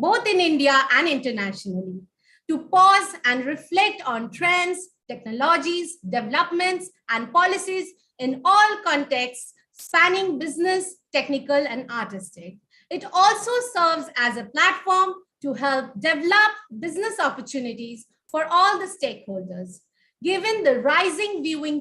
both in India and internationally, to pause and reflect on trends, technologies, developments, and policies in all contexts spanning business, technical, and artistic. It also serves as a platform to help develop business opportunities for all the stakeholders. Given the rising viewing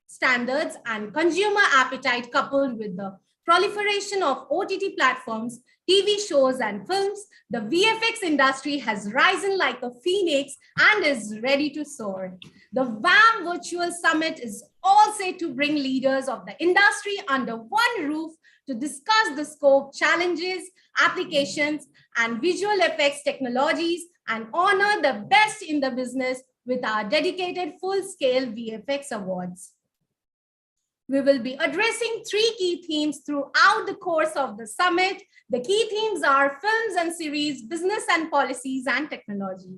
standards and consumer appetite coupled with the proliferation of OTT platforms, TV shows, and films, the VFX industry has risen like a phoenix and is ready to soar. The VAM Virtual Summit is all set to bring leaders of the industry under one roof to discuss the scope, challenges, applications, and visual effects technologies and honor the best in the business with our dedicated full-scale VFX awards. We will be addressing 3 key themes throughout the course of the summit. The key themes are films and series, business and policies, and technology.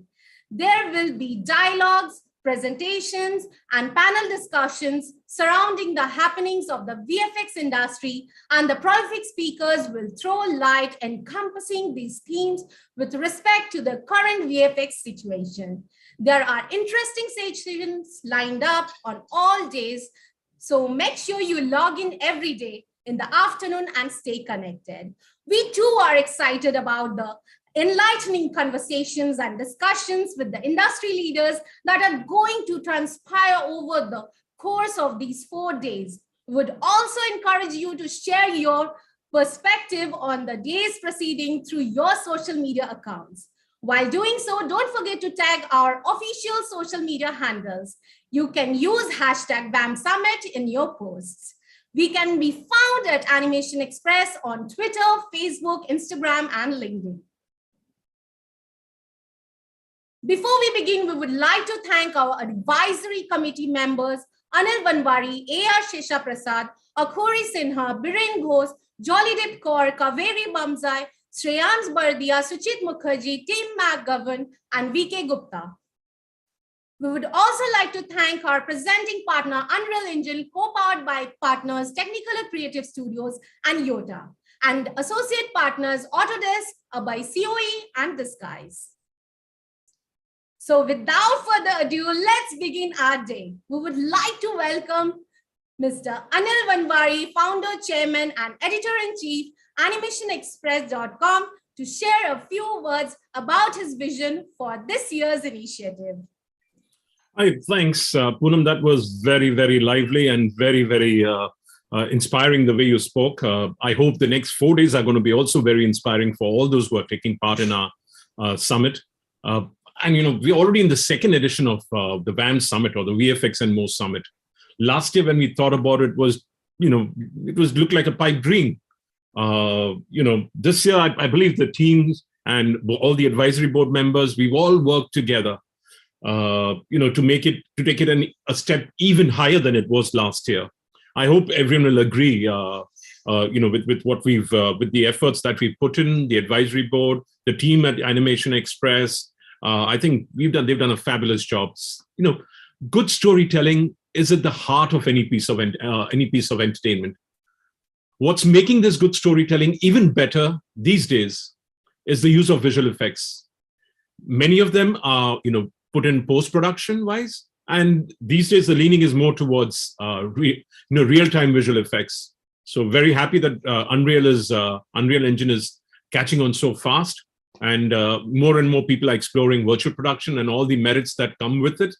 There will be dialogues, presentations, and panel discussions surrounding the happenings of the VFX industry, and the prolific speakers will throw light encompassing these themes with respect to the current VFX situation. There are interesting sessions lined up on all days, so make sure you log in every day in the afternoon and stay connected. We too are excited about the enlightening conversations and discussions with the industry leaders that are going to transpire over the course of these 4 days. We would also encourage you to share your perspective on the day's proceeding through your social media accounts. While doing so, don't forget to tag our official social media handles. You can use hashtag VAM Summit in your posts. We can be found at Animation Express on Twitter, Facebook, Instagram, and LinkedIn. Before we begin, we would like to thank our advisory committee members, Anil Banbari, A.R. Shesha Prasad, Akhori Sinha, Biren Ghosh, Jollydeep Kaur, Kaveri Bamzai, Shreyans Bardia, Suchit Mukherjee, Tim McGovern, and V.K. Gupta. We would also like to thank our presenting partner, Unreal Engine, co-powered by partners Technical and Creative Studios and Yota, and associate partners Autodesk, Abai COE, and Disguise. So without further ado, let's begin our day. We would like to welcome Mr. Anil Banbari, founder, chairman, and editor-in-chief, AnimationExpress.com, to share a few words about his vision for this year's initiative. Hi, thanks, Poonam. That was very, very lively and very, very inspiring the way you spoke. I hope the next 4 days are going to be also very inspiring for all those who are taking part in our summit. And, you know, we're already in the second edition of the VAM Summit, or the VFX and More Summit. Last year, when we thought about it, was, you know, it was looked like a pipe dream. You know, this year, I believe the teams and all the advisory board members, we've all worked together, you know, to take it a step even higher than it was last year. I hope everyone will agree, you know, with what with the efforts that we've put in, the advisory board, the team at Animation Express. I think they've done a fabulous job. You know, good storytelling is at the heart of any piece of entertainment. What's making this good storytelling even better these days is the use of visual effects. Many of them are, you know, put in post-production wise, and these days the leaning is more towards real-time visual effects. So very happy that Unreal Engine is catching on so fast. And more and more people are exploring virtual production and all the merits that come with it.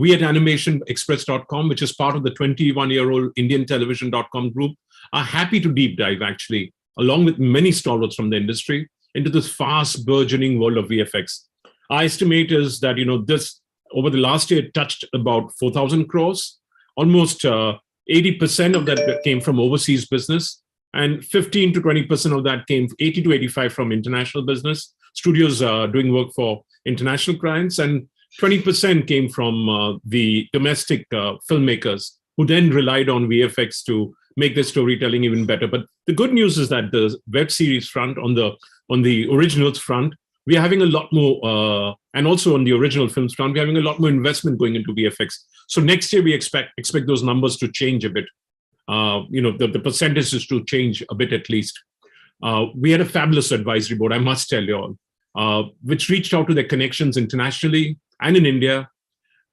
We at AnimationExpress.com, which is part of the 21-year-old IndianTelevision.com group, are happy to deep dive, actually, along with many stalwarts from the industry, into this fast burgeoning world of VFX. Our estimate is that, you know, this over the last year touched about 4,000 crores. Almost 80% of that came from overseas business. And 15 to 20% of that came, 80 to 85 from international business, studios doing work for international clients, and 20% came from the domestic filmmakers, who then relied on VFX to make their storytelling even better. But the good news is that the web series front, on the originals front, we're having a lot more, and also on the original films front, we're having a lot more investment going into VFX. So next year, we expect those numbers to change a bit. You know, the percentages to change a bit at least. We had a fabulous advisory board, I must tell you all. which reached out to their connections internationally and in India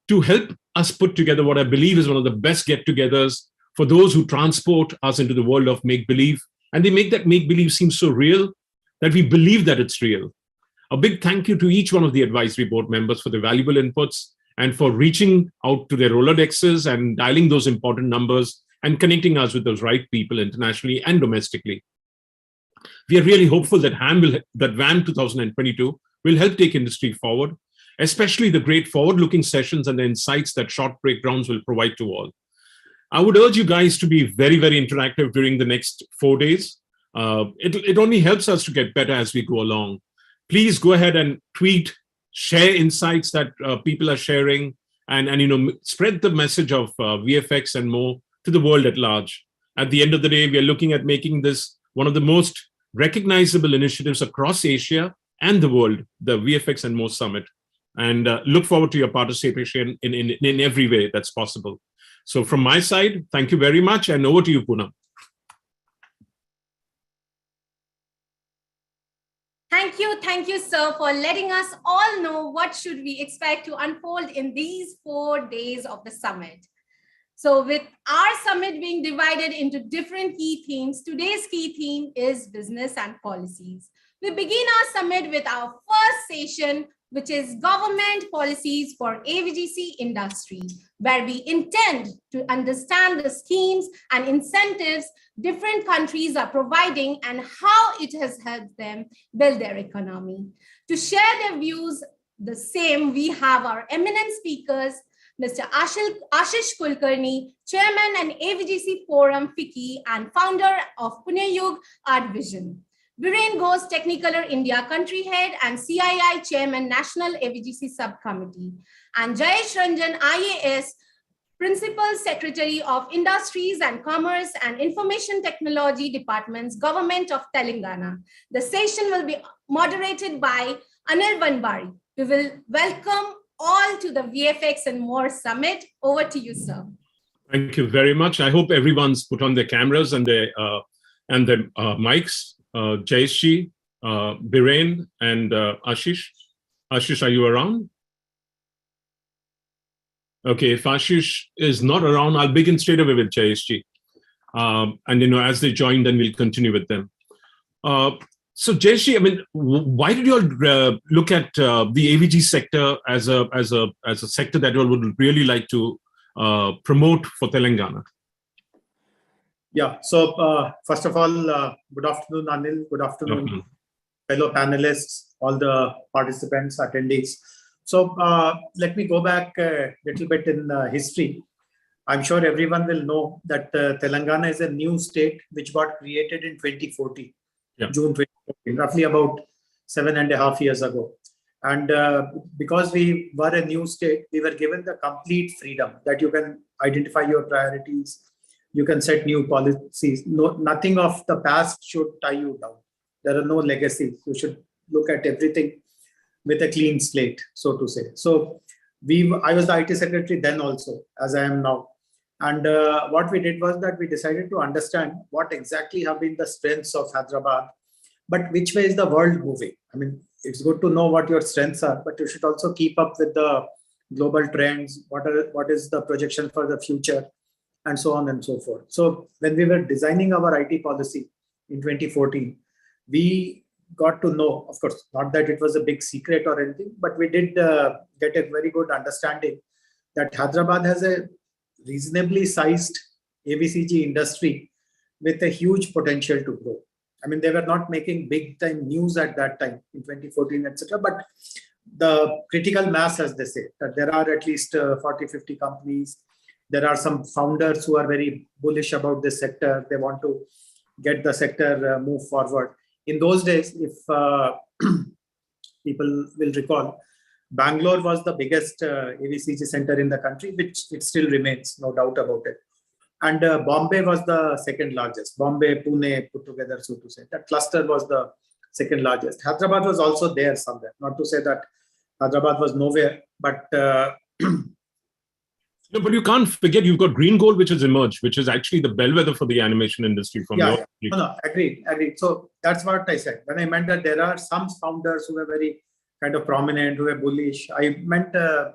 to help us put together what I believe is one of the best get-togethers for those who transport us into the world of make-believe. And they make that make-believe seem so real that we believe that it's real. A big thank you to each one of the advisory board members for their valuable inputs and for reaching out to their Rolodexes and dialing those important numbers and connecting us with those right people internationally and domestically. We are really hopeful that VAM 2022 will help take industry forward, especially the great forward-looking sessions and the insights that short breakdowns will provide to all. I would urge you guys to be very, very interactive during the next 4 days. It only helps us to get better as we go along. Please go ahead and tweet, share insights that people are sharing, and spread the message of VFX and more to the world at large. At the end of the day, we are looking at making this one of the most recognizable initiatives across Asia and the world, the VFX and More Summit. And look forward to your participation in every way that's possible. So from my side, thank you very much, and over to you, Poonam. Thank you, sir, for letting us all know what should we expect to unfold in these 4 days of the summit. So with our summit being divided into different key themes, today's key theme is business and policies. We begin our summit with our first session, which is government policies for AVGC industry, where we intend to understand the schemes and incentives different countries are providing and how it has helped them build their economy. To share their views, the same, we have our eminent speakers, Mr. Ashish Kulkarni, Chairman and AVGC Forum FICCI and founder of Pune Yug Art Vision. Viren Ghosh, Technicolor India Country Head and CII Chairman, National AVGC Subcommittee. And Jayesh Ranjan, IAS, Principal Secretary of Industries and Commerce and Information Technology Departments, Government of Telangana. The session will be moderated by Anil Banbari. We will welcome all to the VFX and More Summit. Over to you, sir. Thank you very much. I hope everyone's put on their cameras and their mics. Jayesh, Biren, and Ashish. Ashish, are you around? Okay, if Ashish is not around, I'll begin straight away with Jayesh. And as they join, then we'll continue with them. So Jayesh, I mean, why did you all look at the AVG sector as a sector that you all would really like to promote for Telangana? Yeah, so first of all, good afternoon, Anil. Good afternoon, fellow panelists, all the participants, attendees. So let me go back a little bit in history. I'm sure everyone will know that Telangana is a new state which got created in 2014, June 2014, roughly about 7.5 years ago. And because we were a new state, we were given the complete freedom that you can identify your priorities, you can set new policies. Nothing of the past should tie you down. There are no legacies. You should look at everything with a clean slate, so to say. So I was the IT secretary then also, as I am now. And what we did was that we decided to understand what exactly have been the strengths of Hyderabad, but which way is the world moving? I mean, it's good to know what your strengths are, but you should also keep up with the global trends. What is the projection for the future? And so on and so forth. So when we were designing our IT policy in 2014, we got to know, of course, not that it was a big secret or anything, but we did get a very good understanding that Hyderabad has a reasonably sized AVCG industry with a huge potential to grow. I mean, they were not making big time news at that time in 2014, etc. But the critical mass, as they say, that there are at least 40, 50 companies. There are some founders who are very bullish about this sector. They want to get the sector move forward. In those days, if people will recall, Bangalore was the biggest AVCG center in the country, which it still remains, no doubt about it. And Bombay was the second largest. Bombay, Pune put together, so to say. That cluster was the second largest. Hyderabad was also there somewhere. Not to say that Hyderabad was nowhere, but No, but you can't forget you've got Green Gold, which has emerged, which is actually the bellwether for the animation industry from your. No, agreed. So that's what I said. When I meant that there are some founders who were very kind of prominent, who were bullish, I meant the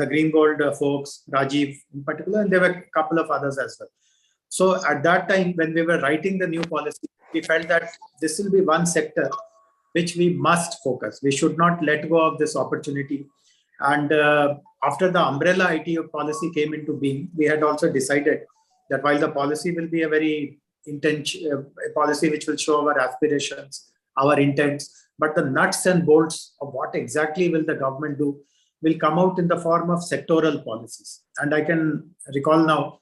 Green Gold folks, Rajiv in particular, and there were a couple of others as well. So at that time, when we were writing the new policy, we felt that this will be one sector which we must focus. We should not let go of this opportunity. And after the umbrella ITO policy came into being, we had also decided that while the policy will be a very a policy which will show our aspirations, our intents, but the nuts and bolts of what exactly will the government do will come out in the form of sectoral policies. And I can recall now,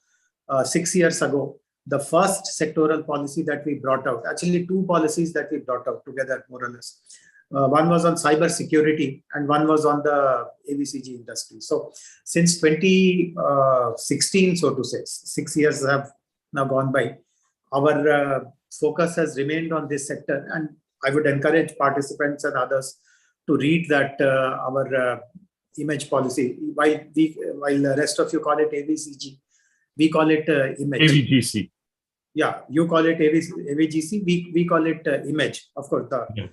6 years ago, the first sectoral policy that we brought out, actually two policies that we brought out together, more or less. One was on cyber security and one was on the AVCG industry. So since 2016, so to say, 6 years have now gone by, our focus has remained on this sector. And I would encourage participants and others to read that our image policy. While the rest of you call it AVCG, we call it image. AVGC. Yeah, you call it AVGC, we call it image. Of course, the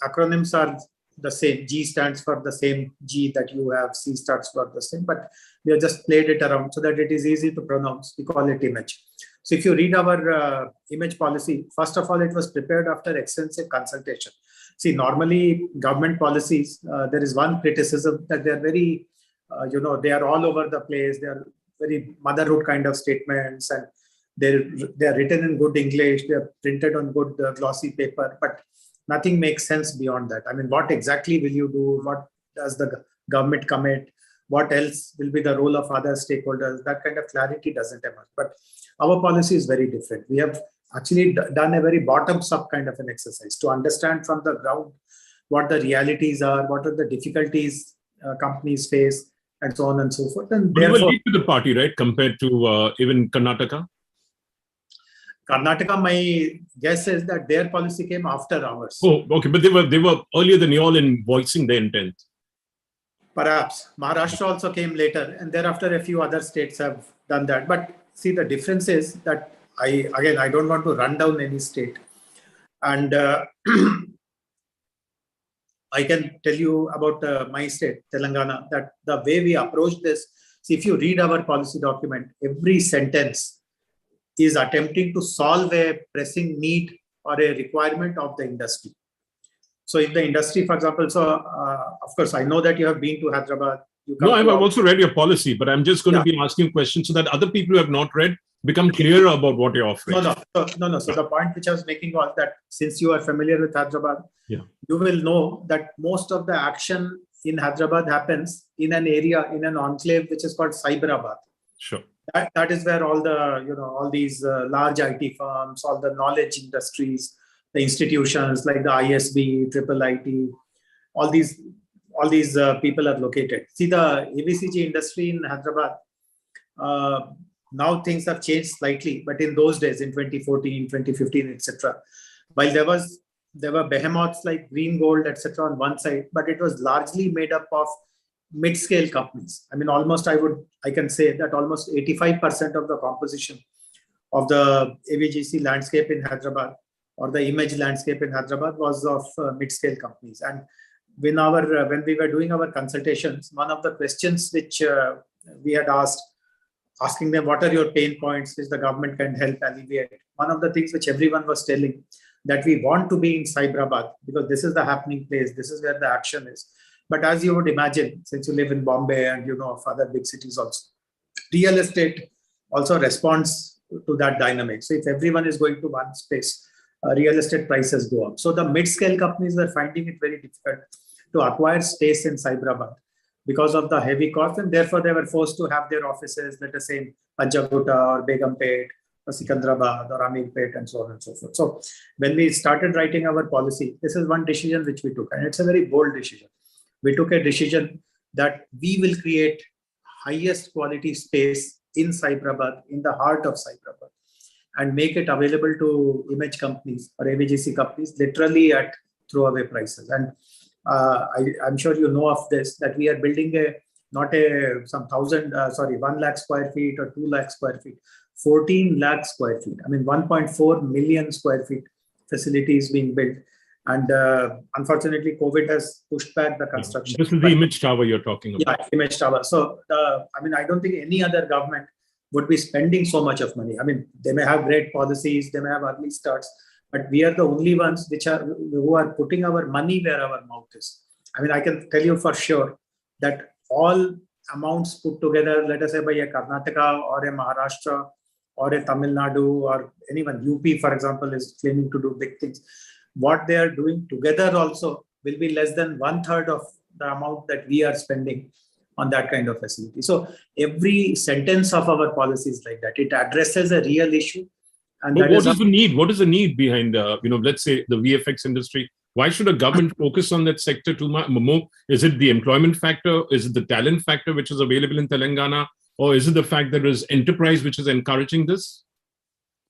acronyms are the same. G stands for the same G that you have, C stands for the same, but we have just played it around so that it is easy to pronounce. We call it image. So if you read our image policy, first of all, it was prepared after extensive consultation. See, normally government policies, there is one criticism that they're very, they are all over the place. They are very motherhood kind of statements, and they're written in good English. They're printed on good glossy paper, but nothing makes sense beyond that. I mean, what exactly will you do? What does the government commit? What else will be the role of other stakeholders? That kind of clarity doesn't emerge. But our policy is very different. We have actually done a very bottoms-up kind of an exercise to understand from the ground what the realities are, what are the difficulties companies face, and so on and so forth. And therefore, you will lead to the party, right, compared to even Karnataka? Karnataka, my guess is that their policy came after ours. Oh, okay. But they were earlier than you all in voicing their intent. Perhaps. Maharashtra also came later, and thereafter a few other states have done that. But see, the difference is that I don't want to run down any state. And I can tell you about my state, Telangana, that the way we approach this, see, if you read our policy document, every sentence is attempting to solve a pressing need or a requirement of the industry. So if the industry, for example, of course, I know that you have been to Hyderabad. No, I've also read your policy, but I'm just going to be asking questions so that other people who have not read become clearer about what you're offering. No. So the point which I was making was that since you are familiar with Hyderabad, you will know that most of the action in Hyderabad happens in an area, in an enclave, which is called Cyberabad. Sure. That is where all the, all these large IT firms, all the knowledge industries, the institutions like the ISB, IIIT, all these people are located. See, the AVCG industry in Hyderabad, now things have changed slightly, but in those days, in 2014, 2015, etc., while there were behemoths like Green Gold, etc., on one side, but it was largely made up of mid-scale companies. I mean, I can say that almost 85% of the composition of the AVGC landscape in Hyderabad or the image landscape in Hyderabad was of mid-scale companies. And when we were doing our consultations, one of the questions which we had asking them, what are your pain points which the government can help alleviate? One of the things which everyone was telling, that we want to be in Cyberabad because this is the happening place, this is where the action is. But as you would imagine, since you live in Bombay and of other big cities also, real estate also responds to that dynamic. So if everyone is going to one space, real estate prices go up. So the mid-scale companies were finding it very difficult to acquire space in Cyberabad because of the heavy cost, and therefore they were forced to have their offices, let us say, in Panchagutta or Begumpet or Sikandrabad or Amirpet and so on and so forth. So when we started writing our policy, this is one decision which we took, and it's a very bold decision. We took a decision that we will create highest quality space in Cyberabad, in the heart of Cyberabad, and make it available to image companies or AVGC companies literally at throwaway prices. And I'm sure you know of this, that we are building a not some 1 lakh square feet or 2 lakh square feet, 14 lakh square feet. I mean, 1.4 million square feet facilities being built. And unfortunately, COVID has pushed back the construction. This is the image tower you're talking about. Yeah, image tower. So, I don't think any other government would be spending so much of money. I mean, they may have great policies, they may have early starts, but we are the only ones who are putting our money where our mouth is. I mean, I can tell you for sure that all amounts put together, let us say by a Karnataka or a Maharashtra or a Tamil Nadu or anyone, UP, for example, is claiming to do big things. What they are doing together also will be less than 1/3 of the amount that we are spending on that kind of facility. So every sentence of our policy is like that. It addresses a real issue. And but what is the need? What is the need behind, let's say the VFX industry? Why should a government focus on that sector too much more? Is it the employment factor? Is it the talent factor which is available in Telangana? Or is it the fact that there is enterprise which is encouraging this?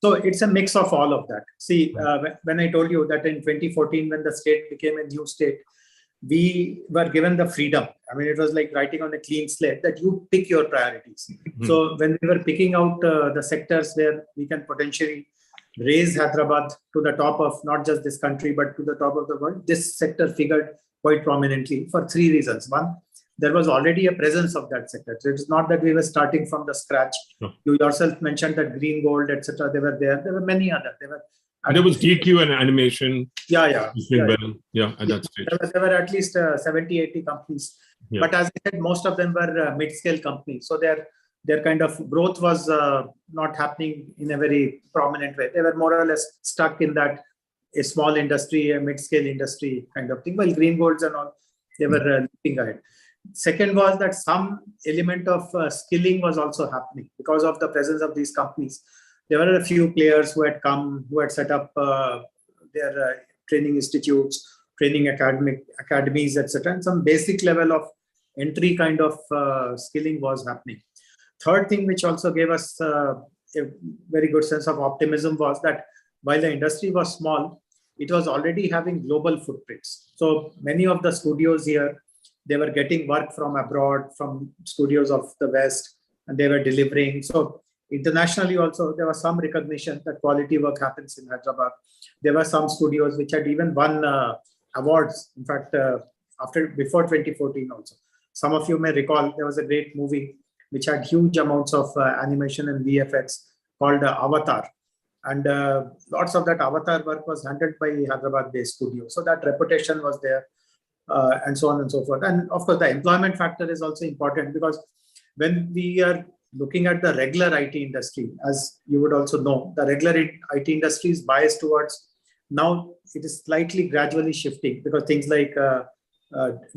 So it's a mix of all of that. See, when I told you that in 2014, when the state became a new state, we were given the freedom. I mean, it was like writing on a clean slate that you pick your priorities. Mm-hmm. So when we were picking out the sectors where we can potentially raise Hyderabad to the top of not just this country, but to the top of the world, this sector figured quite prominently for 3 reasons. One, there was already a presence of that sector. So it's not that we were starting from the scratch. No. You yourself mentioned that green, gold, etc. They were there. There were many other. There was GQ and animation. Yeah. At that stage. There were at least 70, 80 companies. Yeah. But as I said, most of them were mid-scale companies. So their kind of growth was not happening in a very prominent way. They were more or less stuck in that a small industry, a mid-scale industry kind of thing. Well, green golds and all, they were leaping ahead. Second was that some element of skilling was also happening because of the presence of these companies. There were a few players who had come, who had set up their training institutes, training academies, etc. And some basic level of entry kind of skilling was happening. Third thing, which also gave us a very good sense of optimism, was that while the industry was small, it was already having global footprints. So many of the studios here, they were getting work from abroad, from studios of the West, and they were delivering. So internationally also, there was some recognition that quality work happens in Hyderabad. There were some studios which had even won awards. In fact, before 2014 also. Some of you may recall, there was a great movie which had huge amounts of animation and VFX called Avatar. And lots of that Avatar work was handled by Hyderabad-based studio. So that reputation was there, and so on and so forth. And of course, the employment factor is also important, because when we are looking at the regular IT industry, as you would also know, the regular IT industry is biased towards, now it is slightly gradually shifting, because things like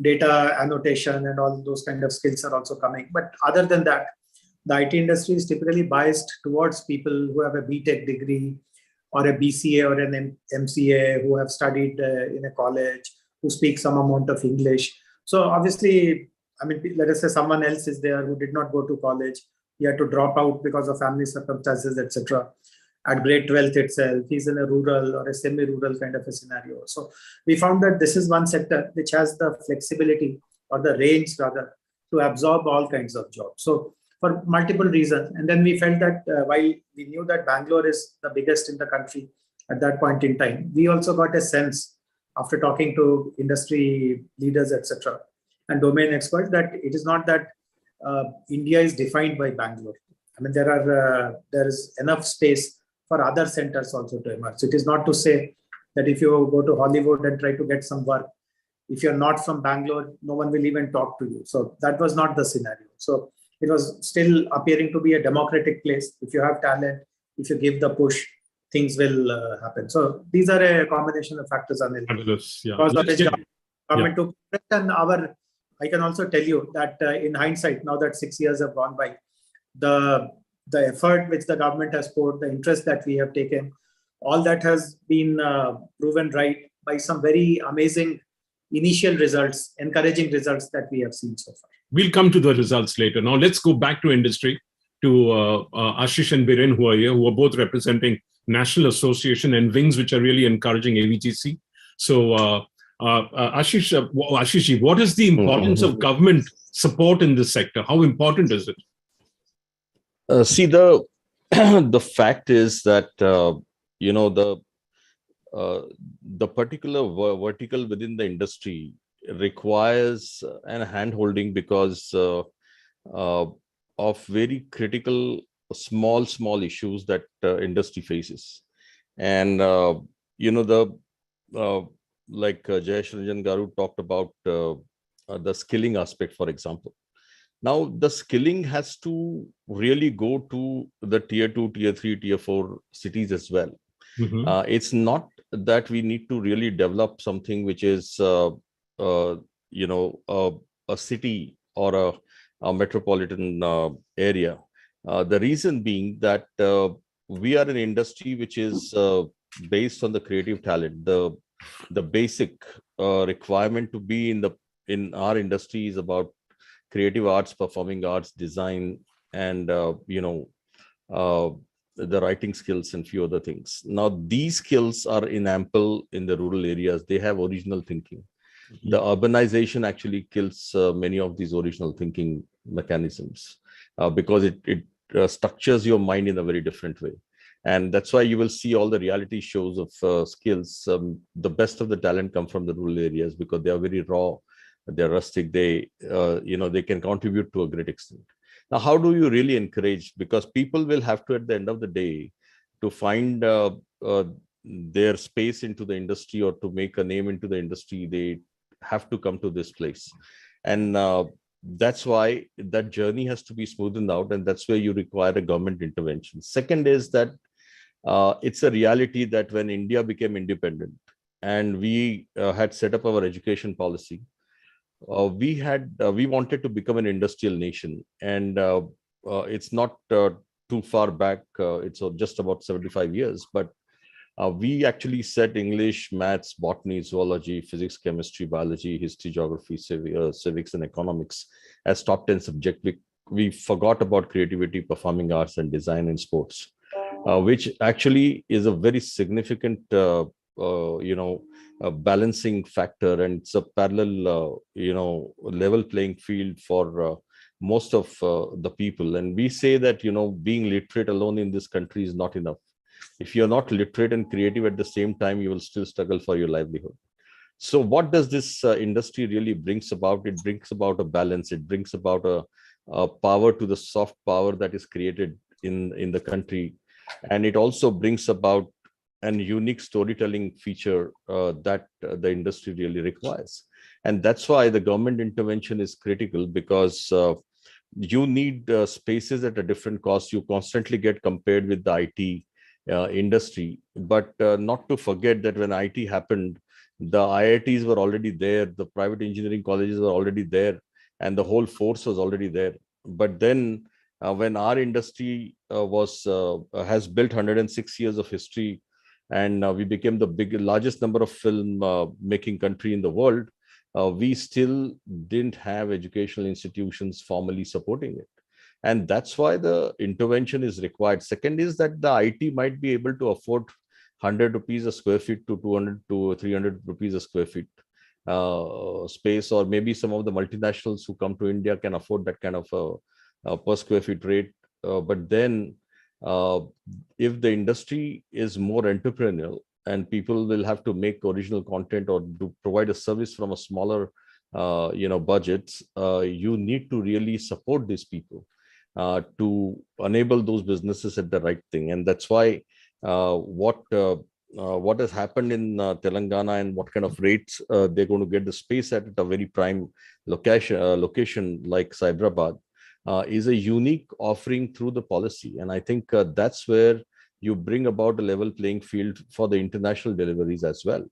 data annotation and all those kind of skills are also coming. But other than that, the IT industry is typically biased towards people who have a BTech degree or a BCA or an MCA, who have studied in a college, who speak some amount of English. So obviously, I mean, let us say someone else is there who did not go to college. He had to drop out because of family circumstances, etc. At grade 12th itself, he's in a rural or a semi-rural kind of a scenario. So we found that this is one sector which has the flexibility, or the range rather, to absorb all kinds of jobs. So for multiple reasons. And then we felt that while we knew that Bangalore is the biggest in the country at that point in time, we also got a sense after talking to industry leaders, etc., and domain experts, that it is not that India is defined by Bangalore. I mean, there is enough space for other centers also to emerge. So it is not to say that if you go to Hollywood and try to get some work, if you're not from Bangalore, no one will even talk to you. So that was not the scenario. So it was still appearing to be a democratic place. If you have talent, if you give the push, things will happen. So these are a combination of factors, Anil. Yeah. Because of the government took it, and I can also tell you that in hindsight, now that 6 years have gone by, the effort which the government has poured, the interest that we have taken, all that has been proven right by some very amazing initial results, encouraging results that we have seen so far. We'll come to the results later. Now let's go back to industry, to Ashish and Biren, who are here, who are both representing National Association and wings which are really encouraging AVGC. So Ashish, what is the importance of government support in this sector? How important is it? See, the the fact is that the the particular vertical within the industry requires an hand-holding because uh, of very critical small issues that industry faces. And the uh, like Jayesh Ranjan Garu talked about the skilling aspect, for example. Now, the skilling has to really go to the tier 2, tier 3, tier 4 cities as well. It's not that we need to really develop something which is, uh, a city or a metropolitan area. The reason being that we are an industry which is based on the creative talent. The basic requirement to be in our industry is about creative arts, performing arts, design, and uh, the writing skills and few other things. Now, these skills are in ample in the rural areas. They have original thinking. The urbanization actually kills many of these original thinking mechanisms because it structures your mind in a very different way. And that's why you will see all the reality shows of skills. The best of the talent come from the rural areas because they are very raw, they're rustic, they can contribute to a great extent. Now, how do you really encourage? Because people will have to, at the end of the day, to find their space into the industry or to make a name into the industry, they have to come to this place. And that's why that journey has to be smoothened out. And that's where you require a government intervention. Second is that it's a reality that when India became independent and we had set up our education policy, we wanted to become an industrial nation, and it's not too far back. It's just about 75 years, but we actually set English, maths, botany, zoology, physics, chemistry, biology, history, geography, civics, and economics as top 10 subjects. We forgot about creativity, performing arts, and design and sports, which actually is a very significant balancing factor, and it's a parallel level playing field for most of the people. And we say that being literate alone in this country is not enough. If you're not literate and creative at the same time, you will still struggle for your livelihood. So what does this industry really brings about? It brings about a balance. It brings about a power to the soft power that is created in the country, and it also brings about an unique storytelling feature that the industry really requires. And that's why the government intervention is critical, because you need spaces at a different cost. You constantly get compared with the IT industry, but not to forget that when IT happened, the IITs were already there, the private engineering colleges were already there, and the whole force was already there. But then when our industry has built 106 years of history, and we became the largest number of film making country in the world, we still didn't have educational institutions formally supporting it. And that's why the intervention is required. Second is that the IT might be able to afford 100 rupees a square feet to 200 to 300 rupees a square feet space, or maybe some of the multinationals who come to India can afford that kind of a per square feet rate. But then if the industry is more entrepreneurial and people will have to make original content or to provide a service from a smaller budgets, you need to really support these people to enable those businesses at the right thing. And that's why what has happened in Telangana and what kind of rates they're going to get the space at a very prime location like Cyberabad is a unique offering through the policy. And I think that's where you bring about a level playing field for the international deliveries as well.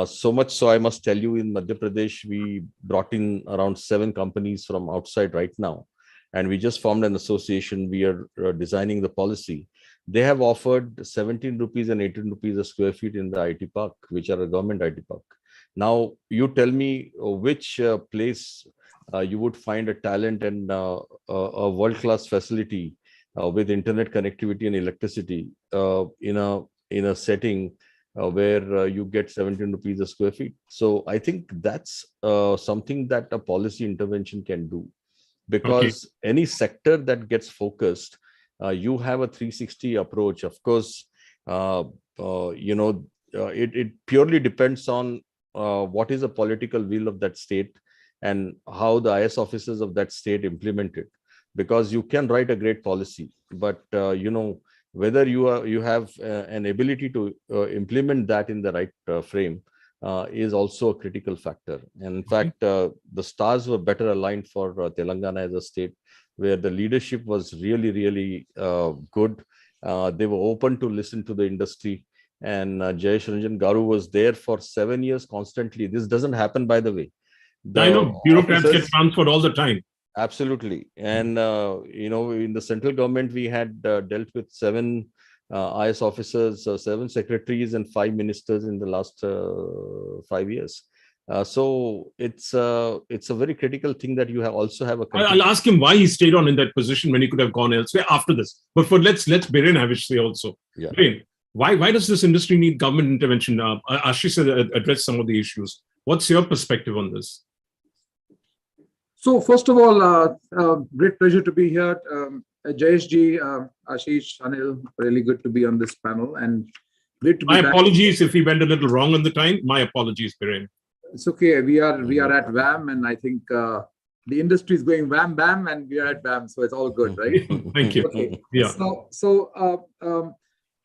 So much so, I must tell you, in Madhya Pradesh, we brought in around 7 companies from outside right now. And we just formed an association. We are designing the policy. They have offered 17 rupees and 18 rupees a square feet in the IT park, which are a government IT park. Now, you tell me which place you would find a talent and a world-class facility with internet connectivity and electricity in a setting where you get 17 rupees a square feet. So I think that's something that a policy intervention can do, because any sector that gets focused, you have a 360 approach. Of course, it purely depends on what is the political will of that state and how the IS officers of that state implement it. Because you can write a great policy, but whether you have an ability to implement that in the right frame is also a critical factor. And in fact, the stars were better aligned for Telangana as a state, where the leadership was really, really good. They were open to listen to the industry. And Jayesh Ranjan Garu was there for 7 years constantly. This doesn't happen, by the way. I know bureaucrats get transferred all the time. Absolutely. And, in the central government, we had dealt with 7 IS officers, 7 secretaries and 5 ministers in the last 5 years. So it's a very critical thing that you also have a. I'll ask him why he stayed on in that position when he could have gone elsewhere after this. But let's Biren have his say also. Yeah. Biren, why does this industry need government intervention? Ashish addressed some of the issues. What's your perspective on this? So first of all, great pleasure to be here. Jayesh ji, Ashish, Anil, really good to be on this panel, and great to be My back. apologies if we went a little wrong on the time. My apologies, Biren. It's okay. We are at VAM, and I think the industry is going wham bam, and we are at VAM, so it's all good, right? Thank you. Okay. Yeah. So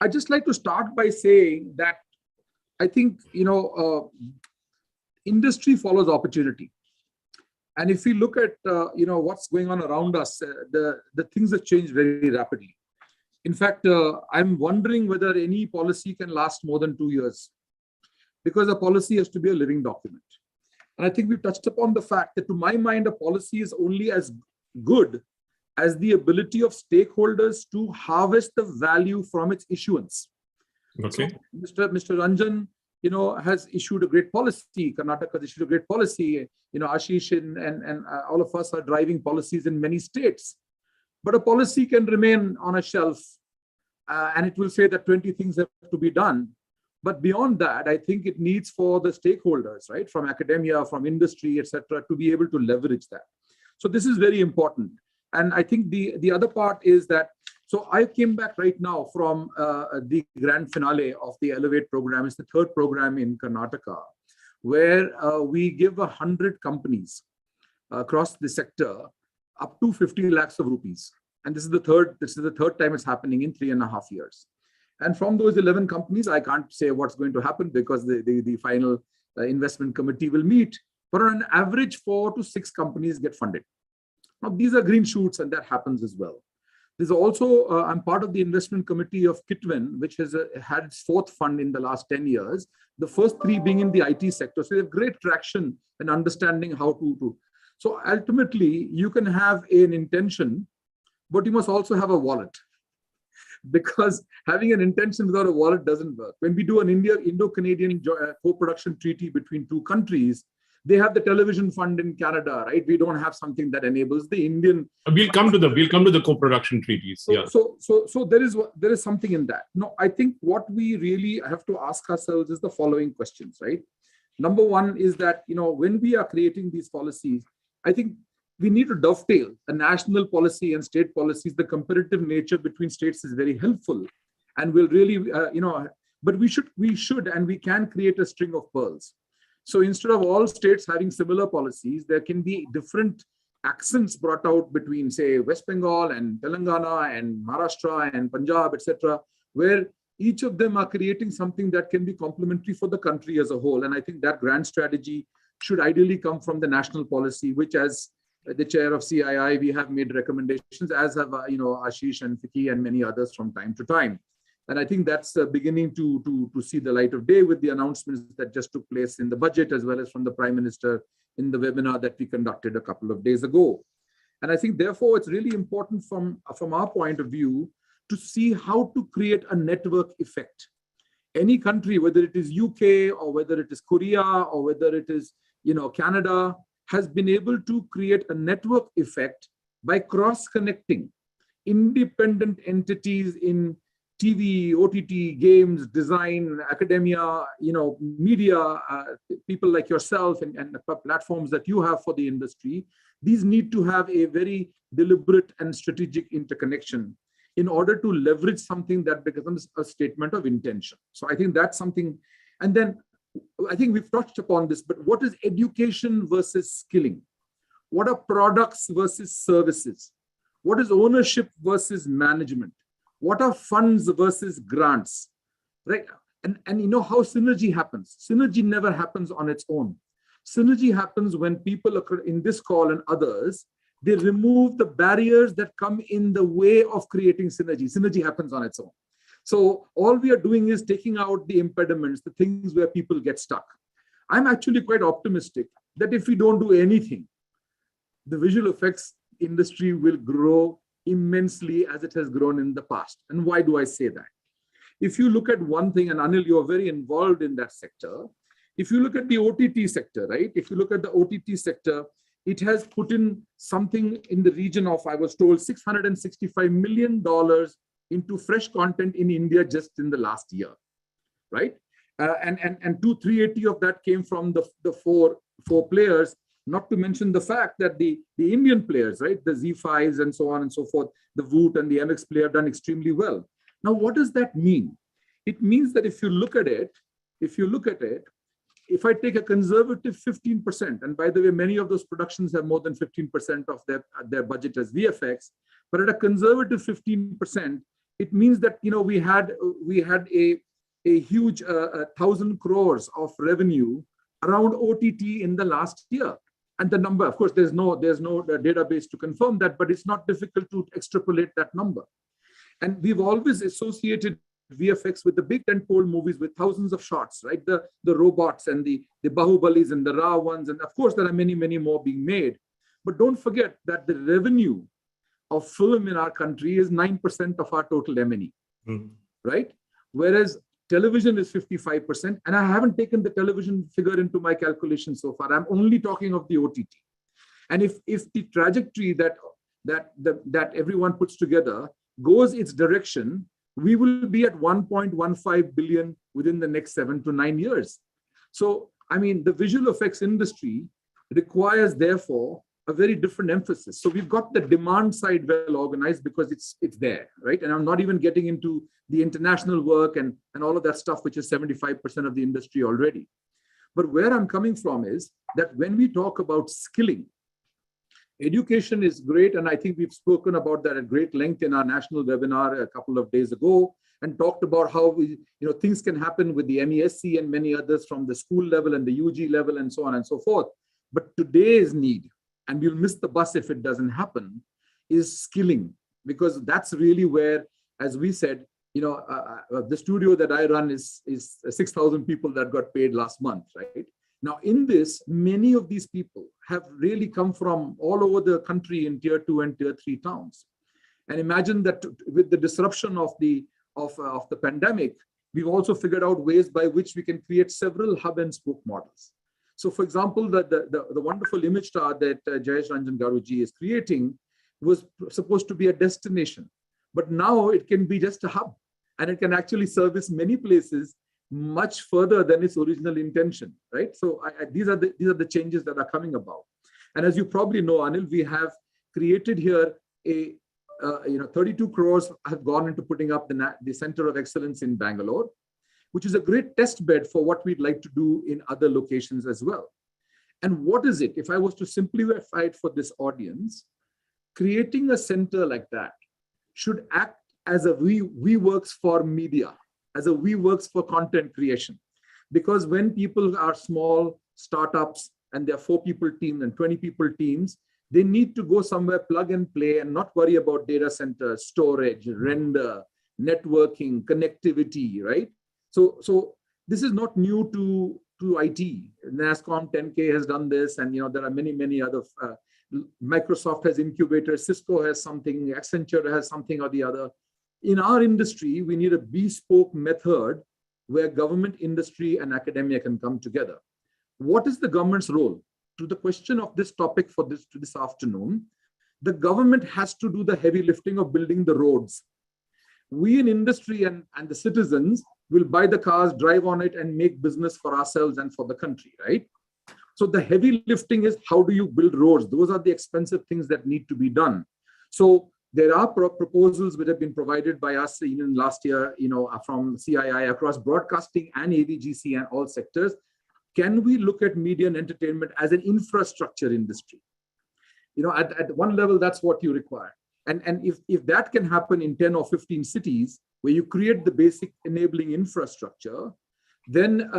I'd just like to start by saying that I think industry follows opportunity. And if we look at what's going on around us, the things have changed very rapidly. In fact, I'm wondering whether any policy can last more than 2 years, because a policy has to be a living document. And I think we've touched upon the fact that, to my mind, a policy is only as good as the ability of stakeholders to harvest the value from its issuance. Okay. So Mr. Ranjan, has issued a great policy. Karnataka has issued a great policy. Ashish and all of us are driving policies in many states. But a policy can remain on a shelf, and it will say that 20 things have to be done. But beyond that, I think it needs for the stakeholders, right, from academia, from industry, etc., to be able to leverage that. So this is very important. And I think the other part is that, so I came back right now from the grand finale of the Elevate program. It's the 3rd program in Karnataka, where we give 100 companies across the sector up to 50 lakhs of rupees. And this is the third time it's happening in 3.5 years. And from those 11 companies, I can't say what's going to happen because the final investment committee will meet. But on an average, 4 to 6 companies get funded. Now, these are green shoots, and that happens as well. There's also, I'm part of the investment committee of Kitwen, which has had its 4th fund in the last 10 years, the first 3 being in the IT sector. So they have great traction and understanding how to do. So ultimately, you can have an intention, but you must also have a wallet. Because having an intention without a wallet doesn't work. When we do an Indo-Canadian co-production treaty between 2 countries, they have the television fund in Canada, right? We don't have something that enables the Indian. We'll come to the co-production treaties. So there is something in that. No, I think what we really have to ask ourselves is the following questions, right? Number one is that, when we are creating these policies, I think we need to dovetail a national policy and state policies. The comparative nature between states is very helpful, and will really, but we should and we can create a string of pearls. So instead of all states having similar policies, there can be different accents brought out between, say, West Bengal and Telangana and Maharashtra and Punjab, etc., where each of them are creating something that can be complementary for the country as a whole. And I think that grand strategy should ideally come from the national policy, which, as the chair of CII, we have made recommendations, as have Ashish and Vicky and many others from time to time. And I think that's beginning to see the light of day with the announcements that just took place in the budget, as well as from the Prime Minister in the webinar that we conducted a couple of days ago. And I think, therefore, it's really important from our point of view to see how to create a network effect. Any country, whether it is UK or whether it is Korea or whether it is Canada, has been able to create a network effect by cross-connecting independent entities in TV, OTT, games, design, academia, media, people like yourself and the platforms that you have for the industry, these need to have a very deliberate and strategic interconnection in order to leverage something that becomes a statement of intention. So I think that's something. And then I think we've touched upon this, but what is education versus skilling? What are products versus services? What is ownership versus management? What are funds versus grants, right? And you know how synergy happens. Synergy never happens on its own. Synergy happens when people in this call and others, they remove the barriers that come in the way of creating synergy. Synergy happens on its own. So all we are doing is taking out the impediments, the things where people get stuck. I'm actually quite optimistic that if we don't do anything, the visual effects industry will grow immensely as it has grown in the past. And why do I say that? If you look at one thing, and Anil, you're very involved in that sector. If you look at the OTT sector, right? If you look at the OTT sector, it has put in something in the region of, I was told, $665 million into fresh content in India just in the last year, right? And 380 of that came from the four players, not to mention the fact that the Indian players, right? The Z5s and so on and so forth, the Voot and the MX player have done extremely well. Now, what does that mean? It means that if you look at it, if I take a conservative 15%, and by the way, many of those productions have more than 15% of their budget as VFX, but at a conservative 15%, it means that we had a huge 1,000 crores of revenue around OTT in the last year. And the number, of course, there's no database to confirm that, but it's not difficult to extrapolate that number. And we've always associated VFX with the big tentpole movies with thousands of shots, right? The robots and the Bahubalis and the Ravans, and of course there are many, many more being made. But don't forget that the revenue of film in our country is 9% of our total M&E, right? Whereas television is 55%, and I haven't taken the television figure into my calculation so far. I'm only talking of the OTT. And if the trajectory that everyone puts together goes its direction, we will be at 1.15 billion within the next 7 to 9 years. So, I mean, the visual effects industry requires, therefore, a very different emphasis. So we've got the demand side well organized because it's there, right? And I'm not even getting into the international work and all of that stuff, which is 75% of the industry already. But where I'm coming from is that when we talk about skilling, education is great, and I think we've spoken about that at great length in our national webinar a couple of days ago, and talked about how things can happen with the MESC and many others from the school level and the UG level and so on and so forth. But today's need, and we'll miss the bus if it doesn't happen, is skilling, because that's really where, as we said, the studio that I run is 6,000 people that got paid last month, right? Now, in this, many of these people have really come from all over the country in tier 2 and tier 3 towns. And imagine that with the disruption of the pandemic, we've also figured out ways by which we can create several hub and spoke models. So, for example, the wonderful image star that Jayesh Ranjan Garuji is creating was supposed to be a destination, but now it can be just a hub, and it can actually service many places much further than its original intention, right? So these are the changes that are coming about. And as you probably know, Anil, we have created here a 32 crores have gone into putting up the Center of Excellence in Bangalore, which is a great test bed for what we'd like to do in other locations as well. And what is it? If I was to simplify it for this audience, creating a center like that should act as a WeWorks for media, as a WeWorks for content creation. Because when people are small startups and they're 4-people teams and 20-people teams, they need to go somewhere, plug and play, and not worry about data center, storage, render, networking, connectivity, right? So this is not new to IT. NASCOM 10K has done this, and there are many other. Microsoft has incubators, Cisco has something, Accenture has something or the other. In our industry, we need a bespoke method where government, industry, and academia can come together. What is the government's role? To the question of this topic for this afternoon, the government has to do the heavy lifting of building the roads. we in industry and the citizens will buy the cars, drive on it, and make business for ourselves and for the country, right? So the heavy lifting is how do you build roads? Those are the expensive things that need to be done. So there are proposals which have been provided by us even last year, from CII across broadcasting and AVGC and all sectors. Can we look at media and entertainment as an infrastructure industry? At one level, that's what you require. And if that can happen in 10 or 15 cities where you create the basic enabling infrastructure, then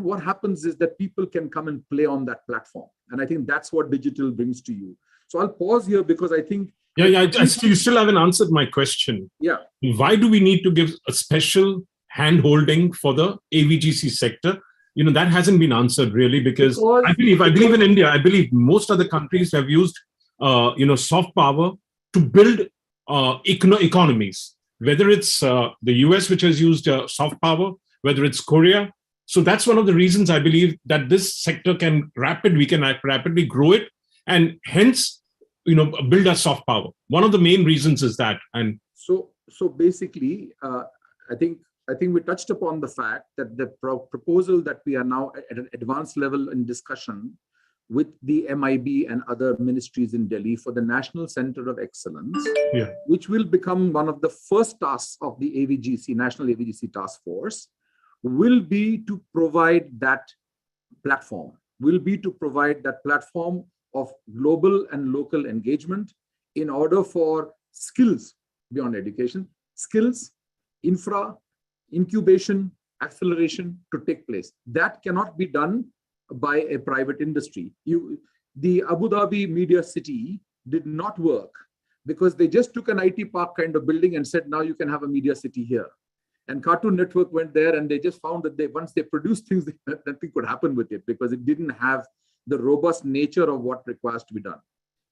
what happens is that people can come and play on that platform. And I think that's what digital brings to you. So I'll pause here because I think... Yeah, you still haven't answered my question. Yeah. Why do we need to give a special hand-holding for the AVGC sector? That hasn't been answered really, because I believe in India, I believe most other countries have used, soft power to build economies, whether it's the US, which has used soft power, whether it's Korea. So that's one of the reasons I believe that this sector we can rapidly grow it, and hence, build a soft power. One of the main reasons is that. And so basically, I think we touched upon the fact that the proposal that we are now at an advanced level in discussion with the MIB and other ministries in Delhi for the National Center of Excellence, which will become one of the first tasks of the AVGC, National AVGC Task Force, will be to provide that platform, of global and local engagement in order for skills beyond education, skills, infra, incubation, acceleration to take place. That cannot be done by a private industry. The Abu Dhabi Media City did not work because they just took an IT park kind of building and said, now you can have a media city here. And Cartoon Network went there and they just found that once they produced things, nothing could happen with it because it didn't have the robust nature of what requires to be done,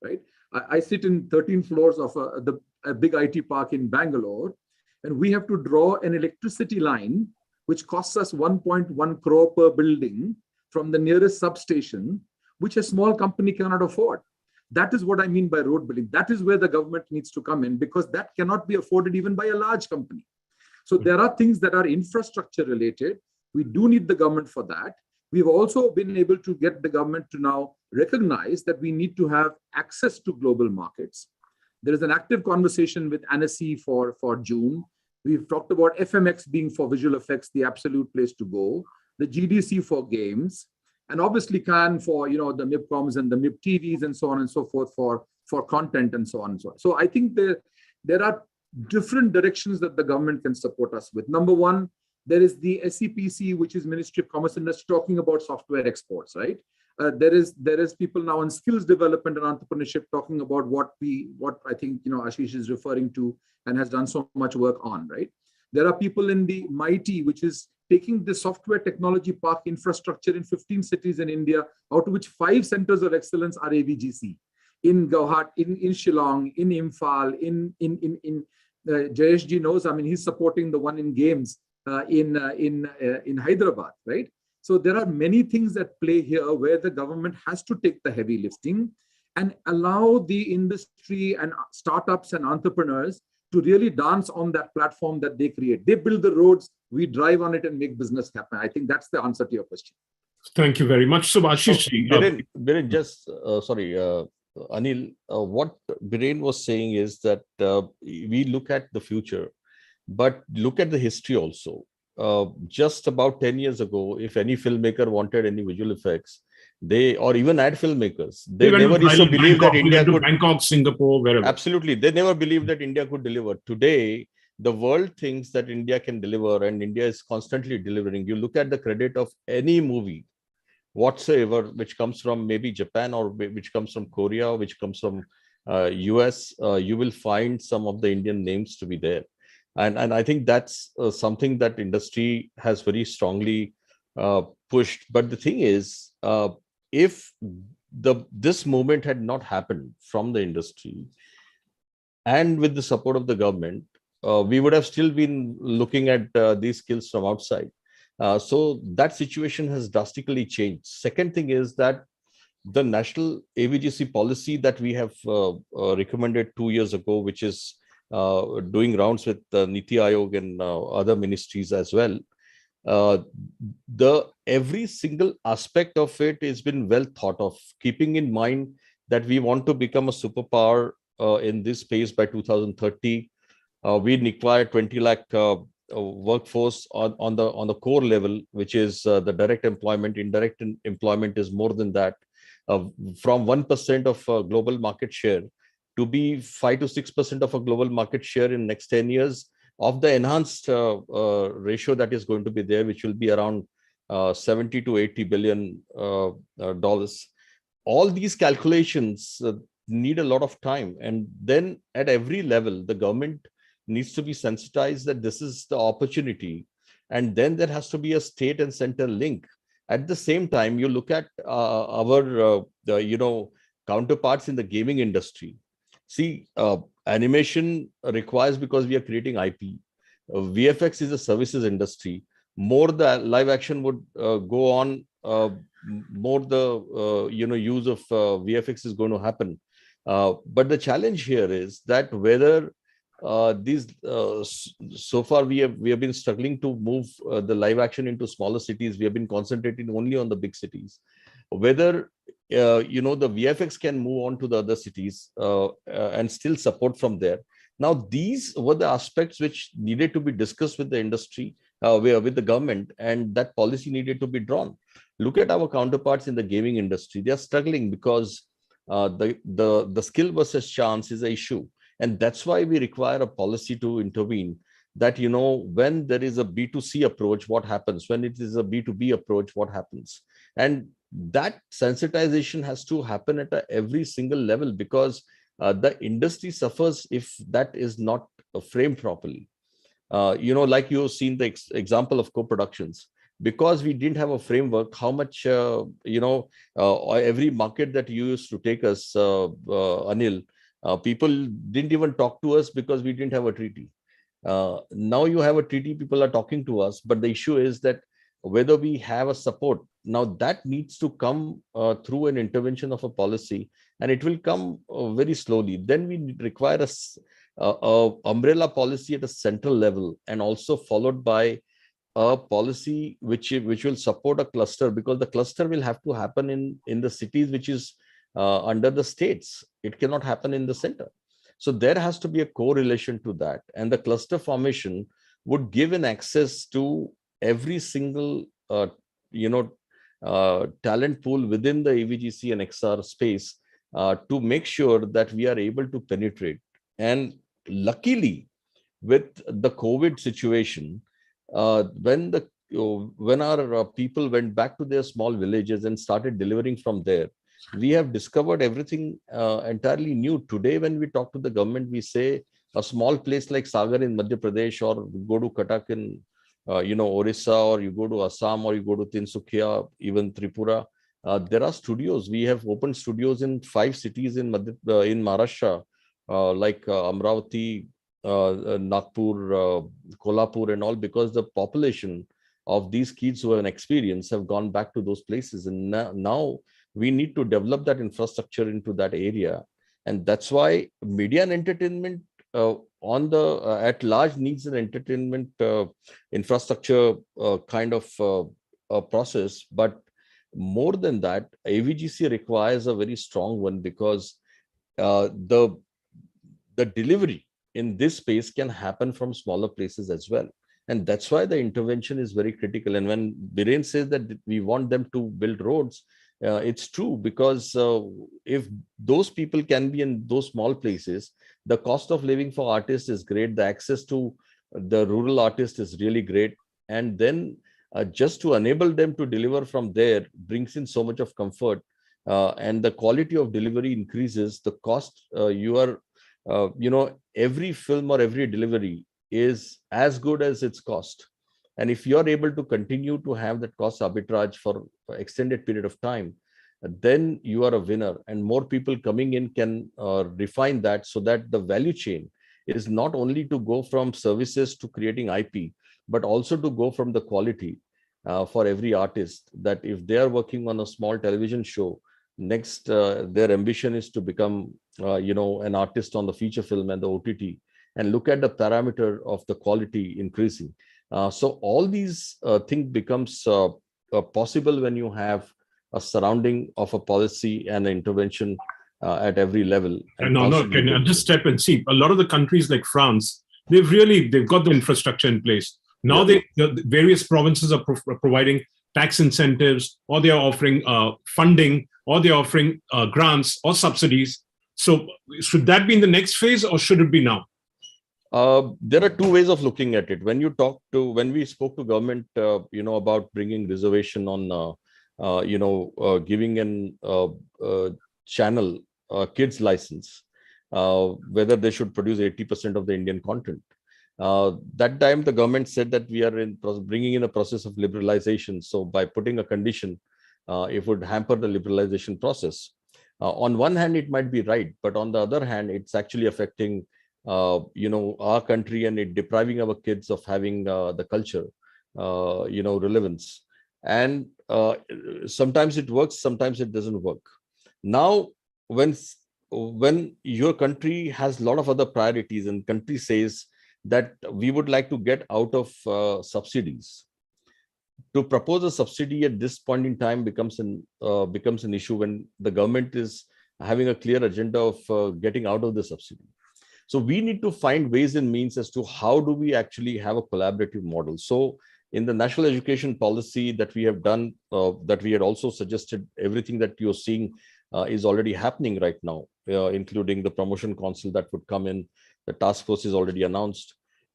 right? I sit in 13 floors of a big IT park in Bangalore, and we have to draw an electricity line, which costs us 1.1 crore per building from the nearest substation, which a small company cannot afford. That is what I mean by road building. That is where the government needs to come in, because that cannot be afforded even by a large company. So there are things that are infrastructure related. We do need the government for that. We've also been able to get the government to now recognize that we need to have access to global markets. There is an active conversation with Annecy for June. We've talked about FMX being for visual effects, the absolute place to go, the GDC for games, and obviously Cannes for the MIPCOMs and the MIP TVs and so on and so forth for content and so on and so on. So I think there are different directions that the government can support us with. Number one, there is the SEPC, which is Ministry of Commerce and Industry, talking about software exports, right? There is people now in skills development and entrepreneurship talking about what I think Ashish is referring to and has done so much work on, right? There are people in the MIT, which is taking the software technology park infrastructure in 15 cities in India, out of which 5 centers of excellence are AVGC. In Guwahati, in Shillong, in Imphal, in Jayesh ji knows, I mean, he's supporting the one in games in Hyderabad, right? So there are many things at play here where the government has to take the heavy lifting and allow the industry and startups and entrepreneurs to really dance on that platform that they create. They build the roads, we drive on it and make business happen. I think that's the answer to your question. Thank you very much. So Ashish, Anil, what Biren was saying is that we look at the future, but look at the history also. Just about 10 years ago, if any filmmaker wanted any visual effects, or even ad filmmakers, they never used to believe that India could. Bangkok, Singapore, wherever. Absolutely. They never believed that India could deliver. Today, the world thinks that India can deliver, and India is constantly delivering. You look at the credit of any movie whatsoever, which comes from maybe Japan or which comes from Korea, which comes from US, you will find some of the Indian names to be there. And I think that's something that industry has very strongly pushed. But the thing is, if this movement had not happened from the industry and with the support of the government, we would have still been looking at these skills from outside. So that situation has drastically changed. Second thing is that the national AVGC policy that we have recommended 2 years ago, which is doing rounds with Niti Aayog and other ministries as well. The every single aspect of it has been well thought of, keeping in mind that we want to become a superpower in this space by 2030. We require 20 lakh workforce on the core level, which is the direct employment. Indirect employment is more than that. From 1% of global market share to be 5 to 6% of a global market share in next 10 years, of the enhanced ratio that is going to be there, which will be around 70 to 80 billion dollars. All these calculations need a lot of time. And then at every level, the government needs to be sensitized that this is the opportunity. And then there has to be a state and center link. At the same time, you look at our counterparts in the gaming industry. See, animation requires, because we are creating IP. VFX is a services industry. More the live action would go on, more the use of VFX is going to happen. But the challenge here is that whether so far we have been struggling to move the live action into smaller cities. We have been concentrating only on the big cities. Whether the VFX can move on to the other cities and still support from there. Now, these were the aspects which needed to be discussed with the industry, with the government, and that policy needed to be drawn. Look at our counterparts in the gaming industry. They are struggling because the skill versus chance is an issue. And that's why we require a policy to intervene, that, when there is a B2C approach, what happens? When it is a B2B approach, what happens? And that sensitization has to happen at every single level, because the industry suffers if that is not framed properly. Like you've seen the example of co-productions. Because we didn't have a framework, how much, every market that you used to take us, Anil, people didn't even talk to us because we didn't have a treaty. Now you have a treaty, people are talking to us, but the issue is that whether we have a support. Now that needs to come through an intervention of a policy, and it will come very slowly. Then we require a umbrella policy at a central level, and also followed by a policy which will support a cluster, because the cluster will have to happen in the cities which is under the states. It cannot happen in the center. So there has to be a correlation to that, and the cluster formation would give an access to every single talent pool within the AVGC and XR space to make sure that we are able to penetrate. And luckily, with the COVID situation, when our people went back to their small villages and started delivering from there, we have discovered everything entirely new. Today, when we talk to the government, we say a small place like Sagar in Madhya Pradesh, or go to Cuttack in Orissa, or you go to Assam, or you go to Tinsukia, even Tripura. There are studios. We have opened studios in 5 cities in Maharashtra, like Amravati, Nagpur, Kolhapur, and all, because the population of these kids who have an experience have gone back to those places. And now we need to develop that infrastructure into that area. And that's why media and entertainment at large needs an entertainment infrastructure kind of process. But more than that, AVGC requires a very strong one, because the delivery in this space can happen from smaller places as well. And that's why the intervention is very critical. And when Biren says that we want them to build roads, it's true, because if those people can be in those small places, the cost of living for artists is great. The access to the rural artist is really great. And then just to enable them to deliver from there brings in so much of comfort, and the quality of delivery increases. The cost, every film or every delivery is as good as its cost. And if you're able to continue to have that cost arbitrage for extended period of time, then you are a winner. And more people coming in can refine that, so that the value chain is not only to go from services to creating IP, but also to go from the quality for every artist, that if they are working on a small television show, next their ambition is to become an artist on the feature film and the OTT. and look at the parameter of the quality increasing. So all these things becomes possible when you have a surrounding of a policy and an intervention at every level. And no, can I just step and see? A lot of the countries like France, they've got the infrastructure in place. Now the various provinces are providing tax incentives, or they are offering funding, or they're offering grants or subsidies. So should that be in the next phase, or should it be now? There are two ways of looking at it. When we spoke to government, about bringing reservation on, giving an channel kids license, whether they should produce 80% of the Indian content. That time the government said that we are bringing in a process of liberalization. So by putting a condition, it would hamper the liberalization process. On one hand, it might be right, but on the other hand, it's actually affecting our country, and it depriving our kids of having the culture, relevance. And sometimes it works, sometimes it doesn't work. Now, when your country has a lot of other priorities, and country says that we would like to get out of subsidies, to propose a subsidy at this point in time becomes an issue when the government is having a clear agenda of getting out of the subsidy. So we need to find ways and means as to how do we actually have a collaborative model. So in the national education policy that we have done, that we had also suggested, everything that you're seeing is already happening right now, including the promotion council that would come in. The task force is already announced.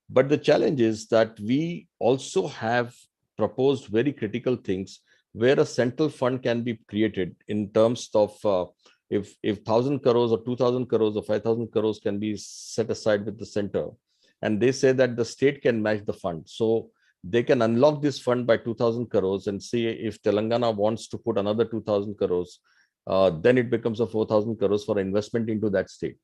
But the challenge is that we also have proposed very critical things where a central fund can be created in terms of if 1,000 crores or 2,000 crores or 5,000 crores can be set aside with the center, and they say that the state can match the fund. So they can unlock this fund by 2,000 crores and see if Telangana wants to put another 2,000 crores, then it becomes a 4,000 crores for investment into that state.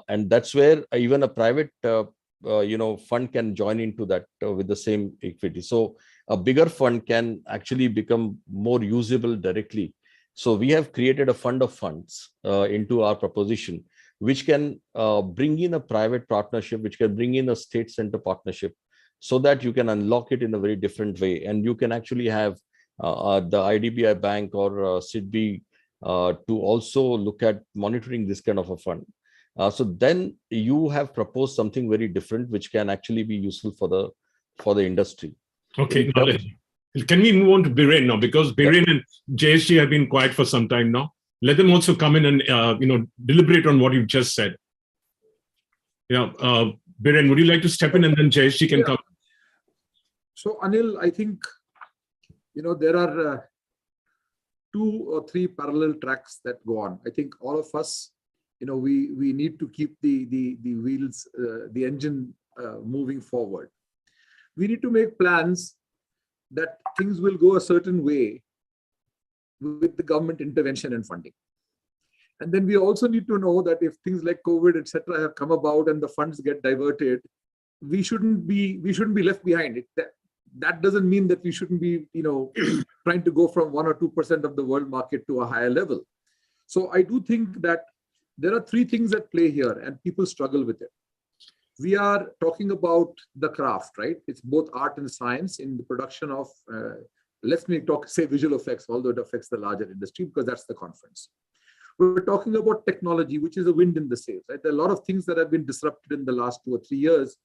And that's where even a private fund can join into that with the same equity. So a bigger fund can actually become more usable directly. So we have created a fund of funds into our proposition, which can bring in a private partnership, which can bring in a state center partnership, so that you can unlock it in a very different way. And you can actually have the IDBI Bank or SIDBI to also look at monitoring this kind of a fund. So then you have proposed something very different, which can actually be useful for the industry. Okay. Can we move on to Biren now? Because Biren and JSG have been quiet for some time now. Let them also come in and deliberate on what you've just said. Yeah, Biren, would you like to step in, and then JSG can come? So Anil, I think there are 2 or 3 parallel tracks that go on. I think all of us, we need to keep the wheels, the engine moving forward. We need to make plans that things will go a certain way with the government intervention and funding. And then we also need to know that if things like COVID, etc., have come about and the funds get diverted, we shouldn't be left behind. That doesn't mean that we shouldn't be, trying to go from 1 or 2% of the world market to a higher level. So I do think that there are 3 things at play here, and people struggle with it. We are talking about the craft, right? It's both art and science in the production of, let me say visual effects, although it affects the larger industry because that's the conference. We're talking about technology, which is a wind in the sails, right? There are a lot of things that have been disrupted in the last 2 or 3 years.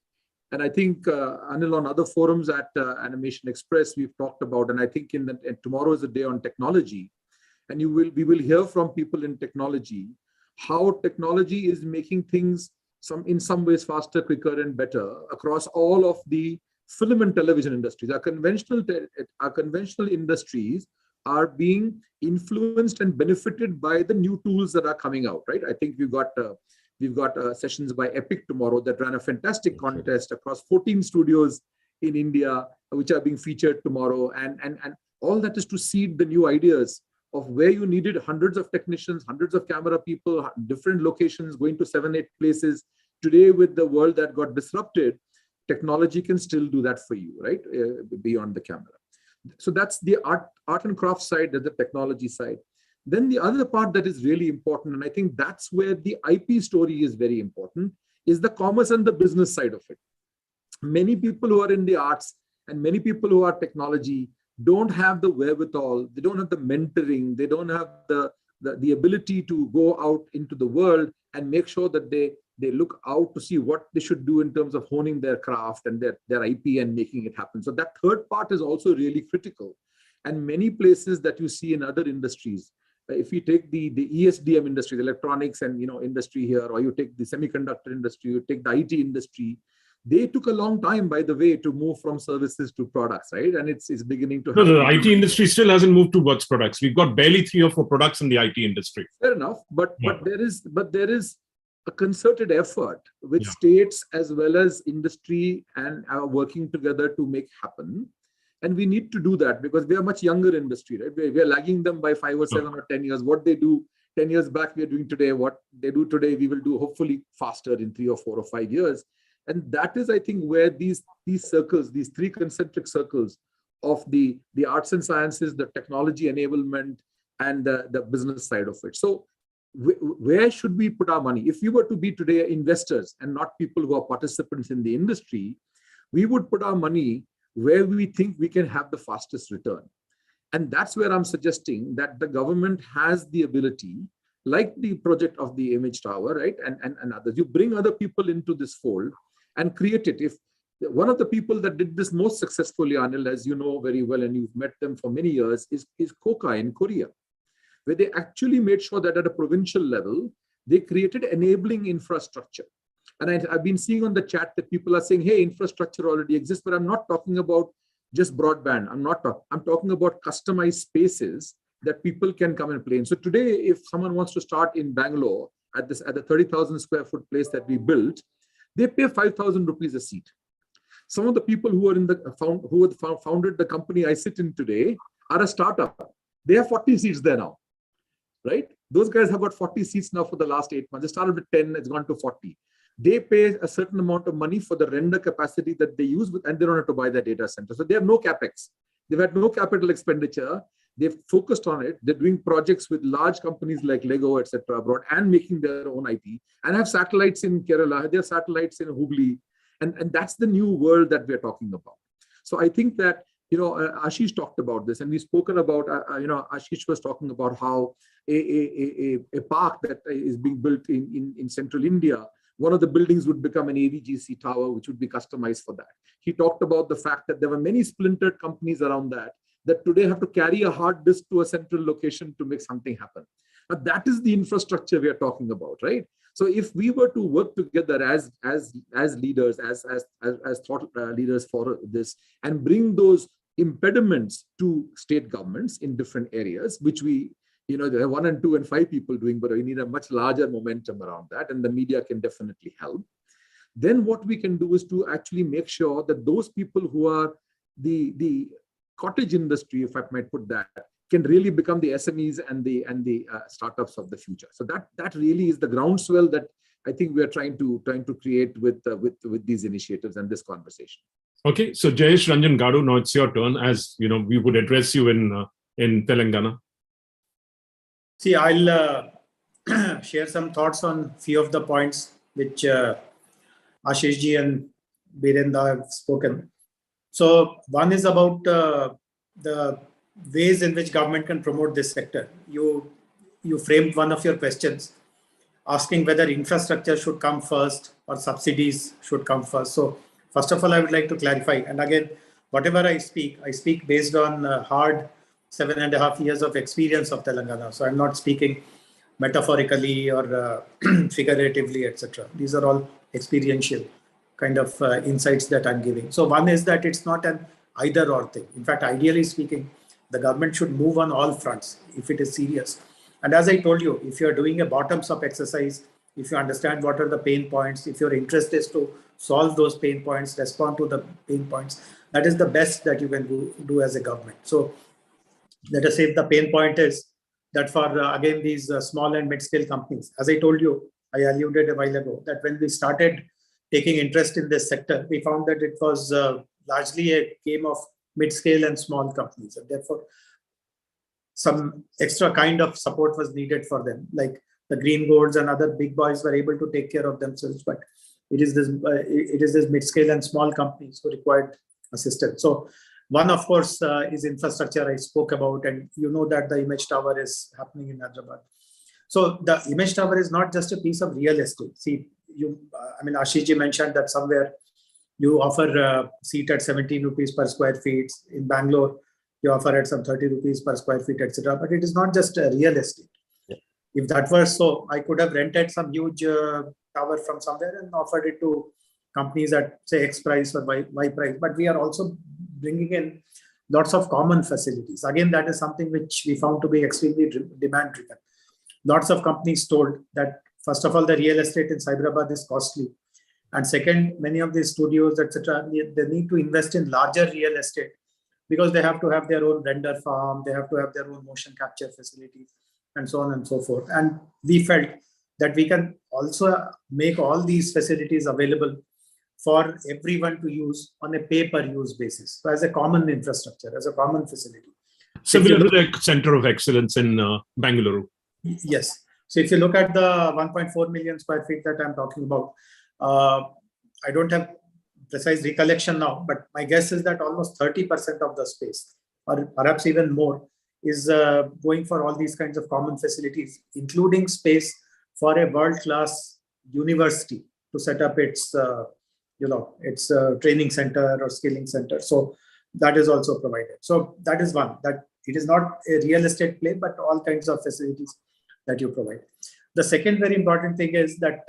And I think, Anil, on other forums at Animation Express, we've talked about, and I think and tomorrow is a day on technology. And we will hear from people in technology, how technology is making things in some ways faster, quicker, and better across all of the film and television industries. Our conventional industries are being influenced and benefited by the new tools that are coming out, right? I think we've got sessions by Epic tomorrow that ran a fantastic contest across 14 studios in India, which are being featured tomorrow. And all that is to seed the new ideas of where you needed hundreds of technicians, hundreds of camera people, different locations, going to 7, 8 places. Today, with the world that got disrupted, technology can still do that for you, right? Beyond the camera. So that's the art and craft side, that's the technology side. Then the other part that is really important, and I think that's where the IP story is very important, is the commerce and the business side of it. Many people who are in the arts and many people who are technology don't have the wherewithal, they don't have the mentoring, they don't have the ability to go out into the world and make sure that they look out to see what they should do in terms of honing their craft and their IP and making it happen. So that third part is also really critical. And many places that you see in other industries, if you take the ESDM industry, the electronics and industry here, or you take the semiconductor industry, you take the IT industry, they took a long time, by the way, to move from services to products, right? And it's beginning to happen. No, the IT industry still hasn't moved towards products. We've got barely 3 or 4 products in the IT industry. Fair enough, but there is a concerted effort with states as well as industry and are working together to make happen. And we need to do that because we are much younger industry, right? We are lagging them by 5 or 7 or 10 years. What they do 10 years back, we are doing today. What they do today, we will do hopefully faster in 3 or 4 or 5 years. And that is, I think, where these circles, these 3 concentric circles of the arts and sciences, the technology enablement, and the business side of it. So where should we put our money? If we were to be today investors and not people who are participants in the industry, we would put our money where we think we can have the fastest return. And that's where I'm suggesting that the government has the ability, like the project of the image tower, right? And others. You bring other people into this fold and create it. If one of the people that did this most successfully, Anil, as you know very well, and you've met them for many years, is KOKA in Korea, where they actually made sure that at a provincial level, they created enabling infrastructure. And I've been seeing on the chat that people are saying, hey, infrastructure already exists, but I'm not talking about just broadband. I'm talking about customized spaces that people can come and play in. So today, if someone wants to start in Bangalore at the 30,000 square foot place that we built, they pay 5,000 rupees a seat. Some of the people who are founded the company I sit in today are a startup. They have 40 seats there now, right? Those guys have got 40 seats now for the last 8 months. They started with 10, it's gone to 40. They pay a certain amount of money for the render capacity that they use, and they don't have to buy their data center. So they have no capex. They've had no capital expenditure. They've focused on it. They're doing projects with large companies like Lego, etc. abroad, and making their own IP, and have satellites in Kerala. They have satellites in Hubli, and that's the new world that we're talking about. So I think that Ashish talked about this, and we've spoken about. Ashish was talking about how a park that is being built in central India. One of the buildings would become an AVGC tower, which would be customized for that. He talked about the fact that there were many splintered companies around that today have to carry a hard disk to a central location to make something happen. But that is the infrastructure we are talking about, right? So if we were to work together as leaders, as thought leaders for this, and bring those impediments to state governments in different areas, which there are 1 and 2 and 5 people doing, but we need a much larger momentum around that, and the media can definitely help. Then what we can do is to actually make sure that those people who are the cottage industry, if I might put that, can really become the SMEs and the startups of the future. So that really is the groundswell that I think we are trying to create with these initiatives and this conversation. Okay, so Jayesh Ranjan Gadu, now it's your turn. As you know, we would address you in Telangana. See, I'll share some thoughts on few of the points which Ashish ji and Birendra have spoken. So one is about the ways in which government can promote this sector. You framed one of your questions asking whether infrastructure should come first or subsidies should come first. So first of all, I would like to clarify. And again, whatever I speak based on hard 7.5 years of experience of Telangana. So I'm not speaking metaphorically or figuratively, etc. These are all experiential kind of insights that I'm giving. So one is that it's not an either or thing. In fact, ideally speaking, the government should move on all fronts if it is serious. And as I told you, if you're doing a bottoms-up exercise, if you understand what are the pain points, if your interest is to solve those pain points, respond to the pain points, that is the best that you can do as a government. So let us say if the pain point is that for, again, these small and mid-scale companies, as I told you, I alluded a while ago, that when we started taking interest in this sector, we found that it was largely a game of mid-scale and small companies. And therefore, some extra kind of support was needed for them, like the green golds and other big boys were able to take care of themselves. But it is this mid-scale and small companies who required assistance. So one, of course, is infrastructure I spoke about, and you know that the image tower is happening in Hyderabad. So the image tower is not just a piece of real estate. See, Ashish ji mentioned that somewhere you offer a seat at 17 rupees per square feet. In Bangalore, you offer at some 30 rupees per square feet, etc. But it is not just a real estate. Yeah. If that were so, I could have rented some huge tower from somewhere and offered it to companies at, say, X price or Y price. But we are also bringing in lots of common facilities. Again, that is something which we found to be extremely demand driven. Lots of companies told that, first of all, the real estate in Hyderabad is costly. And second, many of these studios, etc., they need to invest in larger real estate because they have to have their own render farm, they have to have their own motion capture facilities, and so on and so forth. And we felt that we can also make all these facilities available for everyone to use on a pay-per-use basis. So as a common infrastructure, as a common facility. Similar to the Center of Excellence in Bangalore. Yes. So if you look at the 1.4 million square feet that I'm talking about, I don't have precise recollection now, but my guess is that almost 30% of the space, or perhaps even more, is going for all these kinds of common facilities, including space for a world-class university to set up its, its training center or skilling center. So that is also provided. So that is one, that it is not a real estate play, but all kinds of facilities that you provide. The second very important thing is that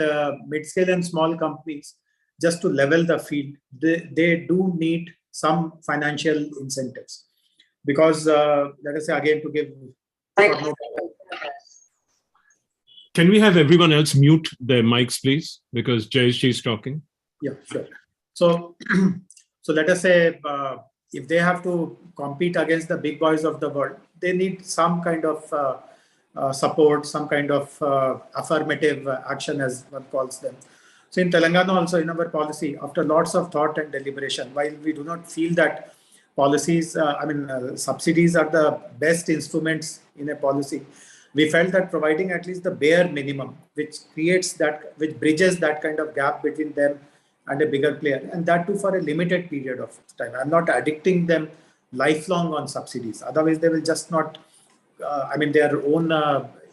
mid-scale and small companies, just to level the field, they do need some financial incentives. Because, let us say again, to give... Can we have everyone else mute their mics, please? Because Jayesh is talking. Yeah, sure. So, so let us say, if they have to compete against the big boys of the world, they need some kind of support, some kind of affirmative action, as one calls them. So in Telangana also, in our policy, after lots of thought and deliberation, while we do not feel that policies, subsidies are the best instruments in a policy, we felt that providing at least the bare minimum, which creates that, which bridges that kind of gap between them and a bigger player, and that too for a limited period of time. I'm not addicting them lifelong on subsidies. Otherwise, they will just not, their own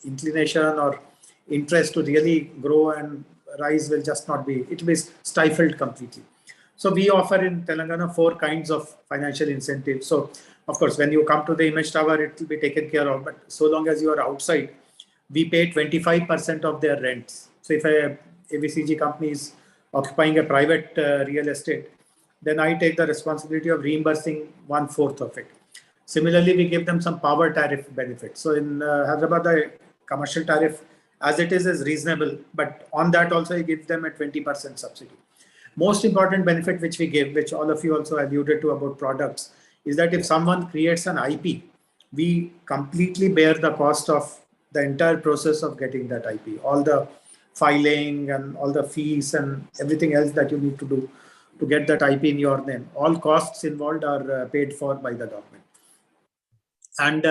inclination or interest to really grow and rise will just not be, it will be stifled completely. So we offer in Telangana 4 kinds of financial incentives. So of course, when you come to the image tower, it will be taken care of. But so long as you are outside, we pay 25% of their rents. So if a ABCG company is occupying a private real estate, then I take the responsibility of reimbursing 1/4 of it. Similarly, we give them some power tariff benefits. So in Hyderabad, the commercial tariff as it is reasonable, but on that also I give them a 20% subsidy. Most important benefit which we give, which all of you also alluded to about products, is that if someone creates an IP, we completely bear the cost of the entire process of getting that IP, all the filing and all the fees and everything else that you need to do to get that IP in your name. All costs involved are paid for by the government. And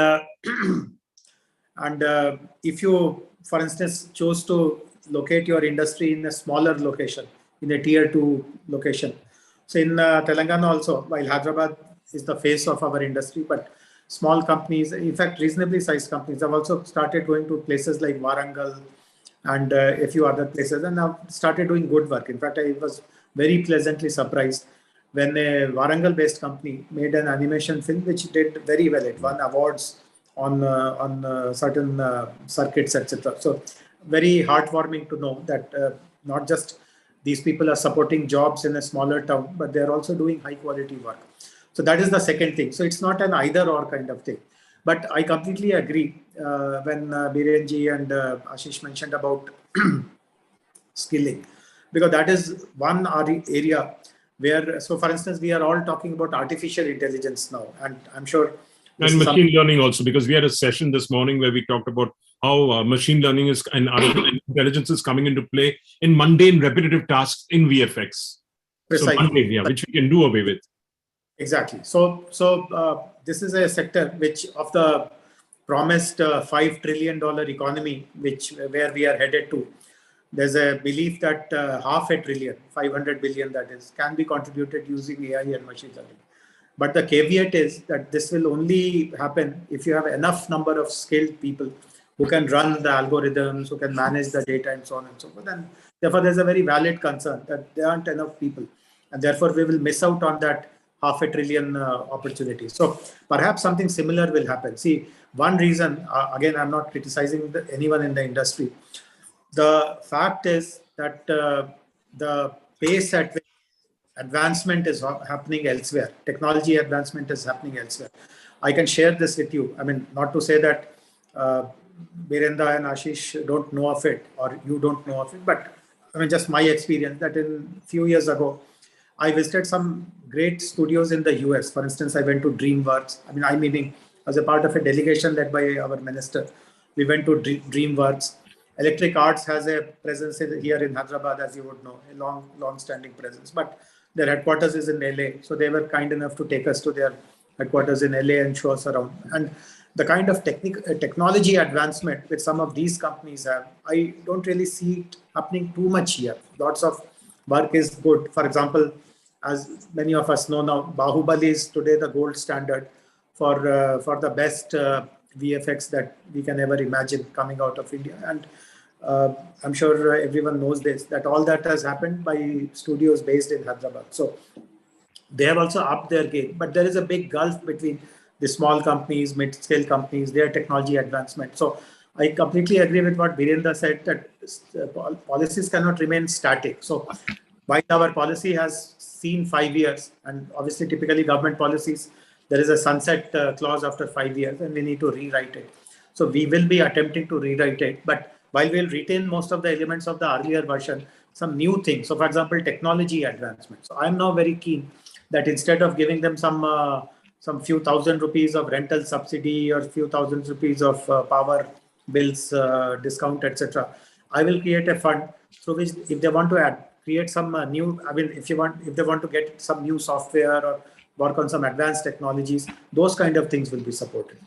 if you, for instance, chose to locate your industry in a smaller location, in a tier 2 location. So in Telangana also, while Hyderabad is the face of our industry, but small companies, in fact, reasonably sized companies have also started going to places like Warangal and a few other places, and have started doing good work. In fact, I was very pleasantly surprised when a Warangal-based company made an animation film which did very well. It won awards on certain circuits, etc. So very heartwarming to know that not just these people are supporting jobs in a smaller town, but they're also doing high quality work. So that is the second thing. So it's not an either or kind of thing. But I completely agree when Birenji and Ashish mentioned about skilling, because that is one area where, so for instance, we are all talking about artificial intelligence now, and I'm sure. And machine learning also, because we had a session this morning where we talked about how machine learning is and artificial intelligence is coming into play in mundane, repetitive tasks in VFX. Precisely. So mundane, yeah, which we can do away with. Exactly. So this is a sector which, of the promised $5 trillion economy, where we are headed to, there's a belief that $500 billion, 500 billion that is, can be contributed using AI and machine learning. But the caveat is that this will only happen if you have enough number of skilled people who can run the algorithms, who can manage the data and so on and so forth. And therefore, there's a very valid concern that there aren't enough people. And therefore, we will miss out on that $500 billion opportunity. So perhaps something similar will happen. See, one reason, again, I'm not criticizing anyone in the industry. The fact is that the pace at which advancement is happening elsewhere, technology advancement is happening elsewhere. I can share this with you. I mean, not to say that Birendra and Ashish don't know of it or you don't know of it, but I mean, just my experience that in a few years ago, I visited some great studios in the US. For instance, I went to DreamWorks. I mean, I'm meaning as a part of a delegation led by our minister. We went to DreamWorks. Electric Arts has a presence here in Hyderabad, as you would know, a long-standing presence. But their headquarters is in LA. So they were kind enough to take us to their headquarters in LA and show us around. And the kind of technology advancement which some of these companies have, I don't really see it happening too much here. Lots of work is good. For example, as many of us know now, Bahubali is today the gold standard for the best VFX that we can ever imagine coming out of India. And I'm sure everyone knows this, that all that has happened by studios based in Hyderabad. So they have also upped their game, but there is a big gulf between the small companies, mid-scale companies, their technology advancement. So I completely agree with what Birendra said, that policies cannot remain static. So while our policy has seen 5 years, and obviously typically government policies, there is a sunset clause after 5 years and we need to rewrite it. So we will be attempting to rewrite it, but while we'll retain most of the elements of the earlier version, some new things. So for example, technology advancement. So I'm now very keen that instead of giving them some few thousand rupees of rental subsidy or few thousand rupees of power bills discount, etc., I will create a fund through which, if they want to create some new, I mean, if they want to get some new software or work on some advanced technologies, those kind of things will be supported.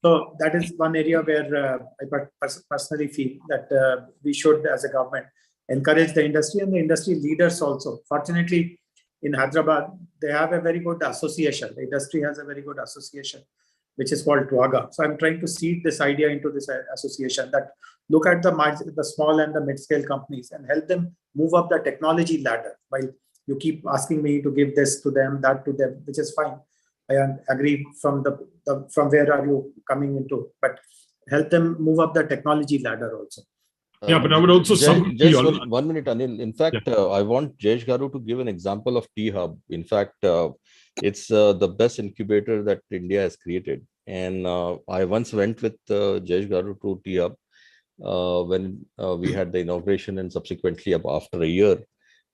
So that is one area where I personally feel that we should, as a government, encourage the industry and the industry leaders also. Fortunately, in Hyderabad, they have a very good association. The industry has a very good association, which is called TWAGA. So I'm trying to seed this idea into this association, that look at the small and the mid-scale companies and help them move up the technology ladder. While you keep asking me to give this to them, that to them, which is fine. I agree from where are you coming into, but help them move up the technology ladder also. Yeah, but I would also just 1 minute, Anil. In fact, yeah. I want Jayesh Garu to give an example of T-Hub. In fact, it's the best incubator that India has created. And I once went with Jayesh Garu to T-Hub when we had the inauguration and subsequently after a year.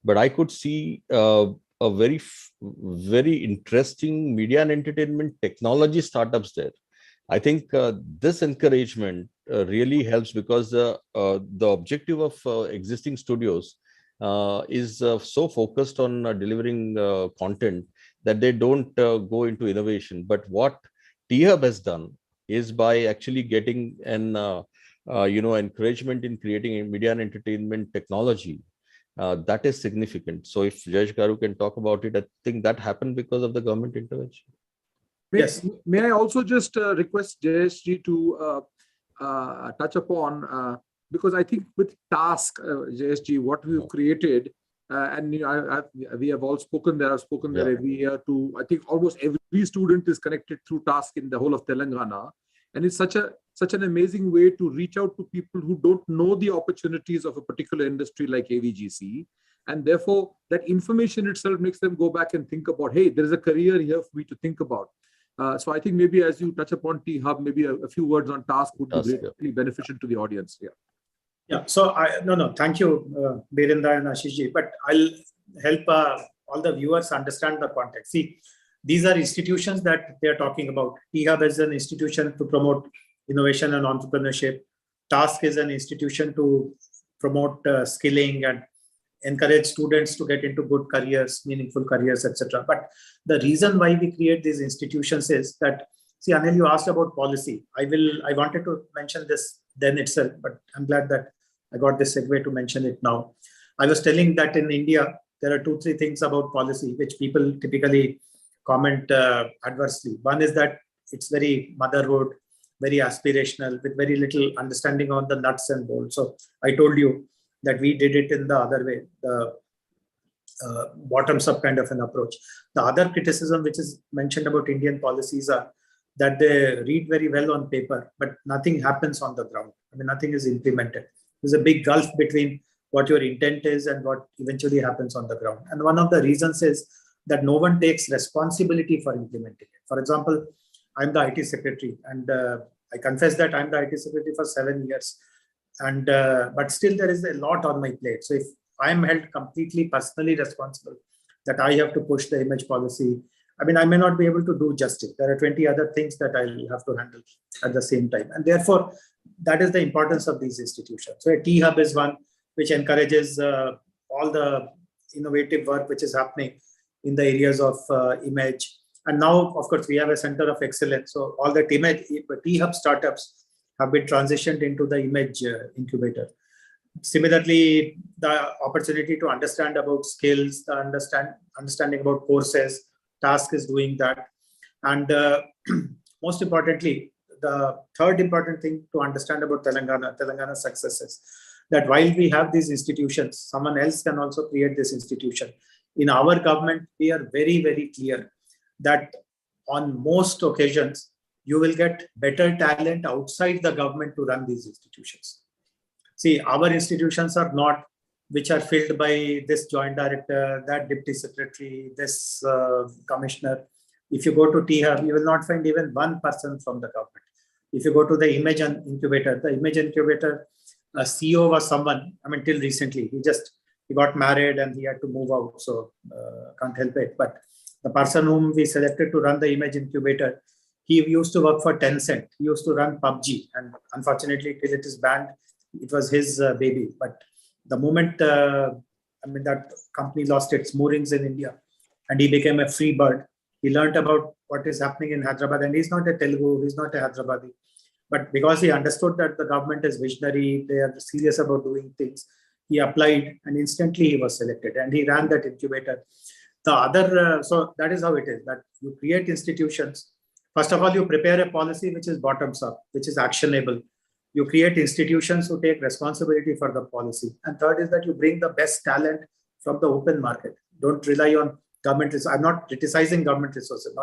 But I could see a very interesting media and entertainment technology startups there. I think this encouragement really helps, because the objective of existing studios is so focused on delivering content that they don't go into innovation. But what T-Hub has done is, by actually getting an encouragement in creating a media and entertainment technology, that is significant. So if Jayesh Garu can talk about it, I think that happened because of the government intervention. Yes. May I also just request Jayesh ji to touch upon, because I think with Task, Jayesh ji, what we've created, and we have all spoken there. I've spoken there every year to, I think almost every student is connected through Task in the whole of Telangana. And it's such an amazing way to reach out to people who don't know the opportunities of a particular industry like AVGC. And therefore, that information itself makes them go back and think about, hey, there is a career here for me to think about. So I think maybe as you touch upon T-Hub, maybe a few words on Task would be greatly beneficial to the audience. Yeah. So thank you, Birendra and Ashish ji. But I'll help all the viewers understand the context. See, these are institutions that they are talking about. T-Hub is an institution to promote innovation and entrepreneurship. Task is an institution to promote skilling and encourage students to get into good careers, meaningful careers, etc. But the reason why we create these institutions is that, see, Anil, you asked about policy. I wanted to mention this then itself, but I'm glad that I got this segue to mention it now. I was telling that in India, there are 2-3 things about policy which people typically comment adversely. One is that it's very motherhood, very aspirational, with very little understanding on the nuts and bolts. So I told you that we did it in the other way, the bottoms up kind of an approach. The other criticism which is mentioned about Indian policies are that they read very well on paper, but nothing happens on the ground. I mean, nothing is implemented. There's a big gulf between what your intent is and what eventually happens on the ground. And one of the reasons is that no one takes responsibility for implementing it. For example, I'm the IT secretary, and I confess that I'm the IT secretary for 7 years. And but still there is a lot on my plate. So if I'm held completely personally responsible that I have to push the image policy, I mean, I may not be able to do justice. There are 20 other things that I'll have to handle at the same time. And therefore, that is the importance of these institutions. So a T-Hub is one which encourages all the innovative work which is happening in the areas of image. And now, of course, we have a center of excellence. So all the T-Hub startups have been transitioned into the image incubator. Similarly, the opportunity to understand about skills, the understanding about courses, task is doing that. And most importantly, the third important thing to understand about Telangana's success is that while we have these institutions, someone else can also create this institution. In our government, we are very, very clear that on most occasions, you will get better talent outside the government to run these institutions. See, our institutions are not which are filled by this joint director, that deputy secretary, this commissioner. If you go to T-Hub, you will not find even one person from the government. If you go to the image incubator, CEO was someone, I mean, till recently, he got married and he had to move out, so can't help it. But the person whom we selected to run the image incubator, he used to work for Tencent. He used to run PUBG, and unfortunately, till it is banned, it was his baby. But the moment, that company lost its moorings in India and he became a free bird, he learned about what is happening in Hyderabad. And he's not a Telugu, he's not a Hyderabadi. But because he understood that the government is visionary, they are serious about doing things, he applied and instantly he was selected and he ran that incubator. The other, so that is how it is, that you create institutions. First of all, you prepare a policy which is bottoms up, which is actionable. You create institutions who take responsibility for the policy. And third is that you bring the best talent from the open market. Don't rely on government resources. I'm not criticizing government resources.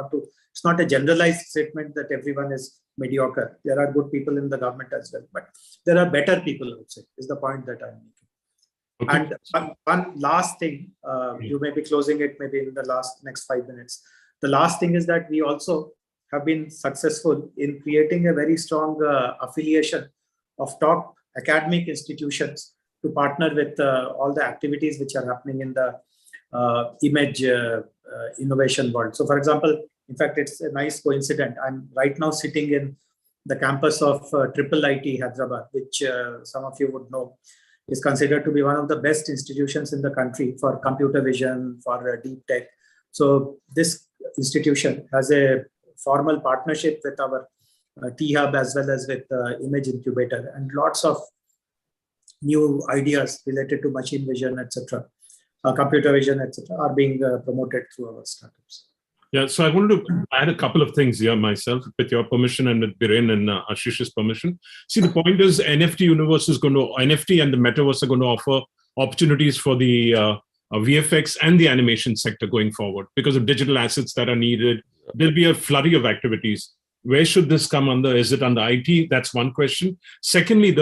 It's not a generalized statement that everyone is mediocre. There are good people in the government as well, but there are better people outside, is the point that I'm making. Okay. And one last thing, you may be closing it maybe in the next 5 minutes. The last thing is that we also have been successful in creating a very strong affiliation of top academic institutions to partner with all the activities which are happening in the image innovation world. So, for example, in fact, it's a nice coincidence. I'm right now sitting in the campus of Triple IT Hyderabad, which some of you would know is considered to be one of the best institutions in the country for computer vision, for deep tech. So this institution has a formal partnership with our T-Hub as well as with Image Incubator, and lots of new ideas related to machine vision, etc., computer vision, etc., are being promoted through our startups. Yeah, so I wanted to add a couple of things here myself, with your permission and with Biren and Ashish's permission. See, the point is NFT and the metaverse are going to offer opportunities for the VFX and the animation sector going forward because of digital assets that are needed. There'll be a flurry of activities. Where should this come under? Is it under IT? That's one question. Secondly,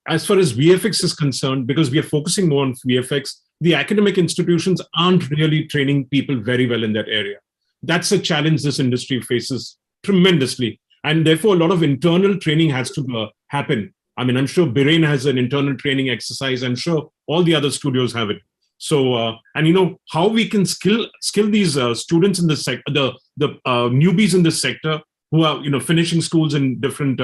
as far as VFX is concerned, because we are focusing more on VFX, the academic institutions aren't really training people very well in that area. That's a challenge this industry faces tremendously. And therefore, a lot of internal training has to happen. I mean, I'm sure Biren has an internal training exercise. I'm sure all the other studios have it. So, and how we can skill these students in the sector, the newbies in this sector who are, finishing schools in different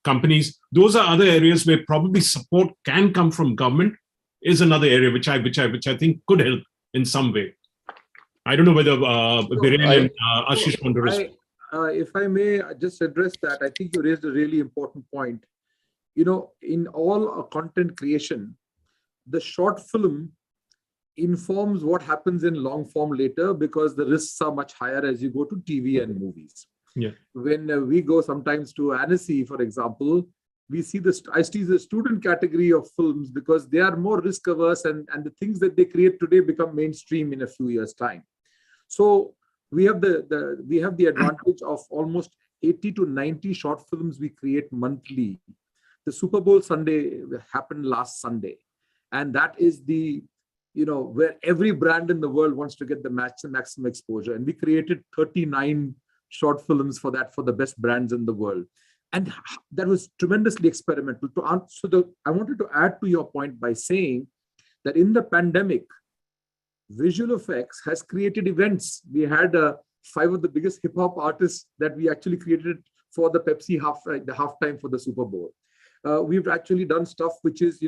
companies. Those are other areas where probably support can come from government. Is another area which I think could help in some way. I don't know whether Biren and Ashish want to respond. If I may just address that, I think you raised a really important point. in all content creation, the short film informs what happens in long form later, because the risks are much higher as you go to TV and movies. Yeah. When we go sometimes to Annecy, for example, we see I see the student category of films, because they are more risk averse, and the things that they create today become mainstream in a few years' time. So we have the advantage of almost 80 to 90 short films we create monthly. The Super Bowl Sunday happened last Sunday, and that is where every brand in the world wants to get the maximum exposure. And we created 39 short films for the best brands in the world. And that was tremendously experimental. I wanted to add to your point by saying that in the pandemic, visual effects has created events. We had 5 of the biggest hip hop artists that we actually created for the Pepsi the halftime for the Super Bowl. We've actually done stuff which is,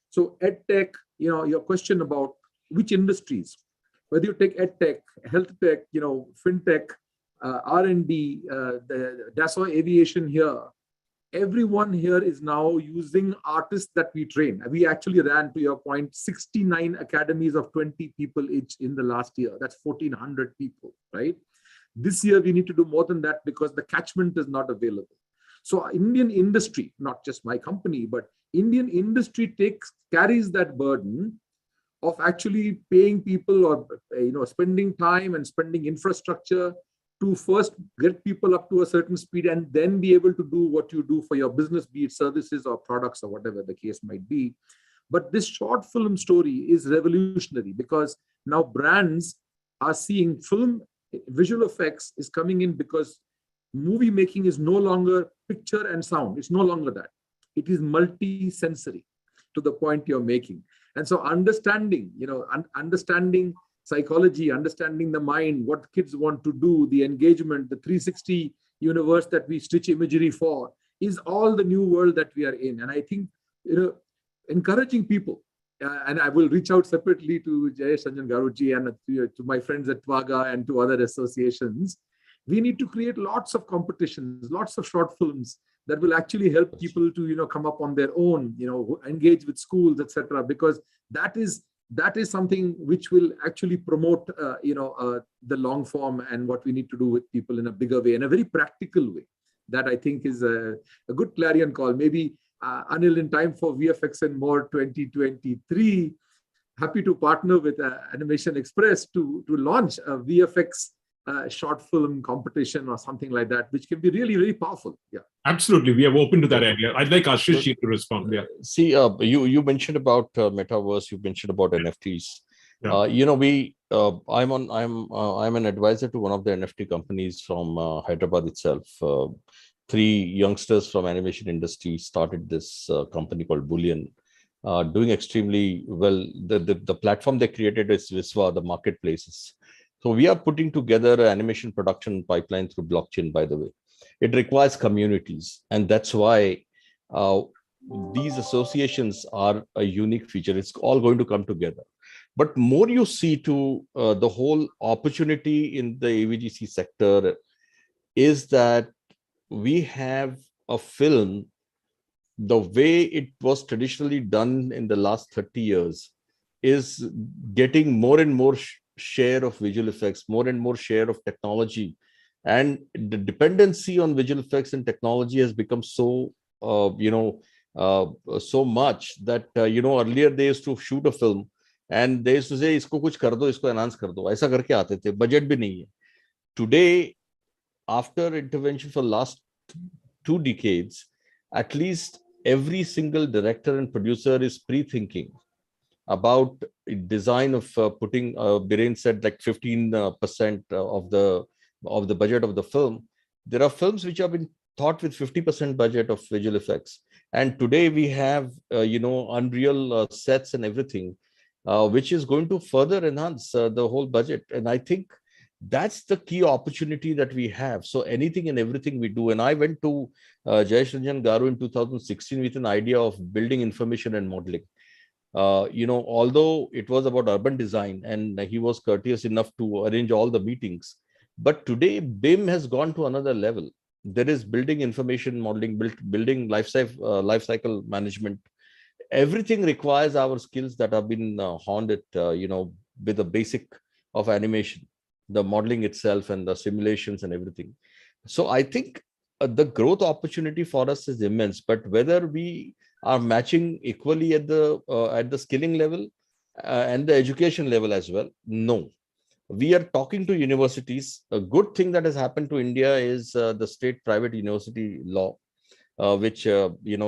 so EdTech, your question about which industries, whether you take EdTech, health tech, fintech, R&D, the Dassault Aviation here, everyone here is now using artists that we train. We actually ran, to your point, 69 academies of 20 people each in the last year. That's 1,400 people, right? This year, we need to do more than that because the catchment is not available. So Indian industry, not just my company, but Indian industry carries that burden of actually paying people, or spending time and spending infrastructure to first get people up to a certain speed, and then be able to do what you do for your business, be it services or products or whatever the case might be. But this short film story is revolutionary, because now brands are seeing visual effects is coming in, because movie making is no longer picture and sound. It's no longer that. It is multi-sensory, to the point you're making. And so understanding psychology, understanding the mind, what kids want to do, the engagement, the 360 universe that we stitch imagery for, is all the new world that we are in. And I think, encouraging people, and I will reach out separately to Jayesh Ranjan Garuji and to my friends at Twaga and to other associations. We need to create lots of competitions, lots of short films that will actually help people to, come up on their own, engage with schools, etc. Because that is something which will actually promote, the long form and what we need to do with people in a bigger way, in a very practical way. That I think is a good clarion call. Maybe Anil, in time for VFX and More 2023, happy to partner with Animation Express to launch a VFX short film competition or something like that, which can be really, really powerful. Yeah, absolutely. We are open to that idea. I'd like Ashish to respond. Yeah. See, you mentioned about metaverse. You mentioned about NFTs. Yeah. I'm an advisor to one of the NFT companies from Hyderabad itself. 3 youngsters from animation industry started this company called Bullion, doing extremely well. The platform they created is Viswa, the marketplaces. So we are putting together an animation production pipeline through blockchain, by the way. It requires communities, and that's why these associations are a unique feature. It's all going to come together. But more you see to the whole opportunity in the AVGC sector is that we have a film, the way it was traditionally done in the last 30 years, is getting more and more share of visual effects, more and more share of technology, and the dependency on visual effects and technology has become so so much that earlier they used to shoot a film and they used to say isko kuch kar do, isko enhance kar do, aisa karke aate the, budget bhi nahi hai. Today, after intervention for last 2 decades, at least every single director and producer is pre-thinking about design of putting, Biren said, like 15% of the budget of the film. There are films which have been thought with 50% budget of visual effects. And today we have, Unreal sets and everything, which is going to further enhance the whole budget. And I think that's the key opportunity that we have. So anything and everything we do. And I went to Jayesh Ranjan Garu in 2016 with an idea of building information and modeling. Although it was about urban design and he was courteous enough to arrange all the meetings, but today BIM has gone to another level. there is building information modeling, building life cycle management. Everything requires our skills that have been honed at, with the basic of animation, the modeling itself and the simulations and everything. So I think the growth opportunity for us is immense, but whether we are matching equally at the skilling level and the education level as well, no. We are talking to universities. A good thing that has happened to India is the state private university law, which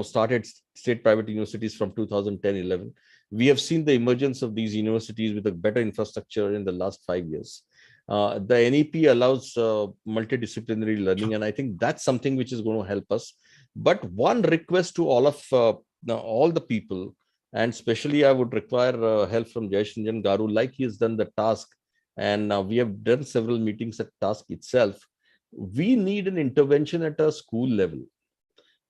started state private universities from 2010-11. We have seen the emergence of these universities with a better infrastructure in the last 5 years. The NEP allows multidisciplinary learning, and I think that's something which is going to help us. But one request to all the people, and especially I would require help from Jayesh Ranjan Garu, like he has done the task, and we have done several meetings at task itself. We need an intervention at a school level,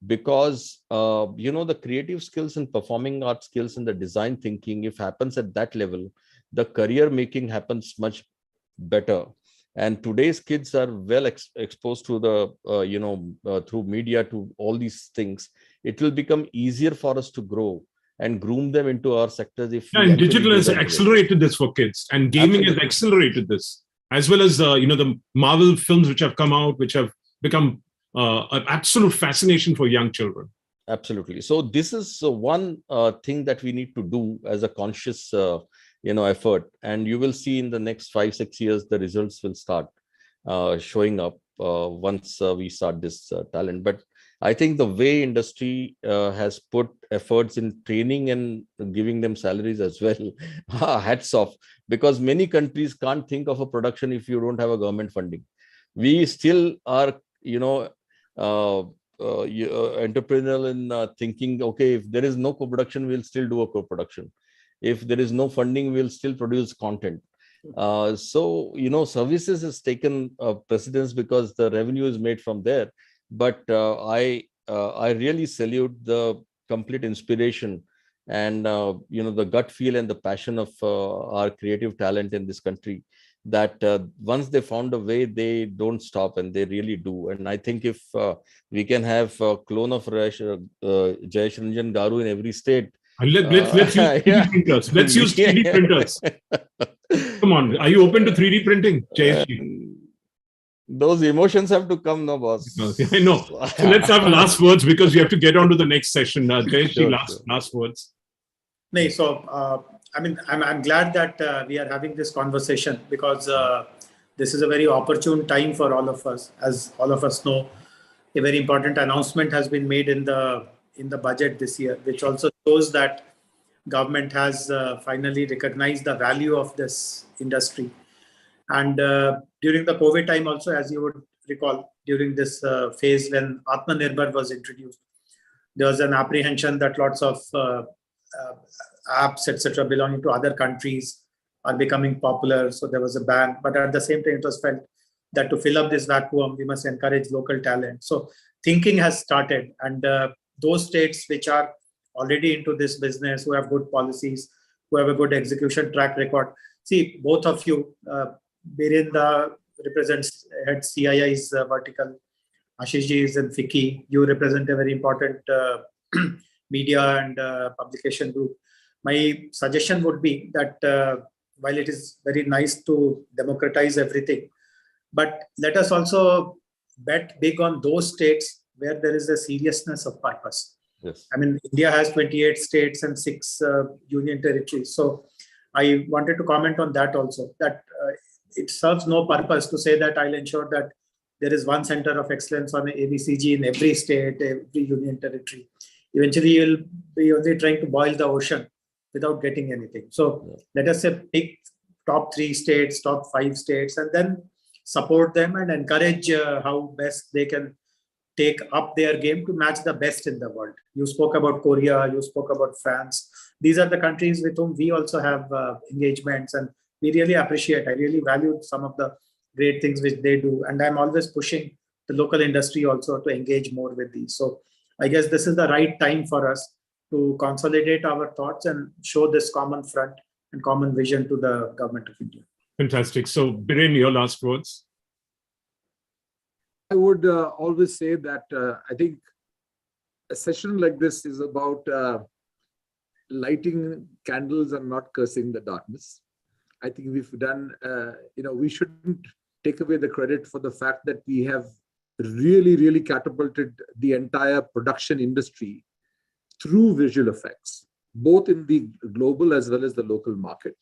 because the creative skills and performing art skills and the design thinking, if happens at that level, the career making happens much better. And today's kids are well exposed to the through media to all these things. It will become easier for us to grow and groom them into our sectors. If and digital has accelerated this for kids, and gaming has accelerated this, as well as the Marvel films which have come out, which have become an absolute fascination for young children. Absolutely. So this is one thing that we need to do as a conscious effort, and you will see in the next 5-6 years the results will start showing up once we start this talent. But I think the way industry has put efforts in training and giving them salaries as well, hats off, because many countries can't think of a production if you don't have a government funding. We still are entrepreneurial in thinking, okay, if there is no co-production, we'll still do a co-production. If there is no funding, we'll still produce content. So services has taken precedence because the revenue is made from there. But I really salute the complete inspiration and the gut feel and the passion of our creative talent in this country, that once they found a way, they don't stop, and they really do. And I think if we can have a clone of Jayesh Ranjan Garu in every state. Let's use 3D printers. Let's use 3D printers. Come on, are you open to 3D printing, Jayesh? Those emotions have to come, no, boss. I know. So let's have last words, because we have to get on to the next session. Jayesh, sure. last words. No, so I'm glad that we are having this conversation, because this is a very opportune time for all of us. As all of us know, a very important announcement has been made in the budget this year, which also shows that government has finally recognized the value of this industry. And during the COVID time also, as you would recall, during this phase when Atmanirbhar was introduced, there was an apprehension that lots of apps, etc., belonging to other countries are becoming popular. So there was a ban. But at the same time, it was felt that to fill up this vacuum, we must encourage local talent. So thinking has started. And those states which are already into this business, who have good policies, who have a good execution track record. See, both of you, Birendra represents head CII's vertical. Ashishji is in FICCI. You represent a very important media and publication group. My suggestion would be that while it is very nice to democratize everything, but let us also bet big on those states where there is a seriousness of purpose. Yes. I mean, India has 28 states and 6 union territories. So I wanted to comment on that also, that it serves no purpose to say that I'll ensure that there is one center of excellence on ABCG in every state, every union territory. Eventually, you'll be only trying to boil the ocean without getting anything. So let us say pick top 3 states, top 5 states, and then support them and encourage how best they can take up their game to match the best in the world. You spoke about Korea, you spoke about France. These are the countries with whom we also have engagements, and we really appreciate. I really value some of the great things which they do. And I'm always pushing the local industry also to engage more with these. So I guess this is the right time for us to consolidate our thoughts and show this common front and common vision to the government of India. Fantastic. So, Biren, your last words. I would always say that I think a session like this is about lighting candles and not cursing the darkness. I think we've done, we shouldn't take away the credit for the fact that we have really, really catapulted the entire production industry through visual effects, both in the global as well as the local market.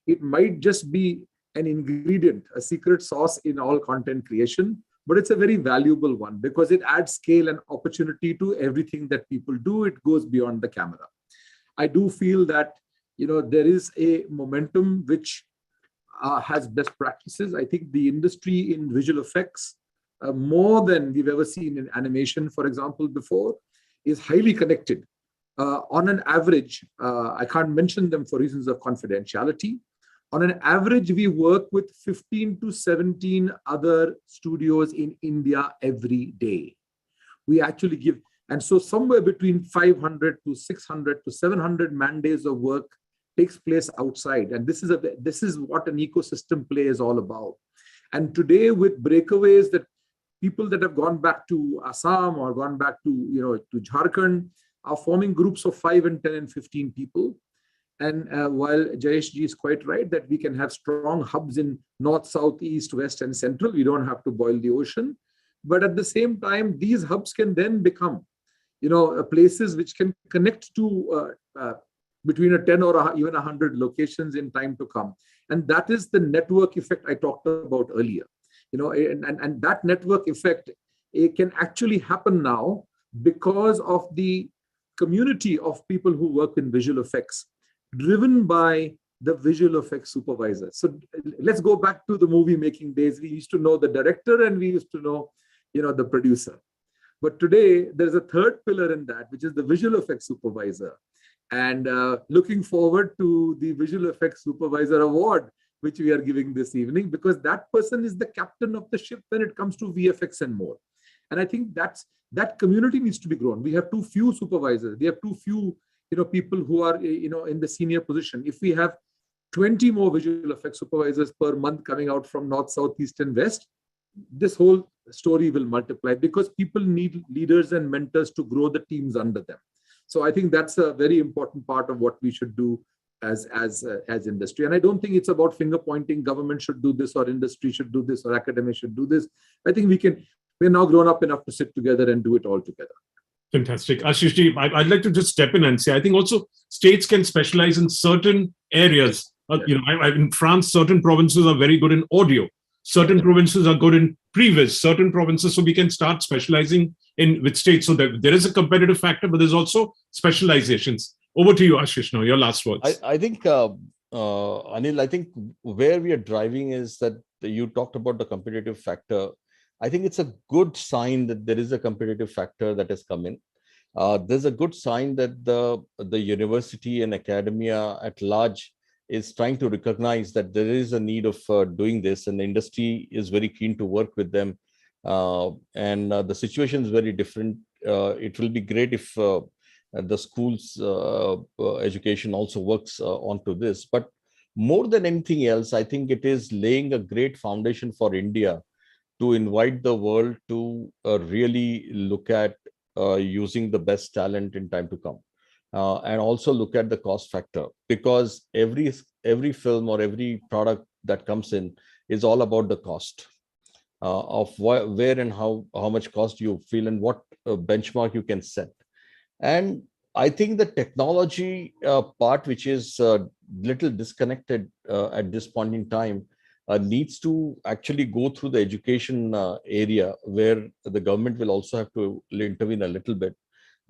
It might just be an ingredient, a secret sauce in all content creation, but it's a very valuable one because it adds scale and opportunity to everything that people do. It goes beyond the camera. I do feel that, there is a momentum which has best practices. I think the industry in visual effects, more than we've ever seen in animation, for example, before, is highly connected. On an average, I can't mention them for reasons of confidentiality. On an average, we work with 15 to 17 other studios in India every day. We actually give, and so somewhere between 500 to 600 to 700 man days of work takes place outside. And this is what an ecosystem play is all about. And today with breakaways, that people that have gone back to Assam or gone back to, to Jharkhand are forming groups of 5 and 10 and 15 people. And while Jayesh ji is quite right that we can have strong hubs in north, south, east, west, and central, we don't have to boil the ocean. But at the same time, these hubs can then become, places which can connect to between a 10 or even 100 locations in time to come. And that is the network effect I talked about earlier. And that network effect, it can actually happen now because of the community of people who work in visual effects, driven by the visual effects supervisor. So let's go back to the movie making days. We used to know the director and we used to know, the producer. But today there's a third pillar in that, which is the visual effects supervisor. And looking forward to the visual effects supervisor award, which we are giving this evening, because that person is the captain of the ship when it comes to VFX and more. And I think that community needs to be grown. We have too few supervisors. We have too few people who are, in the senior position. If we have 20 more visual effects supervisors per month coming out from north, south, east, and west, this whole story will multiply because people need leaders and mentors to grow the teams under them. So I think that's a very important part of what we should do as industry. And I don't think it's about finger pointing. Government should do this, or industry should do this, or academia should do this. I think we're now grown up enough to sit together and do it all together. Fantastic. Ashish, I'd like to just step in and say, I think also states can specialize in certain areas. In France, certain provinces are very good in audio. Certain provinces are good in previs, certain provinces. So we can start specializing with states. So there is a competitive factor, but there's also specializations. Over to you, Ashish, now, your last words. I think, Anil, I think where we are driving is that you talked about the competitive factor. I think it's a good sign that there is a competitive factor that has come in. There's a good sign that the university and academia at large is trying to recognize that there is a need of doing this, and the industry is very keen to work with them. And the situation is very different. It will be great if the school's education also works onto this. But more than anything else, I think it is laying a great foundation for India to invite the world to really look at using the best talent in time to come. And also look at the cost factor, because every film or every product that comes in is all about the cost of where and how much cost you feel and what benchmark you can set. And I think the technology part, which is little disconnected at this point in time, needs to actually go through the education area, where the government will also have to intervene a little bit,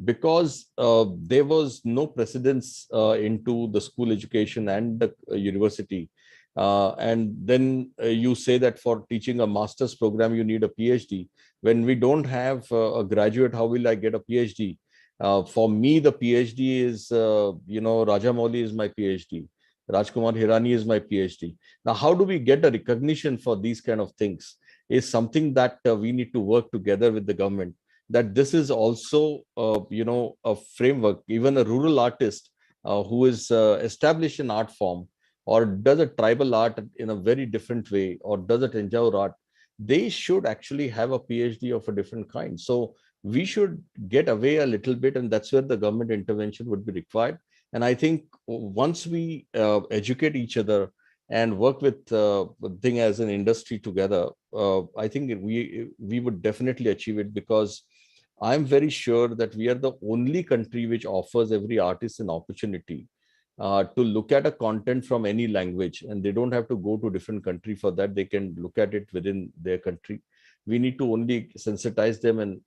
because there was no precedence into the school education and the university. And then you say that for teaching a master's program, you need a PhD. When we don't have a graduate, how will I get a PhD? For me, the PhD is, Rajamouli is my PhD. Rajkumar Hirani is my PhD. Now, how do we get a recognition for these kind of things is something that we need to work together with the government, that this is also, a framework. Even a rural artist who is established an art form or does a tribal art in a very different way, or does a Tanjore art, they should actually have a PhD of a different kind. So we should get away a little bit, and that's where the government intervention would be required. And I think once we educate each other and work with thing as an industry together, I think we would definitely achieve it, because I'm very sure that we are the only country which offers every artist an opportunity to look at a content from any language, and they don't have to go to different country for that. They can look at it within their country. We need to only sensitize them and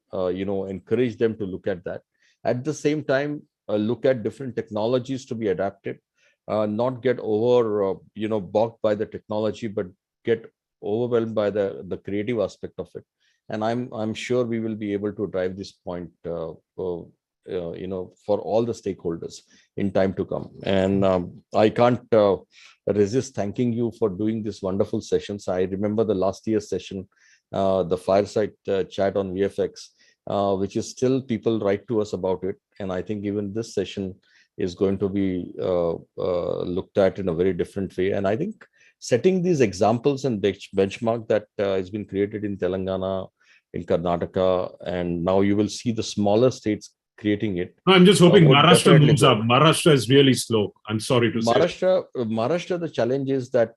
encourage them to look at that. At the same time, look at different technologies to be adapted, not get over bogged by the technology, but get overwhelmed by the creative aspect of it. And I'm sure we will be able to drive this point for all the stakeholders in time to come. And I can't resist thanking you for doing this wonderful sessions. I remember the last year's session, the fireside chat on VFX, which is still people write to us about it. And I think even this session is going to be looked at in a very different way. And I think setting these examples and benchmark that has been created in Telangana, in Karnataka, and now you will see the smaller states creating it. I'm just hoping Maharashtra moves up. Maharashtra is really slow. I'm sorry to say. Maharashtra, the challenge is that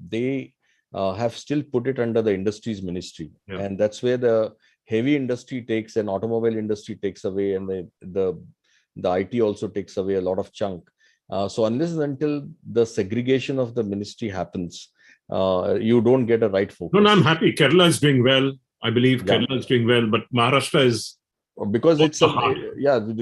they have still put it under the industries ministry. Yeah. And that's where the heavy industry takes, and automobile industry takes away, and the IT also takes away a lot of chunk. So unless and until the segregation of the ministry happens, you don't get a right focus. No, I'm happy. Kerala is doing well. I believe Kerala is doing well, but Maharashtra is because it's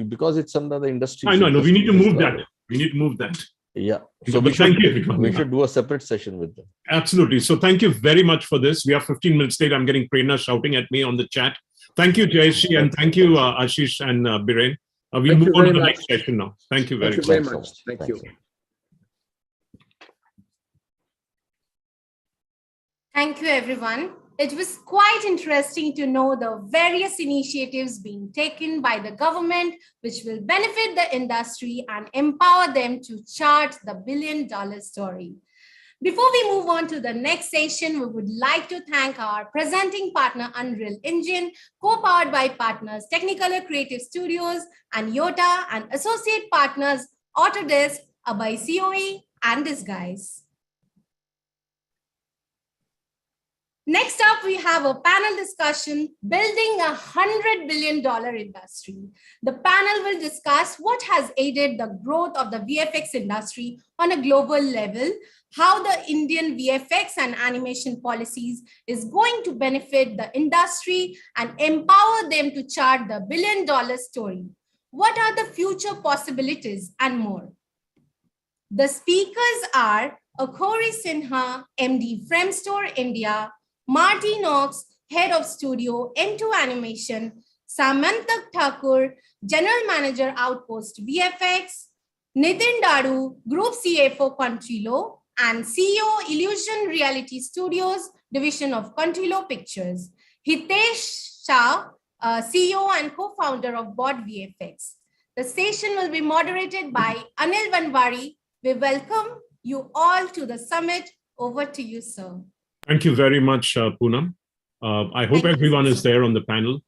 because it's under the industry. I know. We need to move that. We need to move that. Yeah. So we should do a separate session with them. Absolutely. So thank you very much for this. We are 15 minutes late. I'm getting Prerna shouting at me on the chat. Thank you, Jayeshi, and thank you, Ashish and Biren. We'll move on to the next session now. Thank you very much. Thank you. Thank you, everyone. It was quite interesting to know the various initiatives being taken by the government, which will benefit the industry and empower them to chart the billion-dollar story. Before we move on to the next session, we would like to thank our presenting partner, Unreal Engine, co-powered by partners Technicolor Creative Studios and Yota, and associate partners Autodesk, Abai COE, and Disguise. Next up, we have a panel discussion, Building a $100 billion industry. The panel will discuss what has aided the growth of the VFX industry on a global level, how the Indian VFX and animation policies is going to benefit the industry and empower them to chart the billion-dollar story. What are the future possibilities and more? The speakers are Akhori Sinha, MD Fremstore India, Marty Knox, Head of Studio N2 Animation, Samantha Thakur, General Manager Outpost VFX, Nitin Dadu, Group CFO Contrilo, and CEO Illusion Reality Studios, Division of Contrilo Pictures. Hitesh Shah, CEO and co-founder of Bod VFX. The session will be moderated by Anil Banbari. We welcome you all to the summit. Over to you, sir. Thank you very much, Poonam. I hope everyone is there on the panel.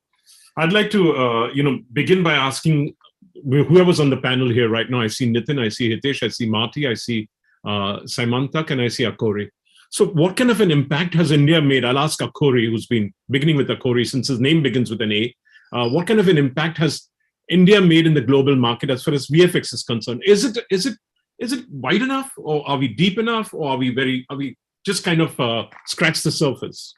I'd like to, begin by asking whoever's on the panel here right now. I see Nitin, I see Hitesh, I see Marty, I see Simantak, and I see Akhori. So what kind of an impact has India made? I'll ask Akhori, who's been beginning with Akhori since his name begins with an A. What kind of an impact has India made in the global market as far as VFX is concerned? Is it wide enough, or are we deep enough, or are we just kind of scratch the surface?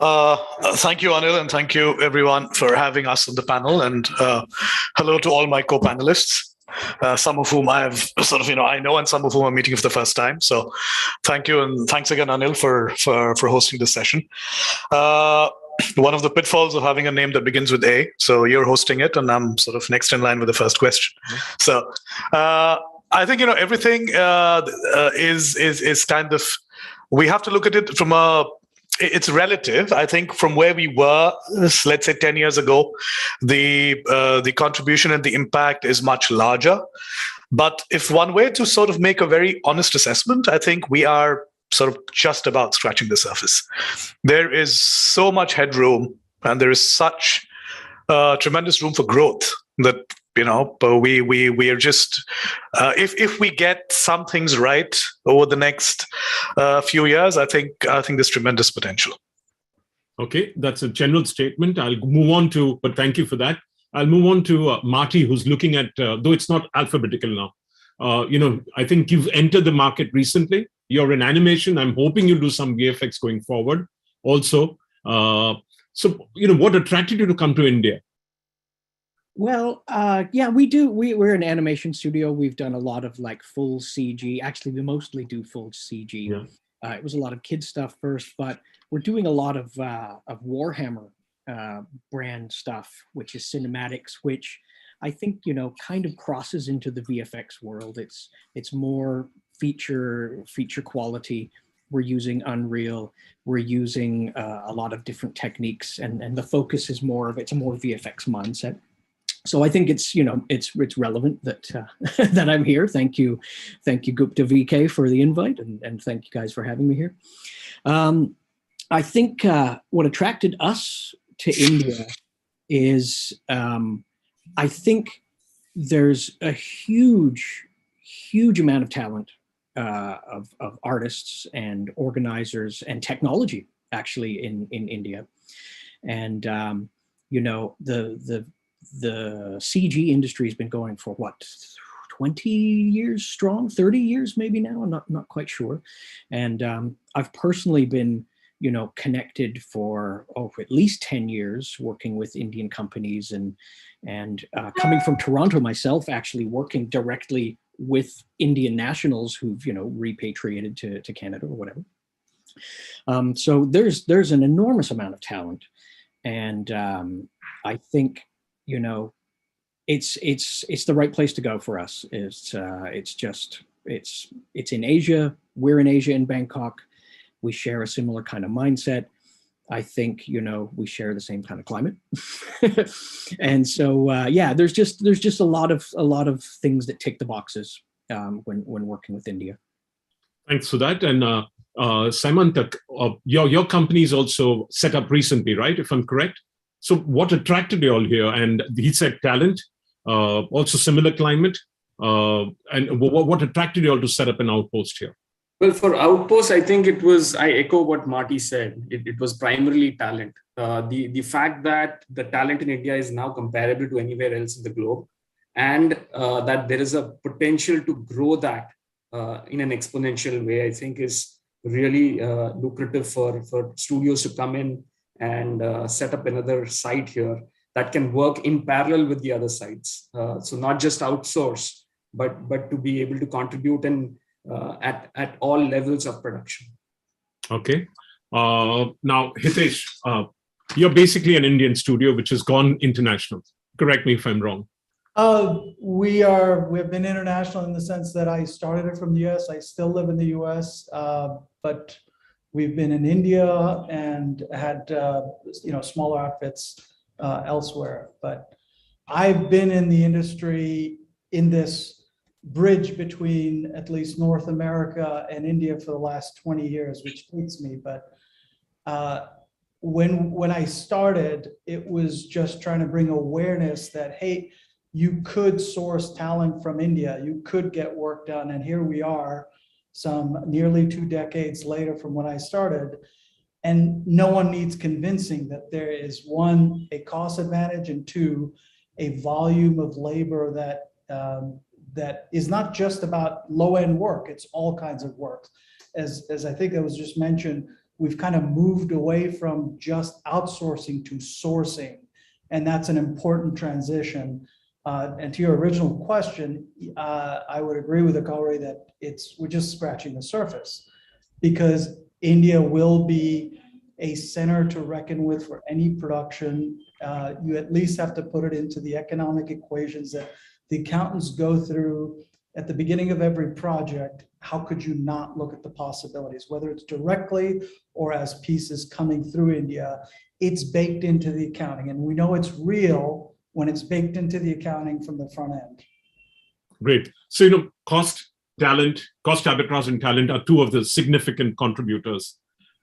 Thank you, Anil, and thank you everyone for having us on the panel. And hello to all my co-panelists, some of whom I have I know, and some of whom I'm meeting for the first time. So thank you, and thanks again, Anil, for hosting this session. One of the pitfalls of having a name that begins with A. So you're hosting it, and I'm sort of next in line with the first question. So I think everything is kind of, we have to look at it from it's relative. I think from where we were, let's say 10 years ago, the contribution and the impact is much larger. But if one were to sort of make a very honest assessment, I think we are sort of just about scratching the surface. There is so much headroom, and there is such tremendous room for growth that we are just if we get some things right over the next few years, I think there's tremendous potential. Okay, that's a general statement. I'll move on to, but thank you for that. I'll move on to Marty, who's looking at, though it's not alphabetical now. I think you've entered the market recently. You're in animation. I'm hoping you'll do some VFX going forward also. So, what attracted you to come to India? Well, yeah, we do. We're an animation studio. We've done a lot of like full CG. Actually, we mostly do full CG. Yeah. It was a lot of kids stuff first, but we're doing a lot of Warhammer brand stuff, which is cinematics, which I think, kind of crosses into the VFX world. It's more feature quality. We're using Unreal. We're using a lot of different techniques, and the focus is it's a more VFX mindset. So I think it's relevant that that I'm here. Thank you, Gupta VK, for the invite, and thank you guys for having me here. I think what attracted us to India is I think there's a huge amount of talent of artists and organizers and technology actually in India, and the CG industry has been going for what, 20 years strong, 30 years maybe now. I'm not quite sure. And I've personally been, connected for at least 10 years working with Indian companies and coming from Toronto myself, actually working directly with Indian nationals who've, repatriated to Canada or whatever. So there's an enormous amount of talent. And I think, it's the right place to go for us. It's in Asia. We're in Asia, in Bangkok. We share a similar kind of mindset. I think, we share the same kind of climate. And so, yeah, there's just a lot of things that tick the boxes when working with India. Thanks for that. And Saimantak, your company is also set up recently, right? If I'm correct. So what attracted you all here? And he said talent, also similar climate. And what attracted you all to set up an outpost here? Well, for Outpost, I think I echo what Marty said. It was primarily talent. The fact that the talent in India is now comparable to anywhere else in the globe, and that there is a potential to grow that in an exponential way, I think is really lucrative for studios to come in and set up another site here that can work in parallel with the other sites. So not just outsource, but to be able to contribute and at all levels of production. Okay. Now, Hitesh, you're basically an Indian studio which has gone international. Correct me if I'm wrong. We've been international in the sense that I started it from the US. I still live in the US, but we've been in India and had smaller outfits elsewhere. But I've been in the industry in this bridge between at least North America and India for the last 20 years, which hates me. But when I started, it was just trying to bring awareness that, hey, you could source talent from India, you could get work done. And here we are, some nearly 2 decades later from when I started, and no one needs convincing that there is, one, a cost advantage, and two, a volume of labor that is not just about low-end work, it's all kinds of work. As I think it was just mentioned, we've kind of moved away from just outsourcing to sourcing, and that's an important transition. And to your original question, I would agree with Akari that we're just scratching the surface, because India will be a center to reckon with for any production. You at least have to put it into the economic equations that the accountants go through at the beginning of every project. How could you not look at the possibilities, whether it's directly or as pieces coming through India? It's baked into the accounting, and we know it's real when it's baked into the accounting from the front end. Great. So, cost, talent, cost arbitrage and talent are two of the significant contributors.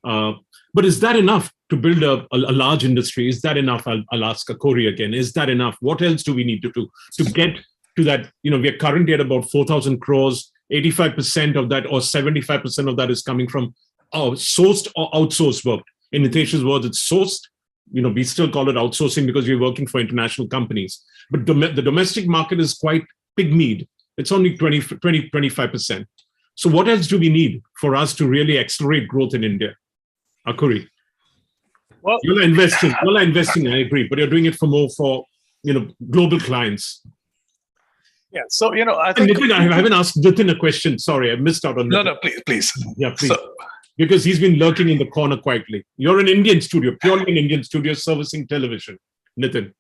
But is that enough to build a large industry? Is that enough? I'll ask Corey again. Is that enough? What else do we need to do to get to that? We are currently at about 4,000 crores. 85% of that or 75% of that is coming from sourced or outsourced work. In Nitesh's words, it's sourced. We still call it outsourcing because we're working for international companies. But the domestic market is quite pygmied. It's only 25%. So what else do we need for us to really accelerate growth in India? Akuri. Well, you're investing, I agree, but you're doing it for global clients. Yeah. So, I think Nitin, I haven't asked Nitin a question. Sorry, I missed out on Nitin. No, please. Yeah, please. Because he's been lurking in the corner quietly. You're an Indian studio, purely an Indian studio servicing television. Nitin.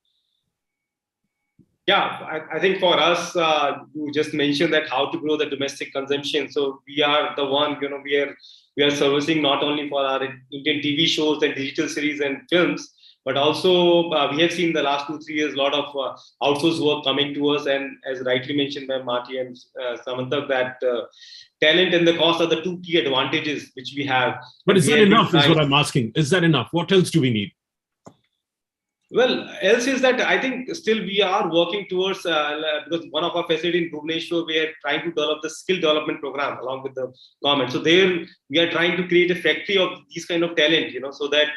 Yeah, I think for us, you just mentioned that how to grow the domestic consumption. So we are the one, we are servicing not only for our Indian TV shows and digital series and films, but also we have seen the last 2-3 years a lot of outsourced work coming to us. And as rightly mentioned by Marty and Samantha, that talent and the cost are the two key advantages which we have. But is that enough is what I'm asking. Is that enough? What else do we need? Well, else is that I think still we are working towards, because one of our facilities in Bhubaneswar, we are trying to develop the skill development program along with the government. So there we are trying to create a factory of these kind of talent, so that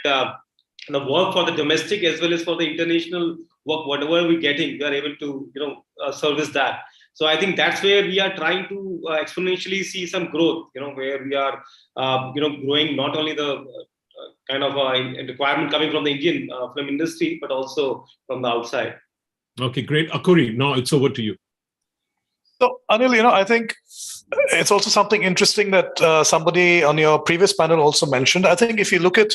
the work for the domestic as well as for the international work, whatever we're getting, we are able to, service that. So I think that's where we are trying to exponentially see some growth, where we are, growing not only the kind of a requirement coming from the Indian film industry, but also from the outside. Okay, great. Akuri, now it's over to you. So, Anil, I think it's also something interesting that somebody on your previous panel also mentioned. I think if you look at,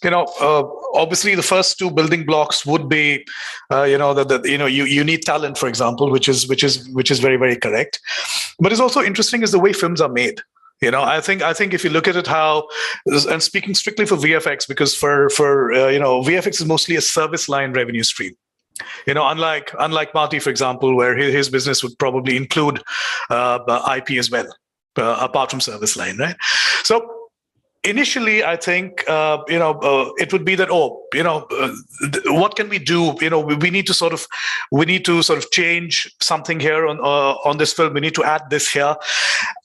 obviously the first two building blocks would be, you need talent, for example, which is very, very correct. But it's also interesting is the way films are made. I think if you look at it how, and speaking strictly for VFX, because for VFX is mostly a service line revenue stream. Unlike Marty, for example, where his business would probably include IP as well, apart from service line, right? So initially, I think it would be that what can we do? We need to sort of change something here on this film. We need to add this here.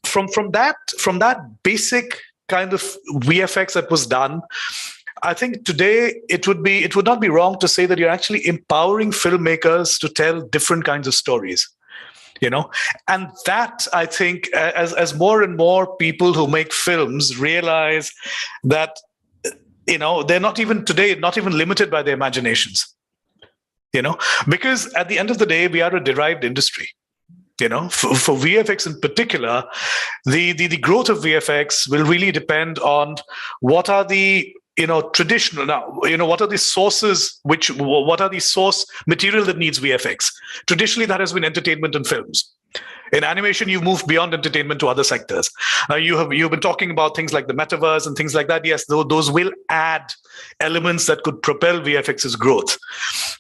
From that basic kind of VFX that was done, I think today it would not be wrong to say that you're actually empowering filmmakers to tell different kinds of stories. And that, I think, as more and more people who make films realize that, they're not even limited by their imaginations, because at the end of the day, we are a derived industry. For VFX in particular, the growth of VFX will really depend on what are the traditional now, what are the sources, what are the source material that needs VFX? Traditionally, that has been entertainment and films. In animation, you've moved beyond entertainment to other sectors. Now, you've been talking about things like the metaverse and things like that. Yes, those will add elements that could propel VFX's growth.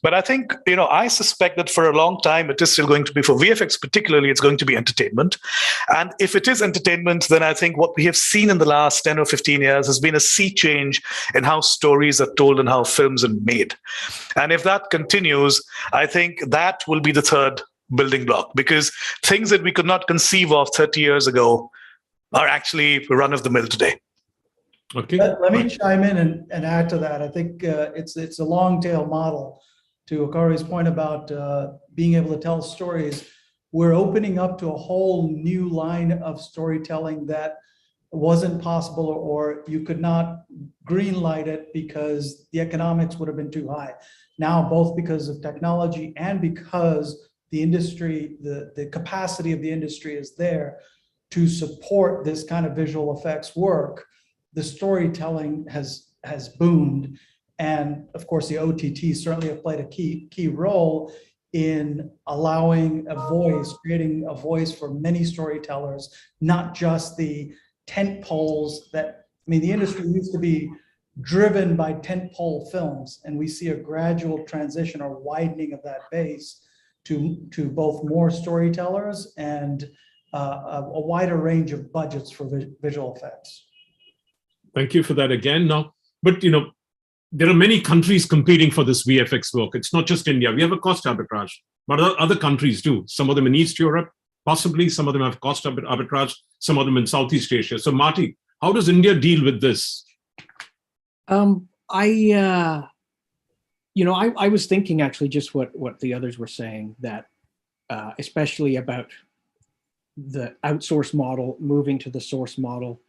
But I think, I suspect that for a long time, it is still going to be, for VFX particularly, it's going to be entertainment. And if it is entertainment, then I think what we have seen in the last 10 or 15 years has been a sea change in how stories are told and how films are made. And if that continues, I think that will be the third building block, because things that we could not conceive of 30 years ago are actually run of the mill today. Okay. Let me chime in and add to that. I think it's a long tail model. To Akari's point about being able to tell stories, we're opening up to a whole new line of storytelling that wasn't possible, or you could not green light it because the economics would have been too high. Now, both because of technology and because the industry, the capacity of the industry is there to support this kind of visual effects work, the storytelling has boomed. And of course, the OTT certainly have played a key role in allowing a voice, creating a voice for many storytellers, not just the tent poles the industry used to be driven by tent pole films, and we see a gradual transition or widening of that base to both more storytellers and a wider range of budgets for visual effects. Thank you for that again. Now, but there are many countries competing for this VFX work. It's not just India. We have a cost arbitrage, but other countries do. Some of them in East Europe, possibly. Some of them have cost arbitrage. Some of them in Southeast Asia. So, Marty, how does India deal with this? I was thinking actually just what the others were saying, that especially about the outsource model, moving to the source model,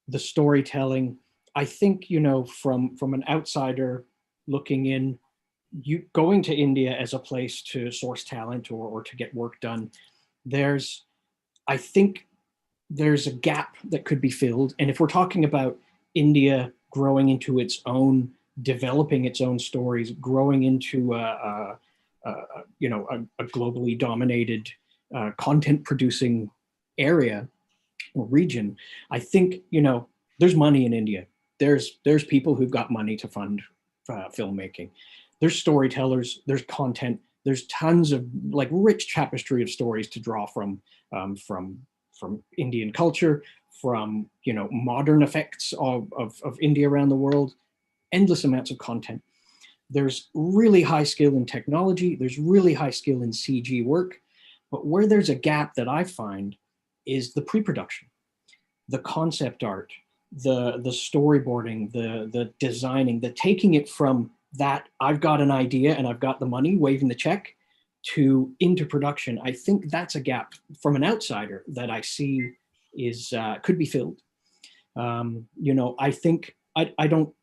the storytelling. I think, from an outsider looking in, you going to India as a place to source talent or to get work done, I think there's a gap that could be filled. And if we're talking about India growing into its own, developing its own stories, growing into a globally dominated content producing area or region, I think, there's money in India. There's people who've got money to fund filmmaking. There's storytellers, there's content, there's tons of rich tapestry of stories to draw from Indian culture, from modern effects of India around the world, endless amounts of content. There's really high skill in technology, there's really high skill in CG work, but where there's a gap that I find is the pre-production, the concept art, the storyboarding, the designing, the taking it from that I've got an idea and I've got the money, waving the check, to into production. I think that's a gap from an outsider that I see is could be filled. I think I don't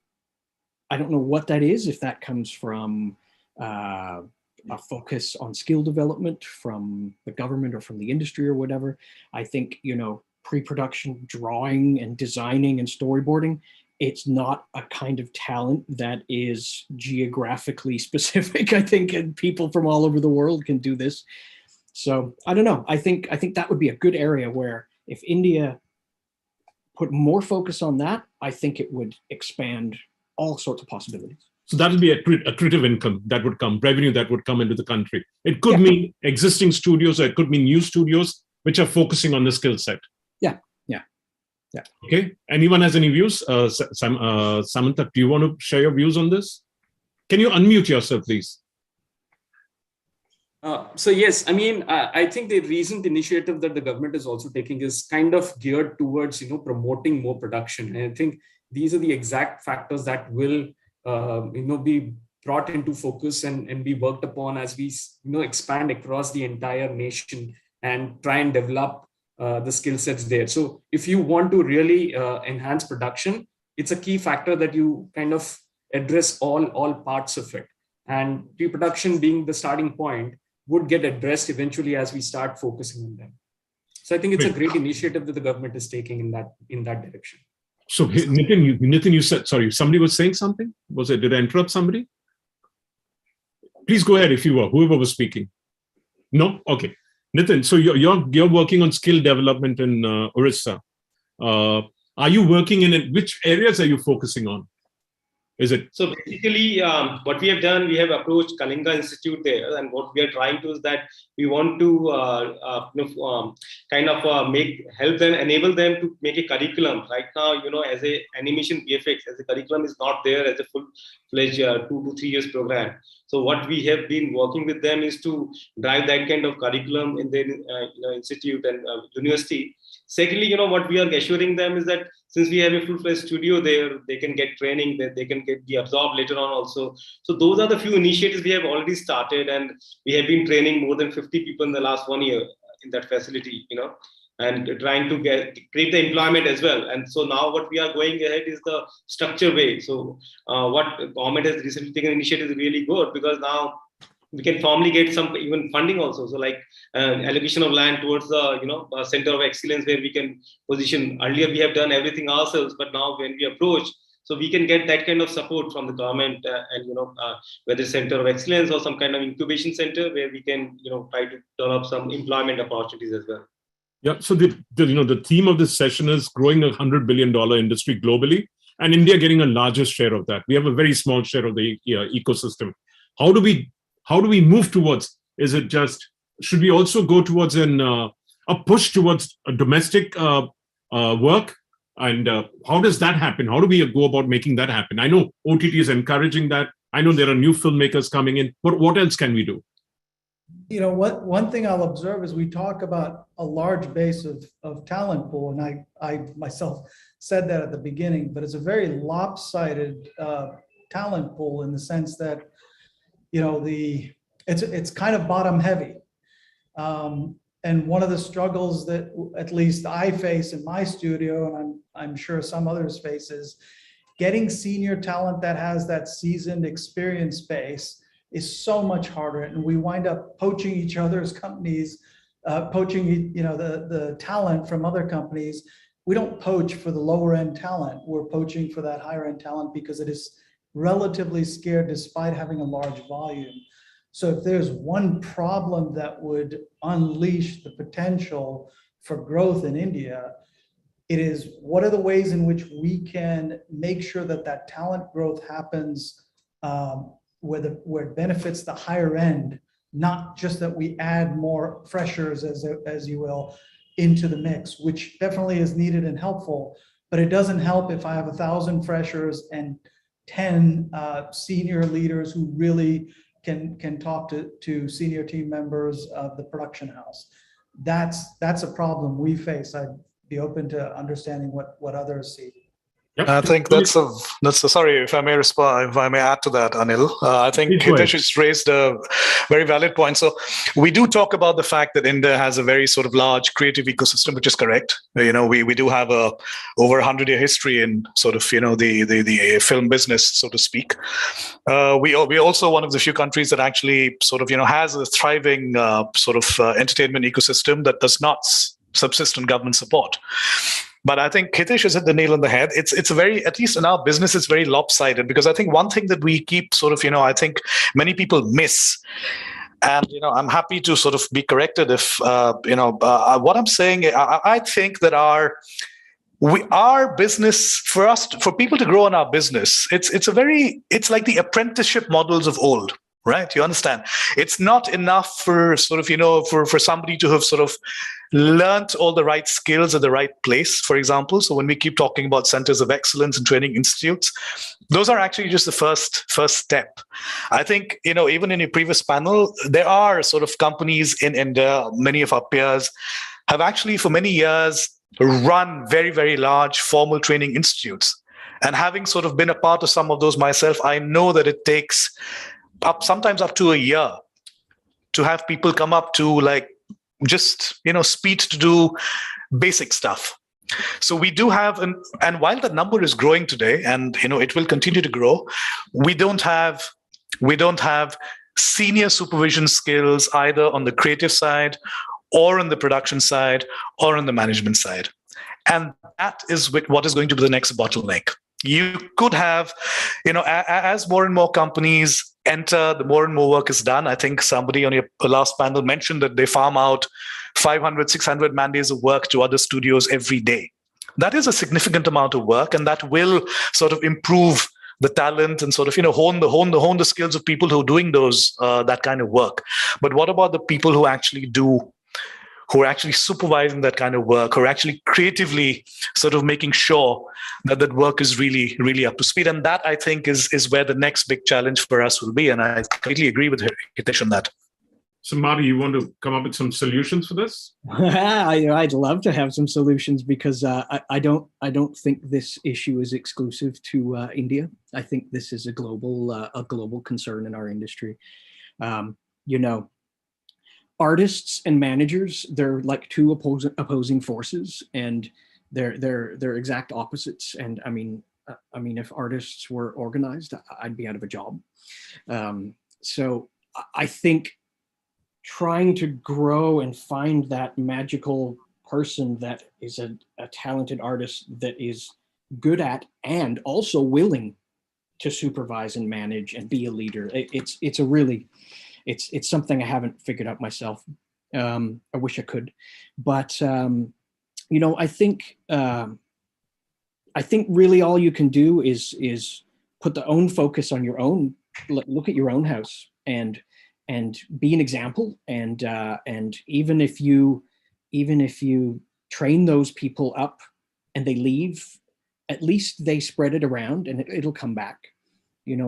know what that is, if that comes from a focus on skill development from the government or from the industry or whatever. I think, pre-production drawing and designing and storyboarding, it's not a kind of talent that is geographically specific. I think, and people from all over the world can do this. So I don't know. I think that would be a good area where if India put more focus on that, I think it would expand all sorts of possibilities. So that would be accretive income that would come, revenue that would come into the country. It could mean existing studios, or it could mean new studios which are focusing on the skill set. Yeah. Okay. Anyone has any views? Samantha, do you want to share your views on this? Can you unmute yourself, please? So yes, I think the recent initiative that the government is also taking is kind of geared towards, promoting more production. And I think these are the exact factors that will, be brought into focus and be worked upon as we, expand across the entire nation and try and develop the skill sets there. So if you want to really enhance production, it's a key factor that you kind of address all parts of it. And pre-production being the starting point would get addressed eventually as we start focusing on them. So I think it's a great initiative that the government is taking in that direction. So Nitin, you said, sorry, somebody was saying something? Did I interrupt somebody? Please go ahead if you were, whoever was speaking. No? Okay. Nitin, so you're working on skill development in Orissa. Are you working in which areas are you focusing on? Is it? So basically, what we have done, we have approached Kalinga Institute there, and what we are trying to is that we want to help them, enable them to make a curriculum. Right now, as a animation VFX, as a curriculum is not there as a full-fledged 2 to 3 years program. So what we have been working with them is to drive that kind of curriculum in their institute and university. Secondly, what we are assuring them is that since we have a full-fledged studio there, they can get training, that they can be absorbed later on also. So those are the few initiatives we have already started, and we have been training more than 50 people in the last 1 year in that facility, and trying to create the employment as well. And so now what we are going ahead is the structure way. So what government has recently taken initiative is really good, because now we can formally get some even funding also. So like allocation of land towards the center of excellence where we can position. Earlier we have done everything ourselves, but now when we approach, so we can get that kind of support from the government and whether center of excellence or some kind of incubation center where we can try to develop some employment opportunities as well. Yeah. So the theme of this session is growing $100 billion industry globally, and India getting a larger share of that. We have a very small share of the ecosystem. How do we move towards? Is it just, should we also go towards a a push towards a domestic work? And how does that happen? How do we go about making that happen? I know OTT is encouraging that. I know there are new filmmakers coming in, but what else can we do? You know, one thing I'll observe is we talk about a large base of talent pool, and I myself said that at the beginning, but it's a very lopsided talent pool in the sense that, you know, it's kind of bottom heavy. And one of the struggles that at least I face in my studio, and I'm sure some others face, is getting senior talent that has that seasoned experience base is so much harder. And we wind up poaching each other's companies, poaching, you know, the talent from other companies. We don't poach for the lower end talent. We're poaching for that higher end talent because it is relatively scarce despite having a large volume. So if there's one problem that would unleash the potential for growth in India, it is what are the ways in which we can make sure that that talent growth happens where it benefits the higher end, not just that we add more freshers, as you will, into the mix, which definitely is needed and helpful. But it doesn't help if I have 1,000 freshers and 10 senior leaders who really can talk to senior team members of the production house. That's a problem we face. I'd be open to understanding what others see. Yep. I think that's a sorry, if I may respond, if I may add to that, Anil. I think Hitesh has raised a very valid point. So we do talk about the fact that India has a very sort of large creative ecosystem, which is correct. You know, we do have a over 100-year history in sort of, you know, the film business, so to speak. We also one of the few countries that actually sort of, you know, has a thriving sort of entertainment ecosystem that does not subsist on government support. But I think Hitesh has hit the nail on the head. It's a very, at least in our business, it's very lopsided, because I think one thing that we keep sort of, you know, I think many people miss, and, you know, I'm happy to sort of be corrected if, you know, what I'm saying, I think that our business, for people to grow in our business, it's like the apprenticeship models of old. Right, you understand? It's not enough for sort of, you know, for somebody to have sort of learnt all the right skills at the right place, for example. So when we keep talking about centers of excellence and training institutes, those are actually just the first step. I think, you know, even in your previous panel, there are sort of companies in India, many of our peers have actually for many years run very, very large formal training institutes. And having sort of been a part of some of those myself, I know that it takes sometimes up to a year to have people come up to like just, you know, speed to do basic stuff. So we do have, and while the number is growing today, and, you know, it will continue to grow, we don't have senior supervision skills either on the creative side or on the production side or on the management side. And that is what is going to be the next bottleneck. You could have, you know, as more and more companies enter, the more and more work is done. I think somebody on your last panel mentioned that they farm out 500, 600 man days of work to other studios every day. That is a significant amount of work, and that will sort of improve the talent and sort of, you know, hone the skills of people who are doing those that kind of work. But what about the people who are actually supervising that kind of work, or actually creatively sort of making sure that that work is really, really up to speed? And that, I think, is where the next big challenge for us will be. And I completely agree with Hitesh on that. So, Marty, you want to come up with some solutions for this? I'd love to have some solutions, because I don't think this issue is exclusive to India. I think this is a global concern in our industry. You know, artists and managers, they're like two opposing forces, and they're exact opposites. And I mean, if artists were organized, I'd be out of a job. So I think trying to grow and find that magical person that is a talented artist that is good at and also willing to supervise and manage and be a leader. It's something I haven't figured out myself. I wish I could, but you know, I think really all you can do is put the own focus on your own. Look at your own house and be an example. And even if you even if you train those people up and they leave, at least they spread it around and it'll come back.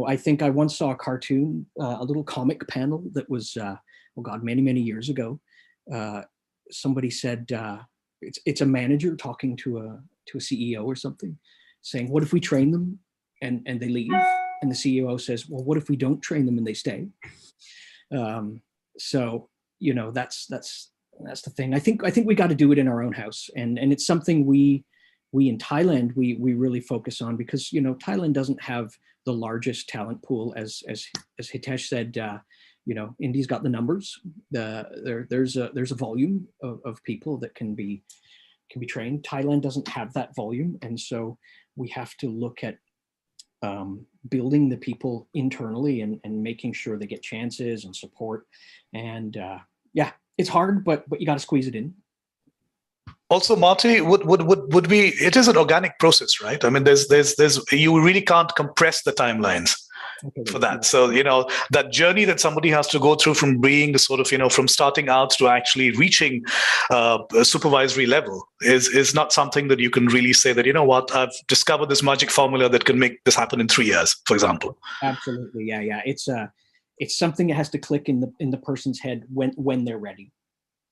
I think I once saw a cartoon, a little comic panel that was, oh God, many, many years ago. Somebody said, it's a manager talking to a CEO or something, saying, what if we train them and they leave? And the CEO says, well, what if we don't train them and they stay? So, that's the thing. I think we got to do it in our own house. And it's something we in Thailand, we really focus on because, Thailand doesn't have the largest talent pool, as Hitesh said. India's got the numbers. There's a volume of people that can be trained. Thailand doesn't have that volume, and so we have to look at building the people internally and making sure they get chances and support. And it's hard, but you got to squeeze it in. Also, Marty, would be, it is an organic process, right? I mean, there's you really can't compress the timelines for that. So, that journey that somebody has to go through from being sort of, from starting out to actually reaching a supervisory level is not something that you can really say that, I've discovered this magic formula that can make this happen in 3 years, for example. Absolutely. Yeah. It's something that has to click in the person's head when they're ready.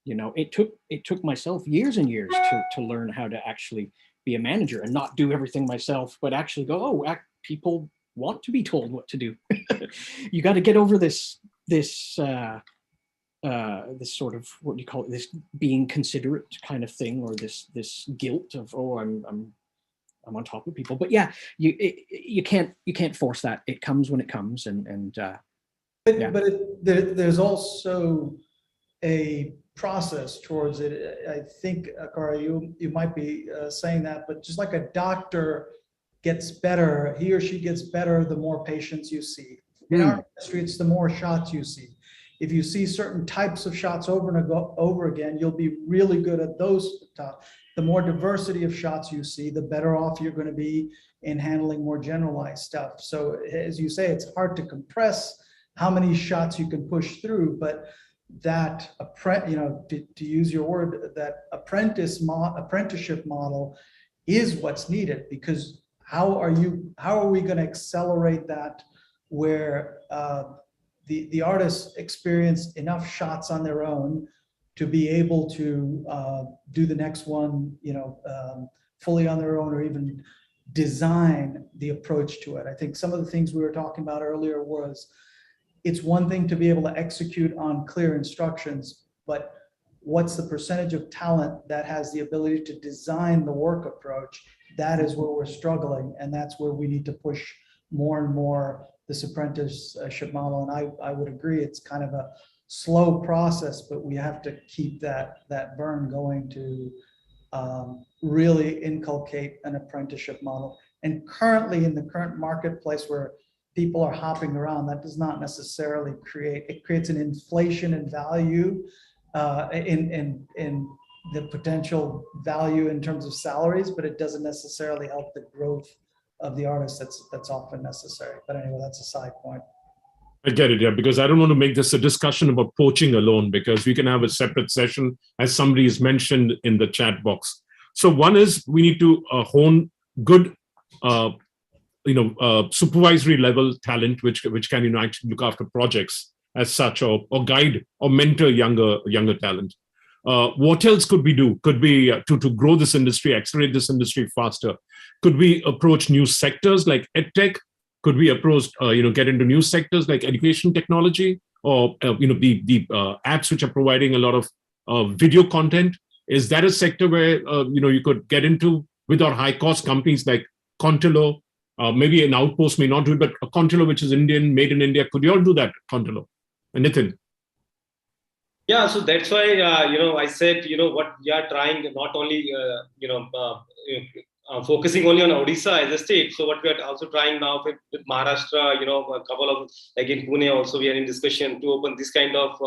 It took myself years and years to learn how to actually be a manager and not do everything myself, but actually go, people want to be told what to do. You got to get over this sort of, what do you call it, this being considerate kind of thing, or this guilt of, I'm on top of people. But yeah, you can't force that. It comes when it comes, there's also a process towards it. I think, Akara, you might be saying that, but just like a doctor gets better, he or she gets better the more patients you see. In our industry, it's the more shots you see. If you see certain types of shots over and over again, you'll be really good at those. The more diversity of shots you see, the better off you're going to be in handling more generalized stuff. So as you say, it's hard to compress how many shots you can push through, but that, to use your word, that apprenticeship model is what's needed, because how are we going to accelerate that where the artists experience enough shots on their own to be able to do the next one, fully on their own, or even design the approach to it. I think some of the things we were talking about earlier was, it's one thing to be able to execute on clear instructions, but what's the percentage of talent that has the ability to design the work approach? That is where we're struggling, and that's where we need to push more and more this apprenticeship model. And I would agree, it's kind of a slow process, but we have to keep that burn going to really inculcate an apprenticeship model. And currently, in the current marketplace where people are hopping around, that does not necessarily creates an inflation in value, in the potential value in terms of salaries, but it doesn't necessarily help the growth of the artist that's often necessary. But anyway, that's a side point. I get it, yeah, because I don't want to make this a discussion about poaching alone, because we can have a separate session, as somebody has mentioned in the chat box. So one is, we need to hone good supervisory level talent, which can actually look after projects as such, or guide or mentor younger talent. What else could we do? Could be to grow this industry, accelerate this industry faster? Could we approach new sectors like edtech? Could we approach get into new sectors like education technology, or the apps which are providing a lot of video content? Is that a sector where you could get into with our high cost companies like Contillo? Maybe an Outpost may not do it, but a Contillo, which is Indian, made in India. Could you all do that, Contillo? And Nitin? Yeah, so that's why, I said, what we are trying, not only, focusing only on Odisha as a state. So what we are also trying now with Maharashtra, a couple of, like in Pune also, we are in discussion to open this kind of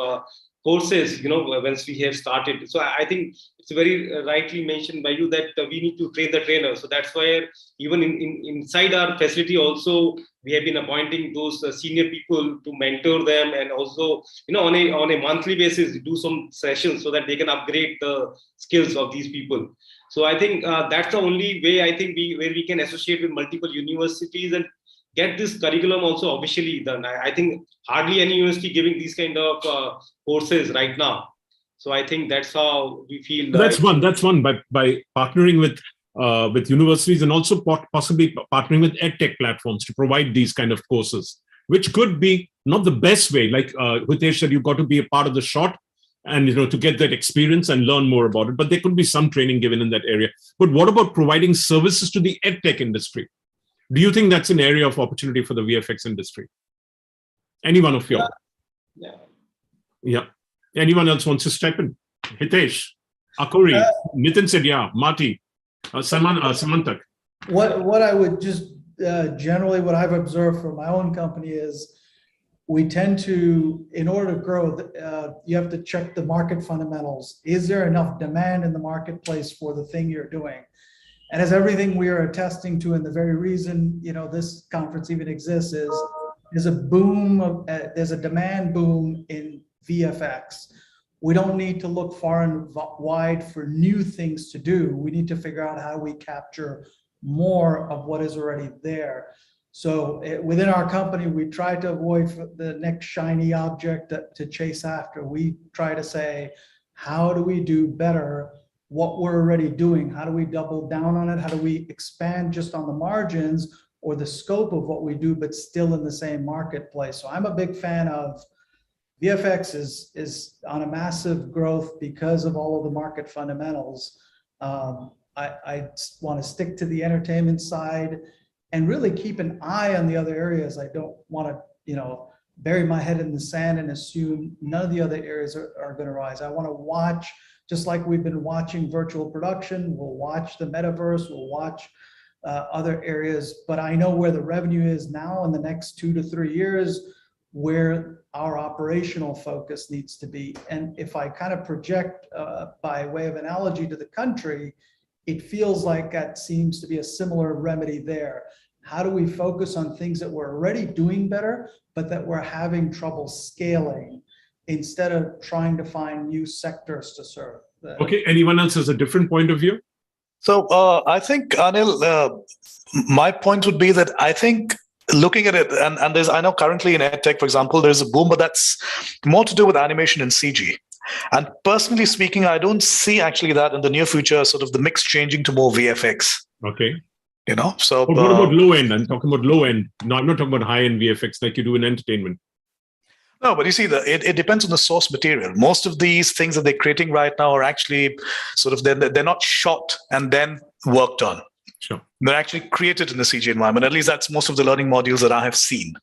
courses, once we have started. So I think it's very rightly mentioned by you that we need to train the trainer. So that's why even inside our facility also, we have been appointing those senior people to mentor them, and also, on a monthly basis, do some sessions so that they can upgrade the skills of these people. So I think that's the only way I think where we can associate with multiple universities and get this curriculum also officially done. I think hardly any university giving these kind of courses right now. So I think that's how we feel. That's one by partnering with universities, and also possibly partnering with edtech platforms to provide these kind of courses, which could be not the best way. Like Hitesh said, you've got to be a part of the shot, and to get that experience and learn more about it. But there could be some training given in that area. But what about providing services to the edtech industry? Do you think that's an area of opportunity for the VFX industry? Any one of you? Yeah. Anyone else wants to step in? Hitesh, Akuri, Nitin said, yeah. Marty, Samantak. What I would just generally, what I've observed from my own company is we tend to, in order to grow, you have to check the market fundamentals. Is there enough demand in the marketplace for the thing you're doing? And as everything we are attesting to, and the very reason this conference even exists is there's a boom of there's a demand boom in VFX. We don't need to look far and wide for new things to do. We need to figure out how we capture more of what is already there. So within our company, we try to avoid the next shiny object to chase after. We try to say, how do we do better what we're already doing? How do we double down on it? How do we expand just on the margins or the scope of what we do, but still in the same marketplace? So I'm a big fan of VFX is on a massive growth because of all of the market fundamentals. I want to stick to the entertainment side and really keep an eye on the other areas. I don't want to, bury my head in the sand and assume none of the other areas are going to rise. I want to watch, just like we've been watching virtual production, we'll watch the metaverse, we'll watch other areas, but I know where the revenue is now in the next 2 to 3 years, where our operational focus needs to be. And if I kind of project by way of analogy to the country, it feels like that seems to be a similar remedy there. How do we focus on things that we're already doing better, but that we're having trouble scaling, instead of trying to find new sectors to serve? Okay, anyone else has a different point of view? So I think, Anil, my point would be that I think looking at it, and there's, I know currently in EdTech, for example, there's a boom, but that's more to do with animation and CG. And personally speaking, I don't see actually that in the near future, sort of the mix changing to more VFX. Okay. So. But what about low end? I'm talking about low end. No, I'm not talking about high end VFX like you do in entertainment. No, but you see, it depends on the source material. Most of these things that they're creating right now are actually sort of, they're not shot and then worked on. Sure. They're actually created in the CG environment. At least that's most of the learning modules that I have seen.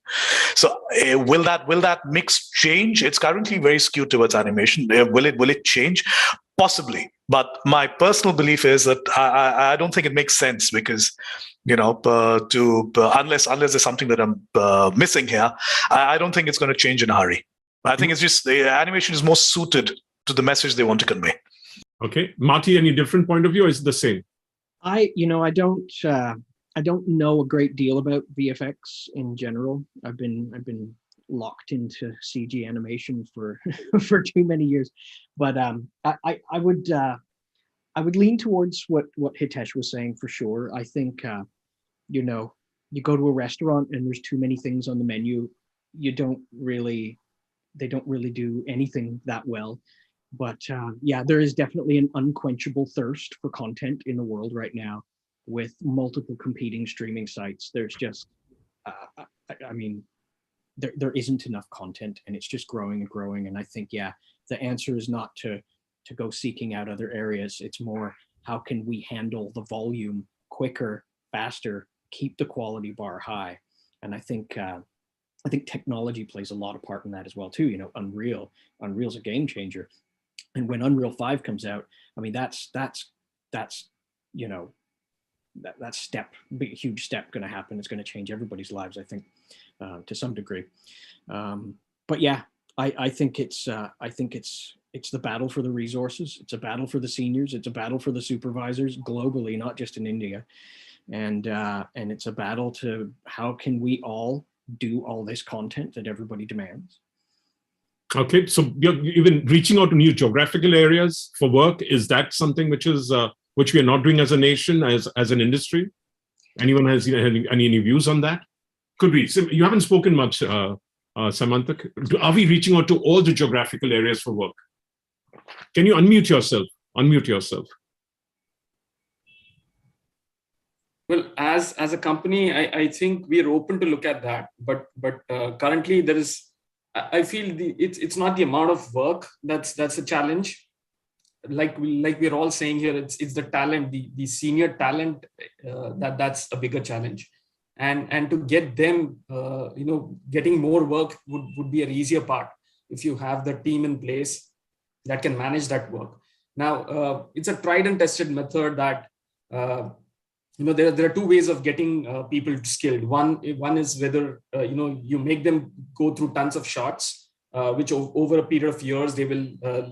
So will that mix change? It's currently very skewed towards animation. Will it change? Possibly. But my personal belief is that I don't think it makes sense, because unless there's something that I'm missing here, I don't think it's going to change in a hurry. I think it's just the animation is more suited to the message they want to convey. Okay, Marty, any different point of view, or is it the same? I don't know a great deal about VFX in general. I've been locked into CG animation for for too many years, but I would lean towards what Hitesh was saying for sure. I think you go to a restaurant and there's too many things on the menu, they don't really do anything that well. But yeah, there is definitely an unquenchable thirst for content in the world right now, with multiple competing streaming sites. There's just, there isn't enough content, and it's just growing and growing. And I think, yeah, the answer is not to go seeking out other areas. It's more, how can we handle the volume quicker, faster, keep the quality bar high? And I think technology plays a lot of part in that as well too. Unreal's a game changer. And when Unreal 5 comes out, I mean, that's big, huge step going to happen. It's going to change everybody's lives, I think, to some degree. But yeah, I think it's the battle for the resources. It's a battle for the seniors. It's a battle for the supervisors globally, not just in India. And it's a battle to how can we all do all this content that everybody demands. Okay, so you're even reaching out to new geographical areas for work. Is that something which we are not doing as a nation, as an industry? Anyone has any views on that? Could we? So you haven't spoken much, Samantha. Are we reaching out to all the geographical areas for work? Can you unmute yourself? Unmute yourself. Well, as a company, I think we are open to look at that, but currently there is, I feel it's not the amount of work that's a challenge. Like we're all saying here, it's the talent, the senior talent that's a bigger challenge, and to get them, getting more work would be an easier part if you have the team in place that can manage that work. Now, it's a tried and tested method that. There are two ways of getting people skilled. One is whether you make them go through tons of shots, which over a period of years they will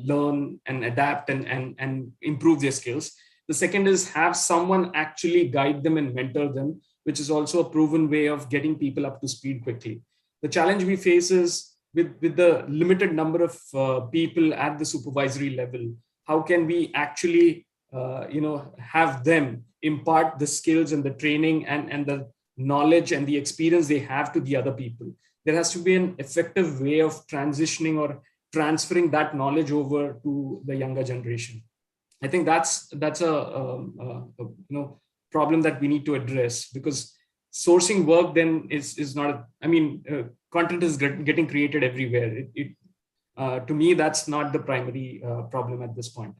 learn and adapt and improve their skills. The second is have someone actually guide them and mentor them, which is also a proven way of getting people up to speed quickly. The challenge we face is with the limited number of people at the supervisory level. How can we actually have them impart the skills and the training and the knowledge and the experience they have to the other people? There has to be an effective way of transitioning or transferring that knowledge over to the younger generation. I think that's a problem that we need to address, because sourcing work then is not. Content is getting created everywhere. To me, that's not the primary problem at this point.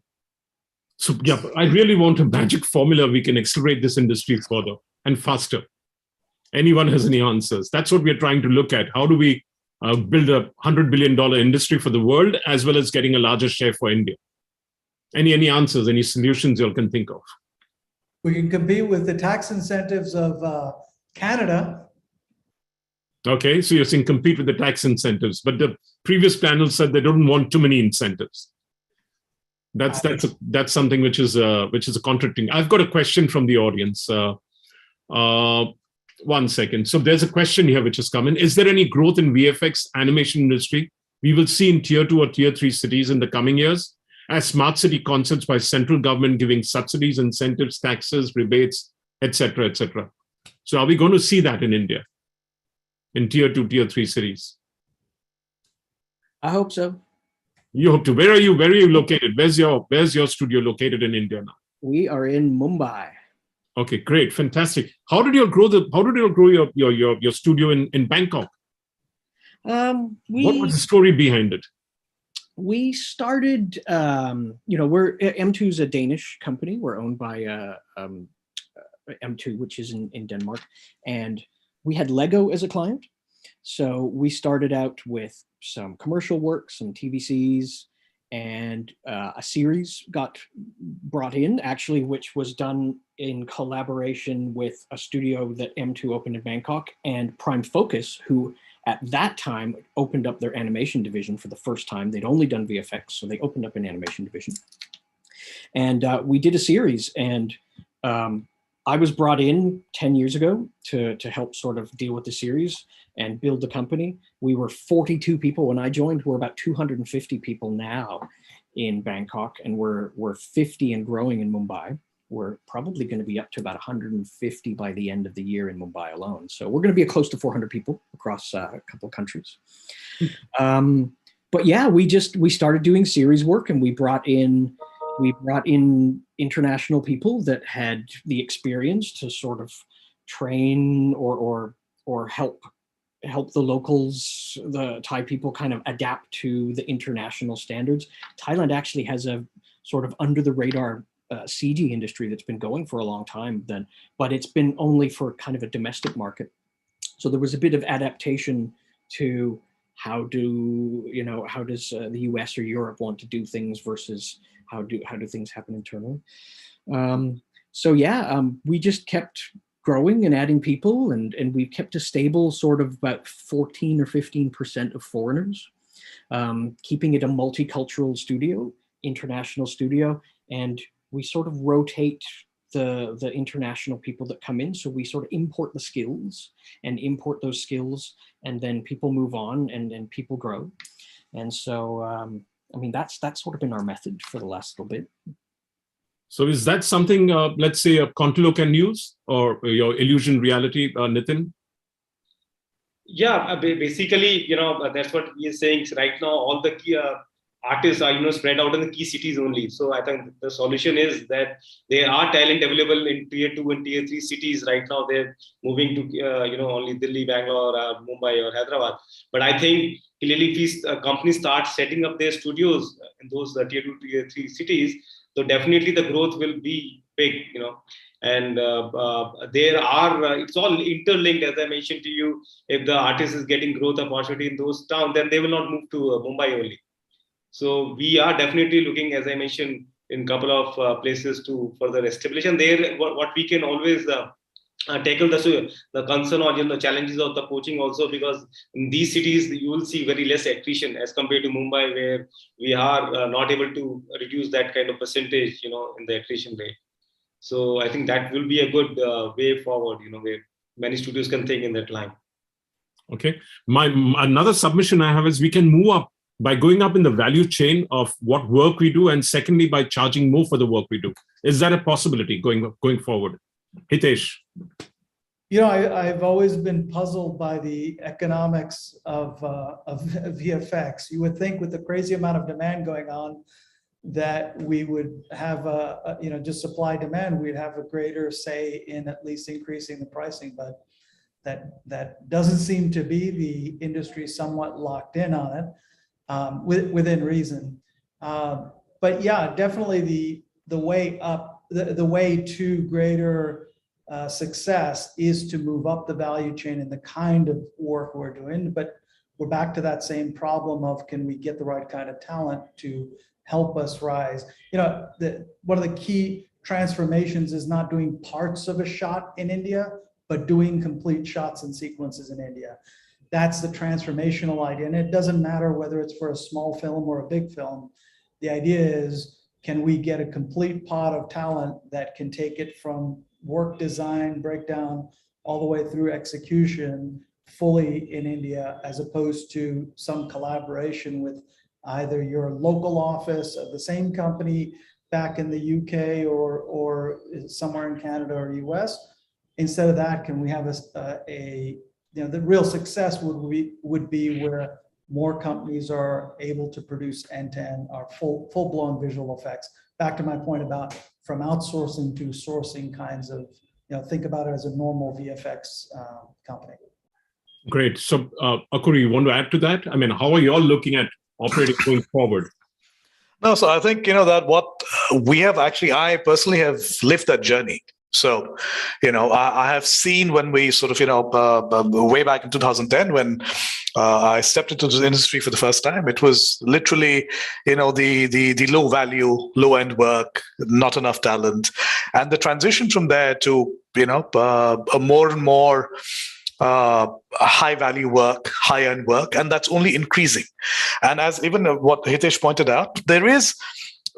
So yeah, I really want a magic formula we can accelerate this industry further and faster. Anyone has any answers? That's what we're trying to look at. How do we build a $100 billion industry for the world, as well as getting a larger share for India? Any answers, any solutions you all can think of? We can compete with the tax incentives of Canada. Okay, so you're saying compete with the tax incentives, but the previous panel said they don't want too many incentives. That's something which is a contradicting. I've got a question from the audience. 1 second. So there's a question here which has come in. Is there any growth in VFX animation industry we will see in tier 2 or tier 3 cities in the coming years, as smart city concepts by central government giving subsidies, incentives, taxes, rebates, etc., etc.? So are we going to see that in India, in tier 2, tier 3 cities? I hope so. You hope to. Where are you located? Where's your studio located in India now? We are in Mumbai. Okay, great, fantastic. How did you grow your studio in Bangkok? What was the story behind it? We started, M2 is a Danish company. We're owned by M2, which is in Denmark, and we had Lego as a client. So we started out with some commercial work, some TVCs, and a series got brought in, actually, which was done in collaboration with a studio that M2 opened in Bangkok and Prime Focus, who at that time opened up their animation division for the first time. They'd only done VFX, so they opened up an animation division. And we did a series, and I was brought in 10 years ago to help sort of deal with the series and build the company. We were 42 people when I joined. We're about 250 people now in Bangkok, and we're 50 and growing in Mumbai. We're probably going to be up to about 150 by the end of the year in Mumbai alone. So we're going to be close to 400 people across a couple of countries. But yeah, we started doing series work, and we brought in international people that had the experience to sort of train or help the locals, the Thai people, kind of adapt to the international standards. Thailand actually has a sort of under the radar CG industry that's been going for a long time then, but it's been only for kind of a domestic market. So there was a bit of adaptation to how does the US or Europe want to do things versus how do things happen internally. We just kept growing and adding people, and we've kept a stable sort of about 14 or 15% of foreigners. keeping it a multicultural studio, international studio, and we sort of rotate the international people that come in. So we sort of import the skills and import those skills, and then people move on and people grow. And so, I mean, that's sort of been our method for the last little bit. So is that something, let's say, a Contillo can use, or your Illusion Reality, Nitin? Yeah, basically, that's what he is saying. Right now, all the key artists are, spread out in the key cities only. So I think the solution is that there are talent available in tier 2 and tier 3 cities. Right now, they're moving to, only Delhi, Bangalore, Mumbai or Hyderabad. But I think clearly if companies start setting up their studios in those tier 2, tier 3 cities, so definitely the growth will be big, and there are, it's all interlinked, as I mentioned to you. If the artist is getting growth opportunity in those towns, then they will not move to Mumbai only. So we are definitely looking, as I mentioned, in a couple of places to further establish. And there, what we can always tackle the concern or the challenges of the poaching also, because in these cities you will see very less attrition as compared to Mumbai, where we are not able to reduce that kind of percentage, in the attrition rate. So I think that will be a good way forward, where many studios can think in that line. Okay. Another submission I have is we can move up by going up in the value chain of what work we do, and secondly, by charging more for the work we do. Is that a possibility going forward? Hitesh. I've always been puzzled by the economics of VFX. You would think with the crazy amount of demand going on that we would have just supply demand, we'd have a greater say in at least increasing the pricing, but that doesn't seem to be. The industry somewhat locked in on it within reason. But yeah, definitely the way up, the way to greater success is to move up the value chain in the kind of work we're doing. But we're back to that same problem of, can we get the right kind of talent to help us rise? One of the key transformations is not doing parts of a shot in India, but doing complete shots and sequences in India. That's the transformational idea. And it doesn't matter whether it's for a small film or a big film. The idea is, can we get a complete pot of talent that can take it from work design, breakdown, all the way through execution fully in India, as opposed to some collaboration with either your local office of the same company back in the UK or somewhere in Canada or US. Instead of that, can we have the real success would be where more companies are able to produce end-to-end or full-blown visual effects. Back to my point about from outsourcing to sourcing kinds of, think about it as a normal VFX company. Great. So, Akuri, you want to add to that? I mean, how are you all looking at operating going forward? No, so I think, that what we have actually, I personally have lived that journey. So, I have seen when we sort of, way back in 2010, when I stepped into the industry for the first time, it was literally, the low value, low end work, not enough talent. And the transition from there to, a more and more high value work, high end work, and that's only increasing. And as even what Hitesh pointed out, there is,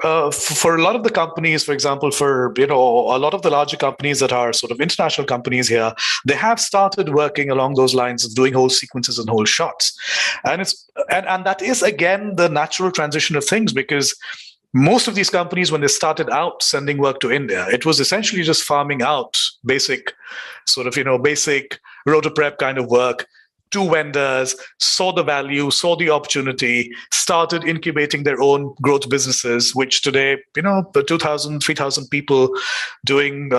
for a lot of the companies, for example, for a lot of the larger companies that are sort of international companies here, they have started working along those lines of doing whole sequences and whole shots, and and that is again the natural transition of things, because most of these companies, when they started out sending work to India, it was essentially just farming out basic sort of basic rotor prep kind of work to vendors, saw the value, saw the opportunity, started incubating their own growth businesses, which today, the 2,000, 3,000 people doing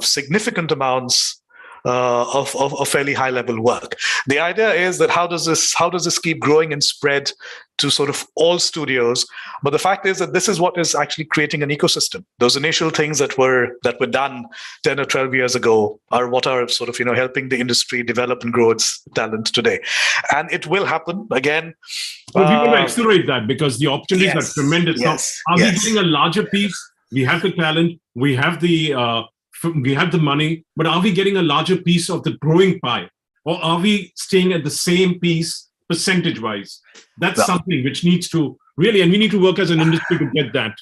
significant amounts of fairly high level work. The idea is that how does this keep growing and spread to sort of all studios? But the fact is that this is what is actually creating an ecosystem. Those initial things that were done 10 or 12 years ago are what are sort of helping the industry develop and grow its talent today. And it will happen again. Well, we want to accelerate that, because the opportunities are tremendous. Yes, now, are we getting a larger piece? We have the talent, we have the money, but are we getting a larger piece of the growing pie? Or are we staying at the same piece, percentage-wise. That's something which needs to really, and we need to work as an industry to get that.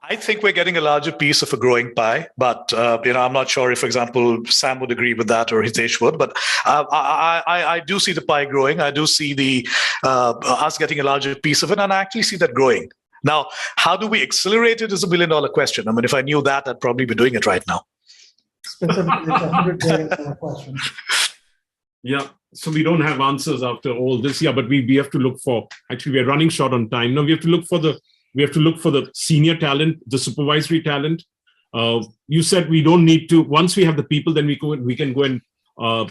I think we're getting a larger piece of a growing pie, but I'm not sure if, for example, Sam would agree with that or Hitesh would. But I do see the pie growing. I do see the us getting a larger piece of it, and I actually see that growing. Now, how do we accelerate it is $1 billion question. I mean, if I knew that, I'd probably be doing it right now. Specifically, it's $100 billion question. Yeah. So we don't have answers after all this. Yeah, but we have to look for. Actually, we are running short on time now. We have to look for the senior talent, the supervisory talent. You said we don't need to. Once we have the people, then we can go and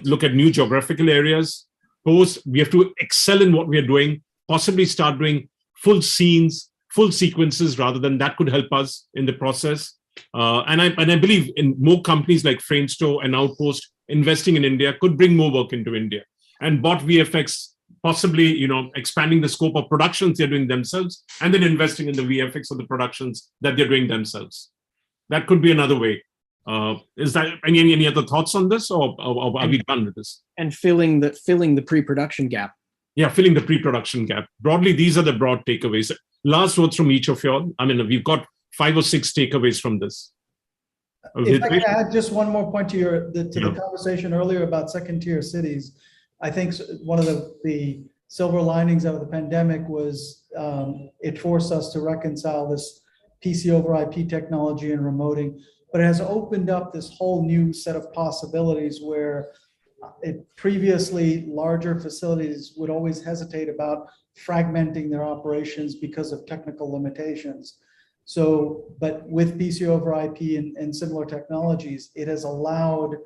look at new geographical areas. We have to excel in what we are doing. Possibly start doing full scenes, full sequences, rather than that could help us in the process. And I believe in more companies like Framestore and Outpost investing in India could bring more work into India. And bot VFX, possibly, expanding the scope of productions they're doing themselves, and then investing in the VFX of the productions that they're doing themselves. That could be another way. Is that any other thoughts on this, or are we done with this? And filling the pre-production gap. Yeah, filling the pre-production gap. Broadly, these are the broad takeaways. Last words from each of you all. I mean, we've got 5 or 6 takeaways from this. If I can add just one more point to the conversation earlier about second-tier cities, I think one of the silver linings out of the pandemic was it forced us to reconcile this PC over IP technology and remoting, but it has opened up this whole new set of possibilities where previously larger facilities would always hesitate about fragmenting their operations because of technical limitations. So, but with PC over IP and similar technologies, it has allowed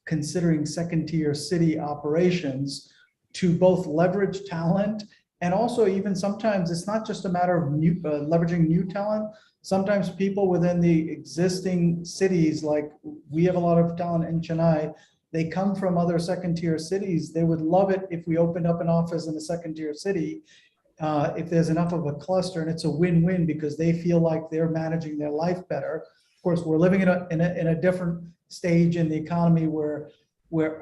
considering second-tier city operations to both leverage talent, and also even sometimes it's not just a matter of leveraging new talent. Sometimes people within the existing cities, like we have a lot of talent in Chennai, they come from other second-tier cities. They would love it if we opened up an office in a second-tier city, if there's enough of a cluster, and it's a win-win because they feel like they're managing their life better. Of course, we're living in a different stage in the economy where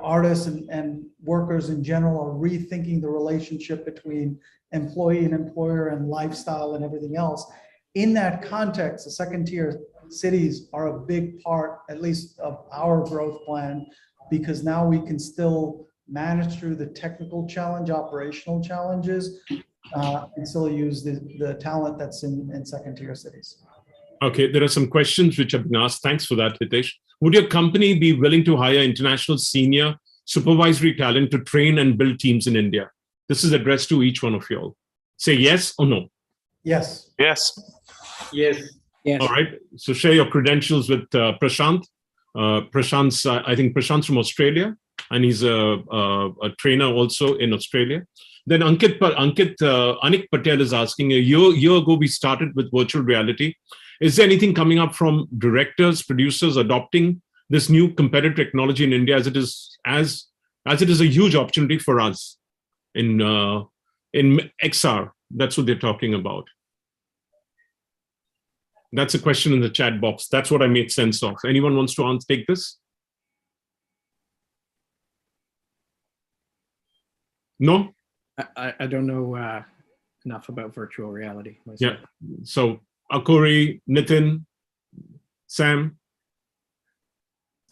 artists and workers in general are rethinking the relationship between employee and employer and lifestyle and everything else. In that context, the second-tier cities are a big part, at least, of our growth plan, because now we can still manage through the technical challenge, operational challenges, and still use the talent that's in second-tier cities. Okay, there are some questions which have been asked. Thanks for that, Hitesh. Would your company be willing to hire international senior supervisory talent to train and build teams in India? This is addressed to each one of you all. Say yes or no. Yes. Yes. Yes. Yes. All right. So share your credentials with Prashant. Prashant's, I think Prashant's from Australia, and he's a trainer also in Australia. Then Anik Patel is asking, a year ago, we started with virtual reality. Is there anything coming up from directors, producers adopting this new competitive technology in India, as it is a huge opportunity for us in XR? That's what they're talking about. That's a question in the chat box. That's what I made sense of. Anyone wants to take this? No? I don't know enough about virtual reality myself. Yeah. So Akori, Nitin, Sam?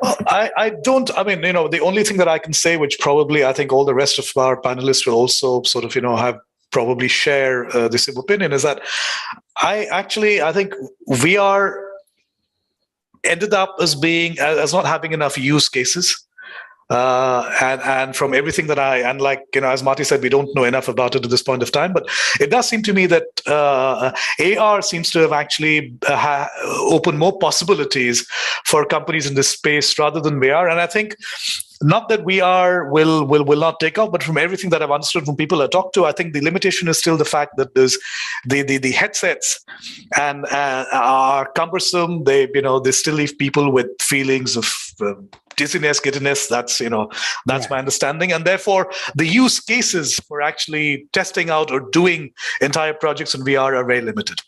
I don't, I mean, the only thing that I can say, which probably I think all the rest of our panelists will also sort of, have probably share the same opinion, is that I think we are ended up as not having enough use cases. And from everything that as Marty said, we don't know enough about it at this point of time, but it does seem to me that AR seems to have actually opened more possibilities for companies in this space rather than VR. And I think not that VR will not take off, but from everything that I've understood from people I talk to, I think the limitation is still the fact that there's the headsets and are cumbersome. They still leave people with feelings of dizziness, giddiness. That's my understanding, and therefore the use cases for actually testing out or doing entire projects in VR are very limited.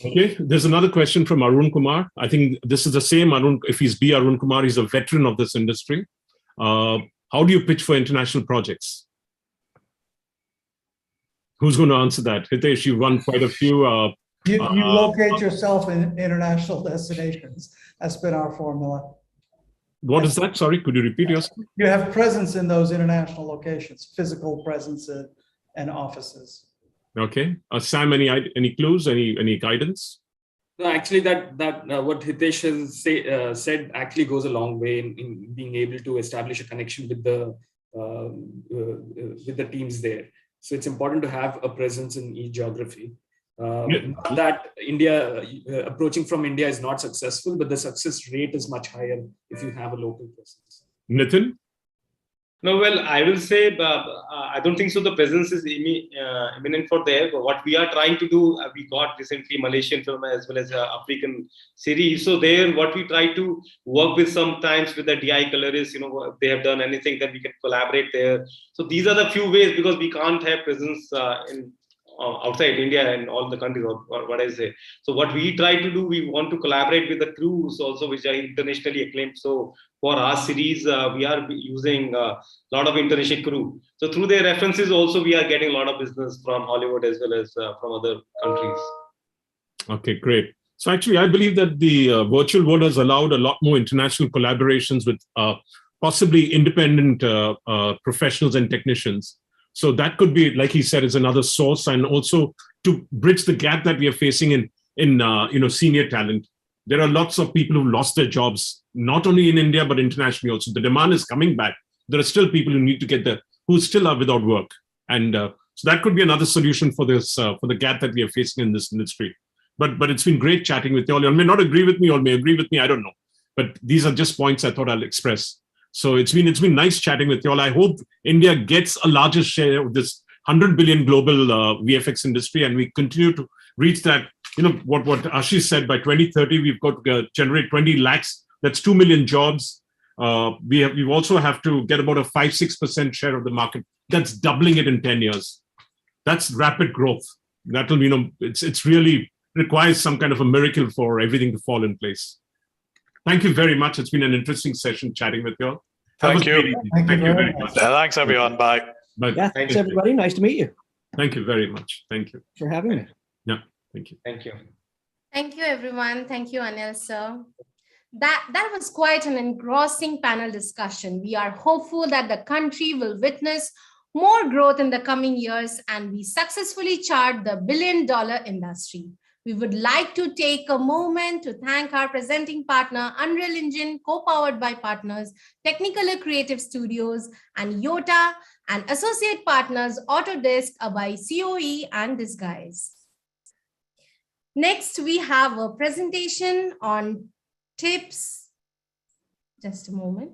Okay, there's another question from Arun Kumar. I think this is the same Arun. If he's Arun Kumar, he's a veteran of this industry. How do you pitch for international projects? Who's going to answer that? Hitesh, you've won quite a few. You locate yourself in international destinations. That's been our formula. What is that? Sorry, could you repeat yourself? You have presence in those international locations, physical presence and offices. Okay. Sam, any clues, any guidance? No, actually, that what Hitesh has said actually goes a long way in being able to establish a connection with the teams there. So it's important to have a presence in each geography. That India approaching from India is not successful, but the success rate is much higher if you have a local presence. Nitin? No, well, I will say I don't think so. The presence is imminent for there. But what we are trying to do, we got recently Malaysian film as well as African series. So there, what we try to work with sometimes with the DI colorists, if they have done anything, then we can collaborate there. So these are the few ways, because we can't have presence in outside India and all the countries, or what I say. So what we try to do, we want to collaborate with the crews also, which are internationally acclaimed. So for our series, we are using a lot of international crew. So through their references also, we are getting a lot of business from Hollywood as well as from other countries. Okay, great. So actually, I believe that the virtual world has allowed a lot more international collaborations with possibly independent professionals and technicians. So that could be, like he said, is another source, and also to bridge the gap that we are facing in senior talent. There are lots of people who lost their jobs, not only in India, but internationally also. The demand is coming back. There are still people who need to get there, who still are without work. And so that could be another solution for this, for the gap that we are facing in this industry. But it's been great chatting with you all. You may not agree with me or may agree with me, I don't know. But these are just points I thought I'll express. So it's been nice chatting with you all. I hope India gets a larger share of this 100 billion global VFX industry, and we continue to reach that. What Ashish said, by 2030, we've got to generate 20 lakhs. That's 2 million jobs. We also have to get about a 5-6% share of the market. That's doubling it in 10 years. That's rapid growth. That will, it's really requires some kind of a miracle for everything to fall in place. Thank you very much. It's been an interesting session chatting with you all. Thank you. Thank you very much. Thanks, everyone. Bye. Yeah, thanks, everybody. Nice to meet you. Thank you very much. Thank you for having me. Yeah, thank you. Thank you. Thank you, everyone. Thank you, Anil, sir. That was quite an engrossing panel discussion. We are hopeful that the country will witness more growth in the coming years and we successfully chart the billion-dollar industry. We would like to take a moment to thank our presenting partner, Unreal Engine, co-powered by partners, Technicolor Creative Studios, and Yota, and associate partners, Autodesk, by COE and Disguise. Next, we have a presentation on tips. Just a moment.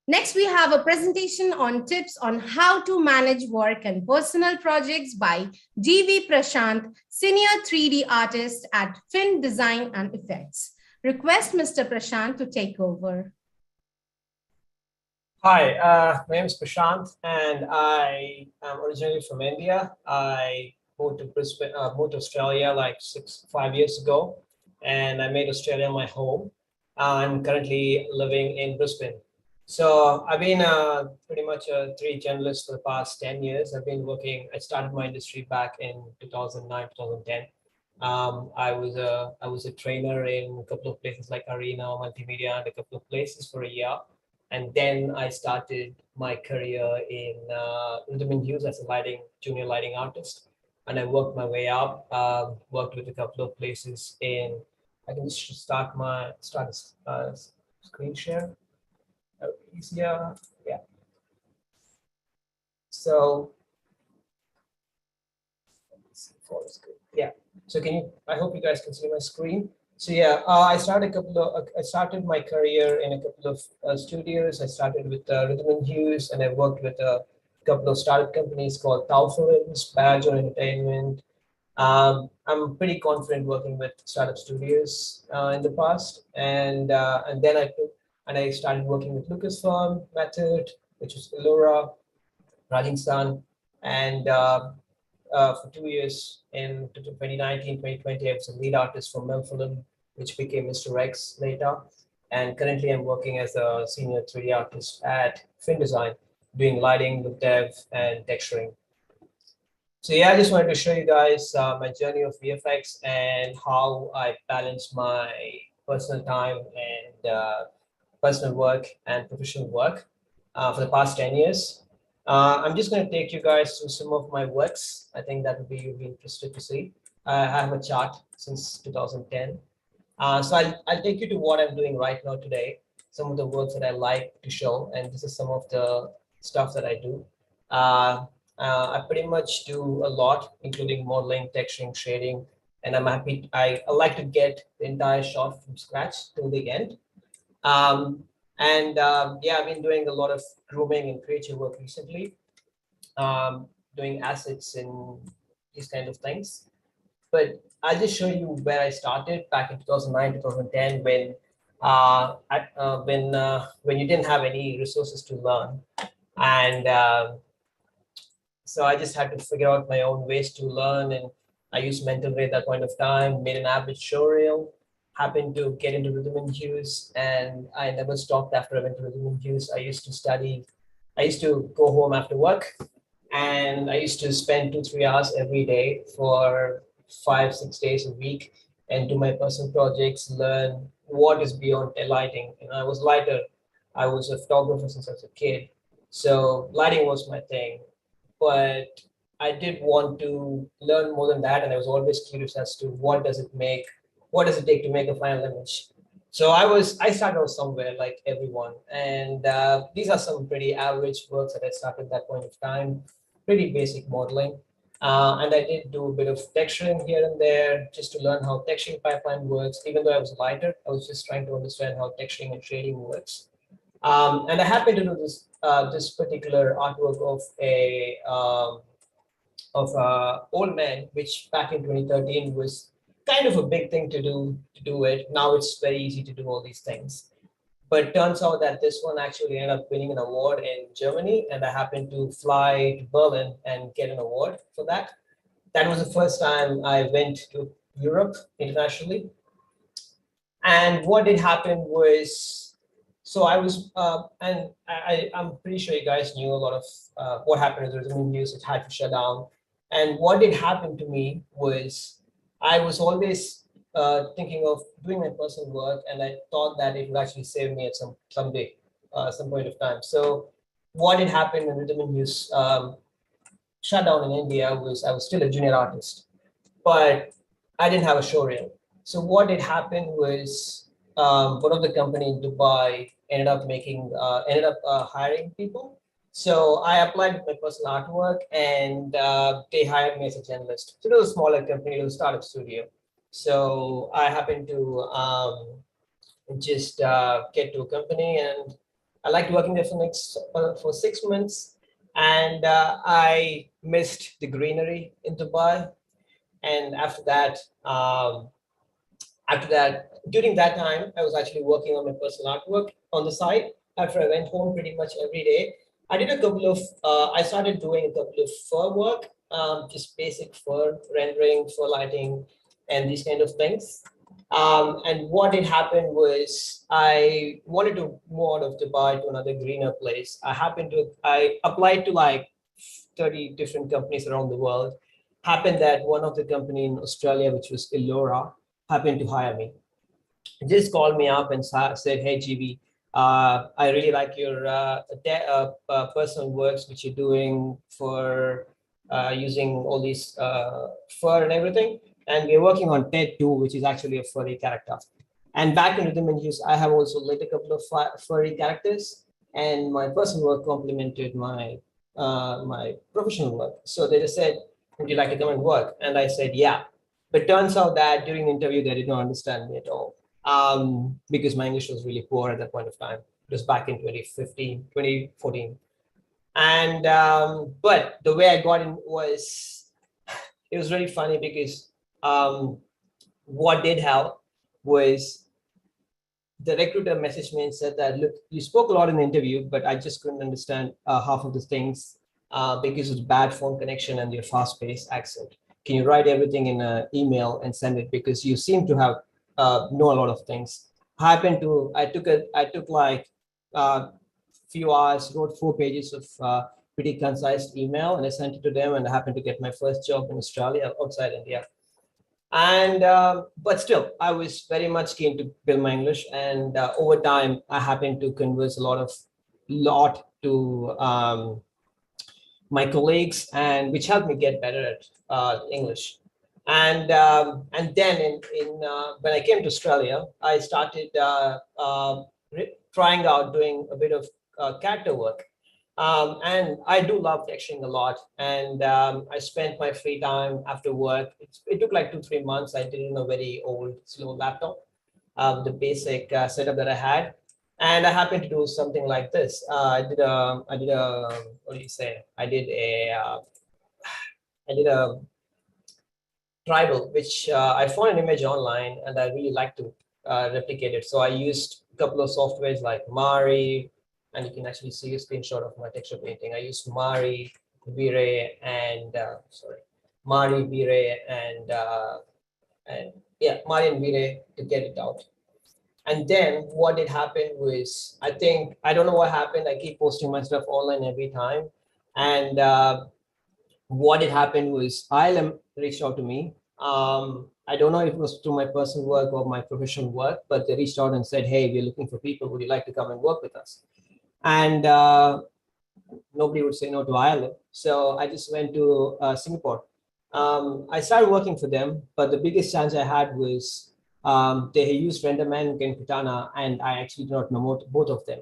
Next, we have a presentation on tips on how to manage work and personal projects by G.V. Prashant, Senior 3D Artist at Fin Design and Effects. Request Mr. Prashant to take over. Hi, my name is Prashant, and I am originally from India. I moved to Brisbane, moved to Australia like 5 years ago, and I made Australia my home. I'm currently living in Brisbane. So I've been pretty much a 3D journalist for the past 10 years. I've been working, I started my industry back in 2009, 2010. I was a trainer in a couple of places like Arena, Multimedia, and a couple of places for a year. And then I started my career in Rhythm & Hues as a junior lighting artist. And I worked my way up, worked with a couple of places in, I can just start a screen share. Easier, yeah. So, yeah. So I hope you guys can see my screen. So yeah, I started my career in a couple of studios. I started with Rhythm & Hues, and I worked with a couple of startup companies called Tau Films, Badger Entertainment. I'm pretty confident working with startup studios in the past, and then I started working with Lucasfilm, Method, which is Allura, Rajasthan, and for 2 years in 2019, 2020, I was a lead artist for Melfilm, which became Mr. X later. And currently I'm working as a senior 3D artist at Fin Design. doing lighting with dev and texturing. So yeah, I just wanted to show you guys my journey of VFX and how I balance my personal time and personal work and professional work for the past 10 years. I'm just going to take you guys through some of my works. I think that would be you'll be interested to see. I have a chart since 2010. So I'll take you to what I'm doing right now today, some of the works that I like to show, and this is some of the stuff that I do. I pretty much do a lot, including modeling, texturing, shading, and I'm happy. I like to get the entire shot from scratch till the end. Yeah, I've been doing a lot of grooming and creative work recently, doing assets and these kind of things. But I'll just show you where I started back in 2009, 2010, when you didn't have any resources to learn. And so I just had to figure out my own ways to learn. And I used Mental Ray at that point of time, made an average showreel, happened to get into rhythm and hues, and I never stopped after I went to rhythm and hues. I used to study. I used to go home after work, and I used to spend 2-3 hours every day for 5-6 days a week and do my personal projects, learn what is beyond lighting. And I was lighter. I was a photographer since I was a kid. So lighting was my thing. But I did want to learn more than that. And I was always curious as to what does it take to make a final image. So I started out somewhere like everyone. And these are some pretty average works that I started at that point of time, pretty basic modeling. And I did do a bit of texturing here and there just to learn how texturing pipeline works. Even though I was lighter, I was just trying to understand how texturing and shading works. And I happened to do this particular artwork of a old man, which back in 2013 was kind of a big thing to do it. Now it's very easy to do all these things. But it turns out that this one actually ended up winning an award in Germany, and I happened to fly to Berlin and get an award for that. That was the first time I went to Europe internationally. And what did happen was, so I was, and I'm pretty sure you guys knew a lot of what happened with the rhythm news. It had to shut down. And what did happen to me was I was always thinking of doing my personal work, and I thought that it would actually save me at some point of time. So what had happened when Rhythm News shut down in India was I was still a junior artist, but I didn't have a showreel. So what had happened was one of the company in Dubai ended up hiring people. So I applied with my personal artwork, and they hired me as a journalist. So it was a smaller company, it was a startup studio. So I happened to just get to a company, and I liked working there for 6 months. And I missed the greenery in Dubai. And after that, during that time, I was actually working on my personal artwork on the side. After I went home pretty much every day, I did a couple of, I started doing a couple of fur work, just basic fur rendering, fur lighting, and these kind of things. And what had happened was I wanted to move out of Dubai to another greener place. I applied to like 30 different companies around the world. Happened that one of the company in Australia, which was Illora, happened to hire me. Just called me up and said, "Hey, GB, I really like your personal works, which you're doing for using all these fur and everything. And we're working on Ted 2, which is actually a furry character. And back in Rhythm and Hues, I have also lit a couple of furry characters, and my personal work complemented my my professional work. So they just said, "Would you like to come and work?" And I said, "Yeah." But turns out that during the interview, they did not understand me at all, because my English was really poor at that point of time. It was back in 2015, 2014. And but the way I got in was, it was really funny because what did help was the recruiter messaged me and said that, "Look, you spoke a lot in the interview, but I just couldn't understand half of the things because of bad phone connection and your fast-paced accent. Can you write everything in an email and send it, because you seem to have know a lot of things." I took like few hours, wrote 4 pages of pretty concise email, and I sent it to them, and I happened to get my first job in Australia outside India. And but still, I was very much keen to build my English, and over time, I happened to converse a lot to my colleagues, and which helped me get better at English. And then when I came to Australia, I started trying out doing a bit of character work. And I do love texturing a lot. And I spent my free time after work. It took like 2-3 months. I did it on a very old, slow laptop, the basic setup that I had. And I happened to do something like this. I did a, what do you say? I did a tribal, which I found an image online, and I really like to replicate it. So I used a couple of softwares like Mari, and you can actually see a screenshot of my texture painting. I used Mari, V-Ray, and Mari, V-Ray, and Mari and V-Ray to get it out. And then what did happen was, I don't know what happened. I keep posting my stuff online every time. And what had happened was ILM reached out to me. I don't know if it was through my personal work or my professional work, but they reached out and said, hey, we're looking for people. Would you like to come and work with us? And nobody would say no to ILM. So I just went to Singapore. I started working for them, but the biggest challenge I had was they used RenderMan and Katana, and I actually did not know both of them.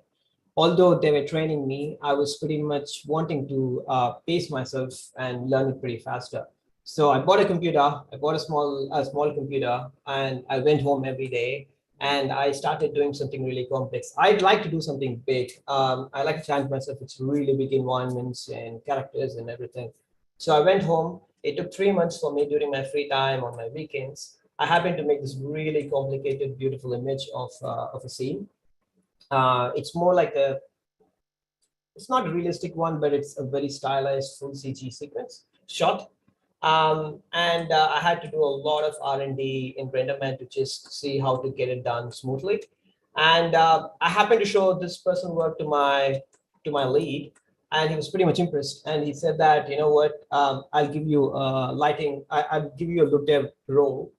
Although they were training me, I was pretty much wanting to pace myself and learn it pretty faster. So I bought a computer. I bought a small computer, and I went home every day, and I started doing something really complex. I'd like to do something big. I like to challenge myself with really big environments and characters and everything. So I went home. It took 3 months for me during my free time on my weekends. I happened to make this really complicated, beautiful image of a scene. It's more like it's not a realistic one, but it's a very stylized full CG sequence shot. And I had to do a lot of R&D in RenderMan to just see how to get it done smoothly. And I happened to show this person work to my lead, and he was pretty much impressed. And he said that, you know what, I'll give you lighting. I'll give you a look dev role.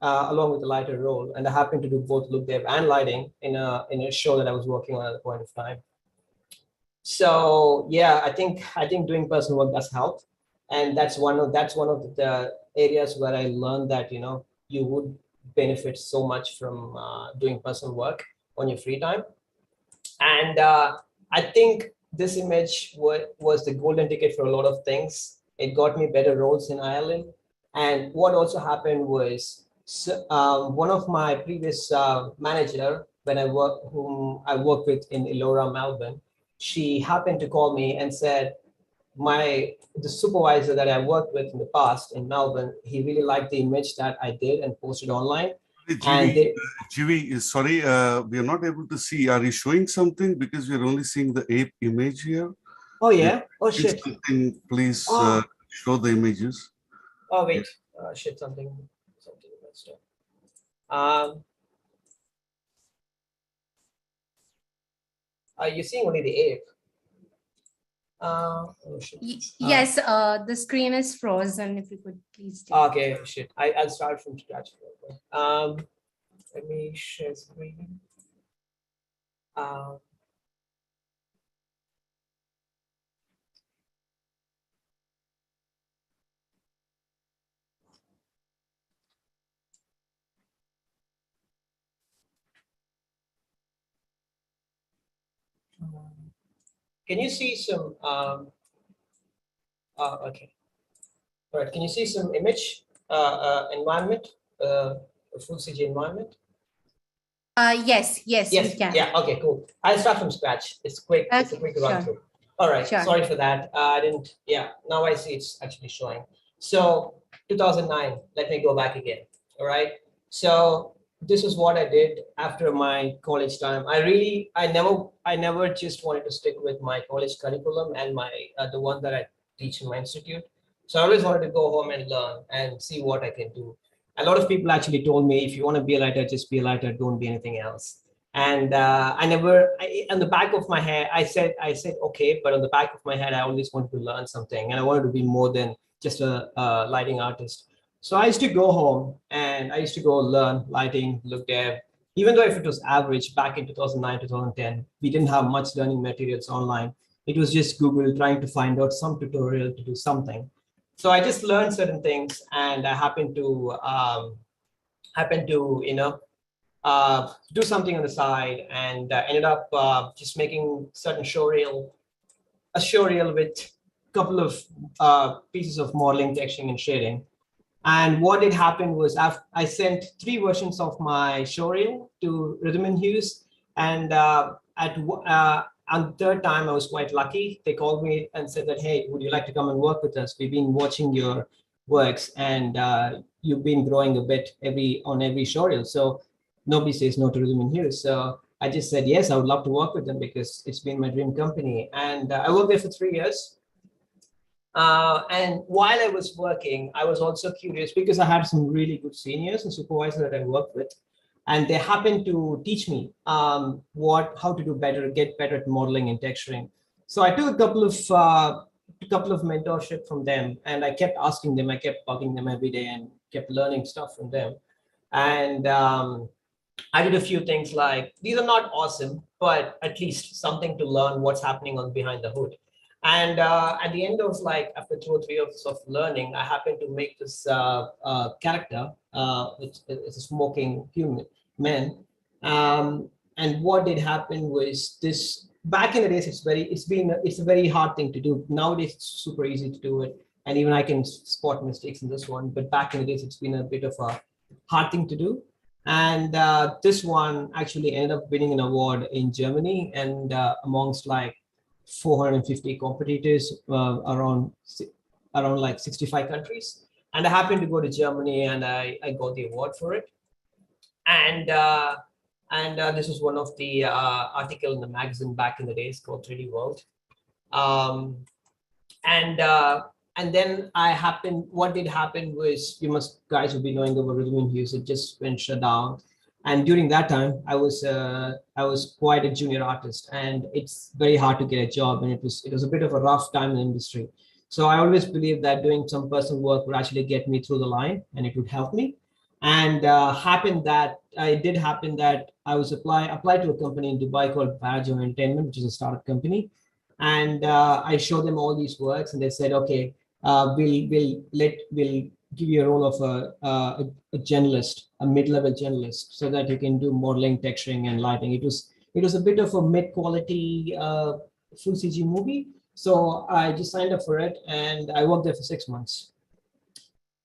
Along with the lighter role, and I happened to do both look dev and lighting in a show that I was working on at the point of time. So yeah, I think doing personal work does help, and that's one of the areas where I learned that you would benefit so much from doing personal work on your free time. And I think this image was the golden ticket for a lot of things. It got me better roles in Ireland, and what also happened was, one of my previous manager, whom I worked with in Elora, Melbourne, she happened to call me and said, the supervisor that I worked with in the past in Melbourne, he really liked the image that I did and posted online. GV, sorry, we are not able to see. Are you showing something? Because we are only seeing the ape image here. Oh yeah. Oh shit. Please show the images. Oh wait. Shit. Something messed up. Are you seeing only the ape? Oh, yes, the screen is frozen. If you could please. Okay, shit. I'll start from scratch. Let me share screen. Can you see some, okay. All right, can you see some image environment, full CG environment? Yes, we can. Yeah, okay, cool. I'll start from scratch. It's quick, it's a quick run through. All right, sorry for that. Now I see it's actually showing. So 2009, let me go back again, all right? So this is what I did after my college time. I never just wanted to stick with my college curriculum and the one that I teach in my institute. So I always wanted to go home and learn and see what I can do. A lot of people actually told me, if you want to be a lighter, just be a lighter, don't be anything else. And on the back of my head, I said, okay, but on the back of my head, I always wanted to learn something, and I wanted to be more than just a lighting artist. So I used to go home and I used to go learn lighting, look dev. Even though if it was average back in 2009, 2010, we didn't have much learning materials online. It was just Google trying to find out some tutorial to do something. So I just learned certain things, and I happened to do something on the side, and ended up just making certain a showreel with a couple of pieces of modeling, texturing, and shading. And what did happen was I sent 3 versions of my showreel to Rhythm and Hues, and on the 3rd time, I was quite lucky. They called me and said that, hey, would you like to come and work with us? We've been watching your works, and you've been growing a bit on every showreel. So nobody says no to Rhythm and Hues. So I just said, yes, I would love to work with them because it's been my dream company. And I worked there for 3 years. And while I was working, I was also curious because I had some really good seniors and supervisors that I worked with. And they happened to teach me how to do better, get better at modeling and texturing. So I took a couple of mentorship from them, and I kept asking them, I kept bugging them every day and kept learning stuff from them. And I did a few things like, these are not awesome, but at least something to learn what's happening behind the hood. And at the end of after 2 or 3 years of learning, I happened to make this character. It's a smoking human man. And what did happen was this. Back in the days, it's a very hard thing to do. Nowadays, it's super easy to do it, and even I can spot mistakes in this one. But back in the days, it's been a bit of a hard thing to do. And this one actually ended up winning an award in Germany, and amongst 450 competitors around 65 countries. And I happened to go to Germany, and I got the award for it. And this was one of the article in the magazine back in the days called 3D World. And then what did happen was, you guys will be knowing about Rhythm and Hues, it just went shut down. And during that time, I was quite a junior artist, and it's very hard to get a job, and it was a bit of a rough time in the industry. So I always believed that doing some personal work would actually get me through the line, and it would help me. And it did happen that I was applied to a company in Dubai called Parajo Entertainment, which is a startup company. And I showed them all these works, and they said, okay, we'll give you a role of a journalist, a mid-level journalist, so that you can do modeling, texturing, and lighting. It was a bit of a mid-quality full CG movie. So I just signed up for it, and I worked there for 6 months.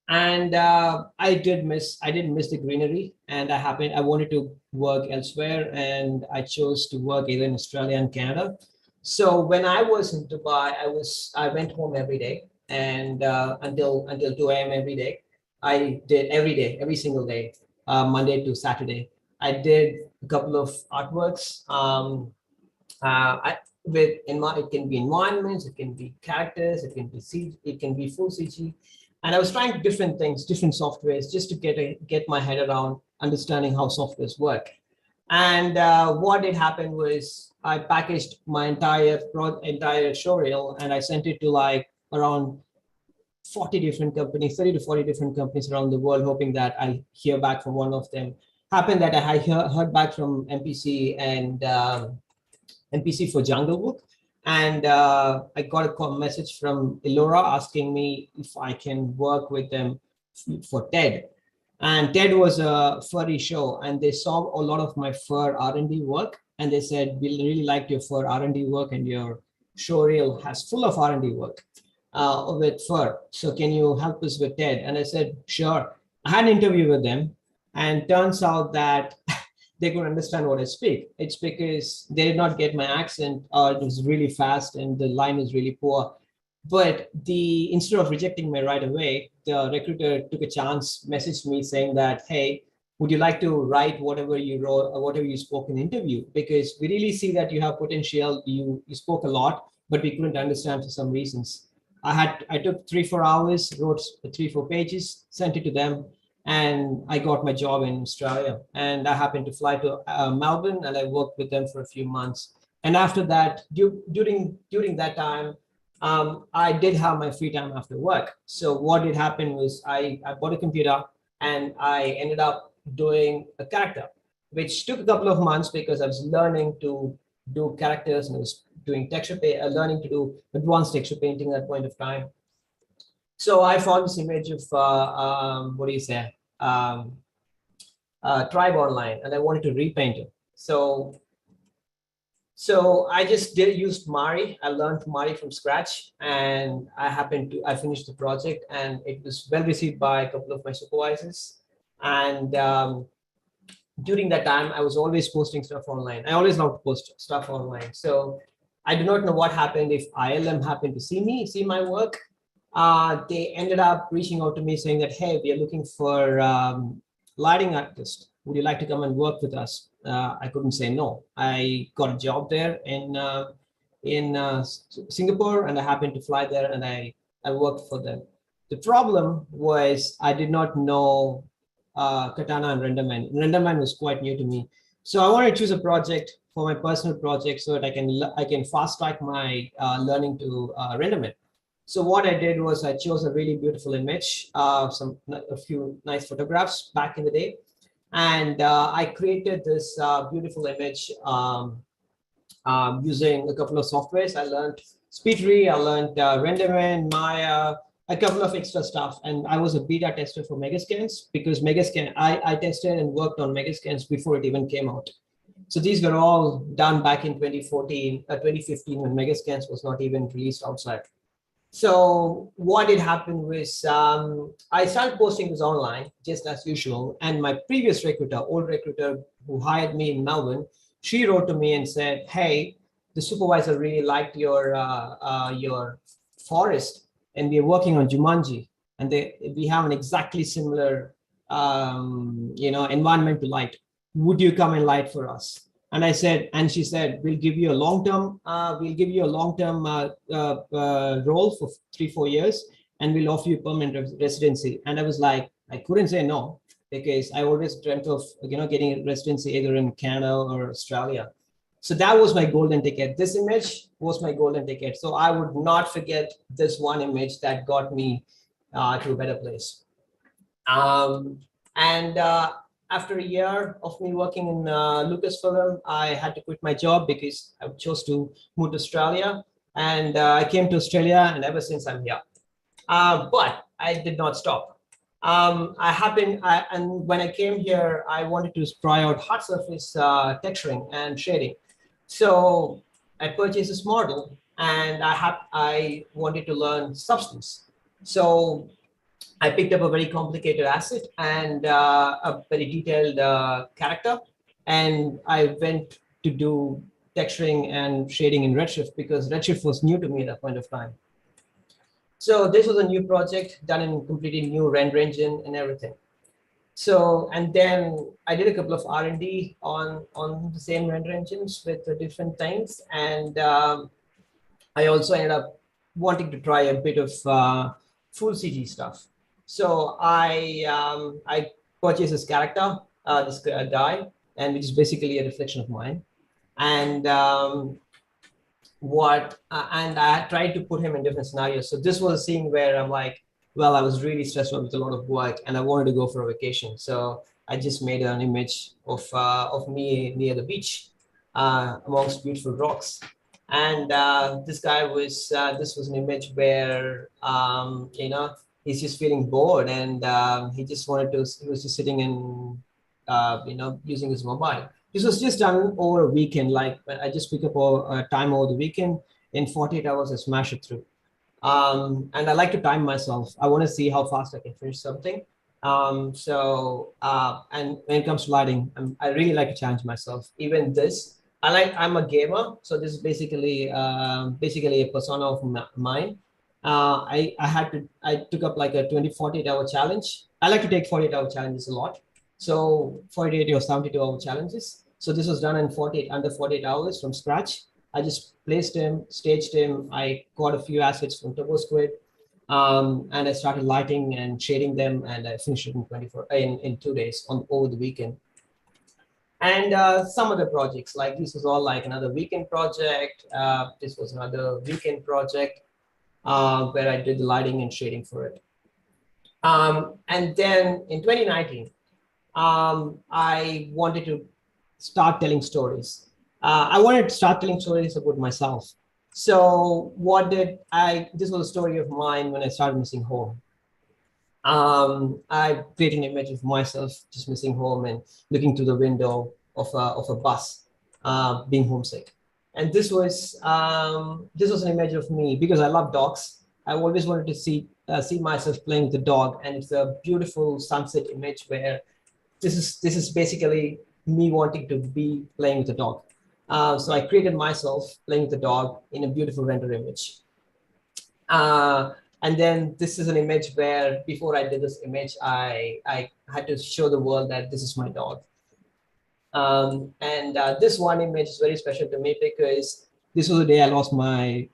And I didn't miss the greenery, and I wanted to work elsewhere, and I chose to work either in Australia and Canada. So when I was in Dubai, I went home every day, and until 2 a.m. every day. I did every single day, Monday to Saturday. I did a couple of artworks. It can be environments, it can be characters, it can be full CG. And I was trying different things, different softwares, just to get my head around understanding how softwares work. And what did happen was I packaged my entire showreel, and I sent it to around 40 different companies, 30 to 40 different companies around the world, hoping that I'll hear back from one of them. Happened that I heard back from MPC and MPC for Jungle Book. And I got a message from Elora asking me if I can work with them for TED. And TED was a furry show, and they saw a lot of my fur R&D work, and they said, we really liked your fur R&D work, and your showreel has full of R&D work with fur. So can you help us with TED? And I said, sure. I had an interview with them, and turns out that they could understand what I speak. It's because they did not get my accent, or it was really fast and the line was really poor. But instead of rejecting me right away, the recruiter took a chance, messaged me saying that, hey, would you like to write whatever you wrote or whatever you spoke in the interview? Because we really see that you have potential. You spoke a lot, but we couldn't understand for some reasons. I took 3-4 hours, wrote 3-4 pages, sent it to them. and I got my job in Australia. And I happened to fly to Melbourne, and I worked with them for a few months. And after that, during that time, I did have my free time after work. So what did happen was I bought a computer, and I ended up doing a character, which took a couple of months because I was learning to do characters, and I was doing learning to do advanced texture painting at that point of time. So I found this image of tribe online, and I wanted to repaint it. So I just used Mari. I learned Mari from scratch, and I finished the project, and it was well received by a couple of my supervisors. And during that time, I was always posting stuff online. I always loved to post stuff online. So I do not know what happened if ILM happened to see my work. They ended up reaching out to me saying that, hey, we are looking for lighting artist. Would you like to come and work with us? I couldn't say no. I got a job there in Singapore, and I happened to fly there, and I worked for them. The problem was I did not know Katana and RenderMan. RenderMan was quite new to me. So I wanted to choose a project for my personal project so that I can fast track my learning to RenderMan. So what I did was I chose a really beautiful image, a few nice photographs back in the day. And I created this beautiful image using a couple of softwares. I learned SpeedRe, I learned RenderMan, Maya, a couple of extra stuff. And I was a beta tester for Megascans because I tested and worked on Megascans before it even came out. So these were all done back in 2015 when Megascans was not even released outside. So what did happen was I started posting this online just as usual. And my previous old recruiter who hired me in Melbourne, she wrote to me and said, hey, the supervisor really liked your forest, and we're working on Jumanji, and we have an exactly similar environment to light. Would you come and light for us? And I said, and she said, we'll give you a long-term role for 3-4 years, and we'll offer you permanent residency. And I was like, I couldn't say no, because I always dreamt of getting a residency either in Canada or Australia. So that was my golden ticket. This image was my golden ticket. So I would not forget this one image that got me to a better place. After a year of me working in Lucasfilm, I had to quit my job because I chose to move to Australia. And I came to Australia, and ever since I'm here. But I did not stop. And when I came here, I wanted to try out hard surface texturing and shading. So I purchased this model, and I wanted to learn substance. So I picked up a very complicated asset and a very detailed character, and I went to do texturing and shading in Redshift because Redshift was new to me at that point of time. So this was a new project done in completely new render engine and everything. So, and then I did a couple of R&D on the same render engines with the different things. And I also ended up wanting to try a bit of full CG stuff. So I purchased this character, this guy, and which is basically a reflection of mine. And and I tried to put him in different scenarios. So this was a scene where I'm like, well, I was really stressed out with a lot of work, and I wanted to go for a vacation. So I just made an image of me near the beach, amongst beautiful rocks. And this was an image where he's just feeling bored, and he was just sitting and using his mobile. This was just done over a weekend. Like I just pick up time over the weekend. In 48 hours, I smash it through. And I like to time myself. I want to see how fast I can finish something. And when it comes to lighting, I really like to challenge myself. Even this, I'm a gamer, so this is basically a persona of mine. I took up like a 48 hour challenge. I like to take 48-hour challenges a lot. So 48 or 72-hour challenges. So this was done in under 48 hours from scratch. I just placed him, staged him. I got a few assets from TurboSquid, And I started lighting and shading them, and I finished it in 2 days over the weekend. And some other projects, like this was all like another weekend project. This was another weekend project where I did the lighting and shading for it. And then in 2019, I wanted to start telling stories. I wanted to start telling stories about myself. So this was a story of mine when I started missing home. I created an image of myself just missing home and looking through the window of a bus, being homesick. And this was an image of me because I love dogs. I always wanted to see myself playing with the dog, and it's a beautiful sunset image where this is basically me wanting to be playing with the dog. So I created myself playing with the dog in a beautiful render image. And then this is an image where before I did this image, I had to show the world that this is my dog. This one image is very special to me because this was the day I lost my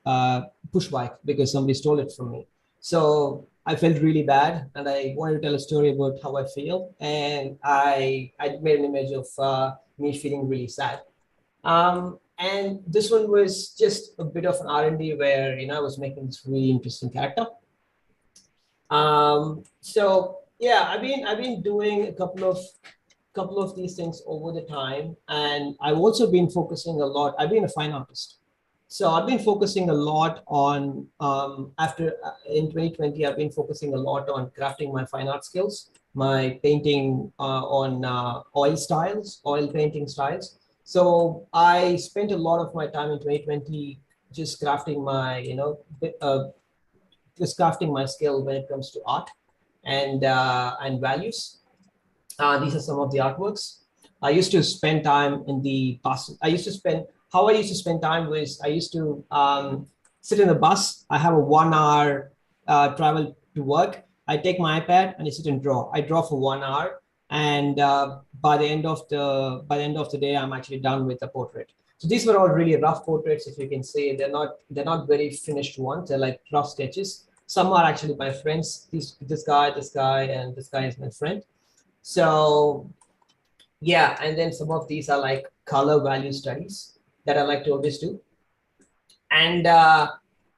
push bike because somebody stole it from me. So I felt really bad, and I wanted to tell a story about how I feel. And I made an image of me feeling really sad. And this one was just a bit of an R&D where, I was making this really interesting character. So yeah, I've been doing a couple of these things over the time, and I've also been focusing a lot. I've been a fine artist, so I've been focusing a lot on in 2020. I've been focusing a lot on crafting my fine art skills, my painting on oil painting styles. So I spent a lot of my time in 2020 just crafting my, just crafting my skill when it comes to art and values. These are some of the artworks. I used to spend time in the bus. How I used to spend time was I used to sit in the bus. I have a 1 hour travel to work. I take my iPad and I sit and draw. I draw for 1 hour. And by the end of the day, I'm actually done with the portrait. So these were all really rough portraits, if you can say. They're not very finished ones. They're like rough sketches. Some are actually my friends. This guy, and this guy is my friend. So yeah, and then some of these are like color value studies that I like to always do. And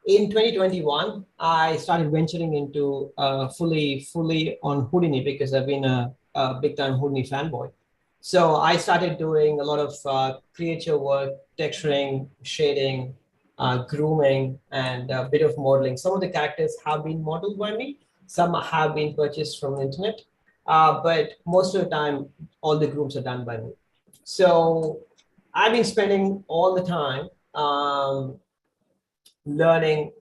in 2021, I started venturing into fully on Houdini because I've been a big time Houdini fanboy. So I started doing a lot of creature work, texturing, shading, grooming, and a bit of modeling. Some of the characters have been modeled by me. Some have been purchased from the internet. But most of the time, all the grooms are done by me. So I've been spending all the time learning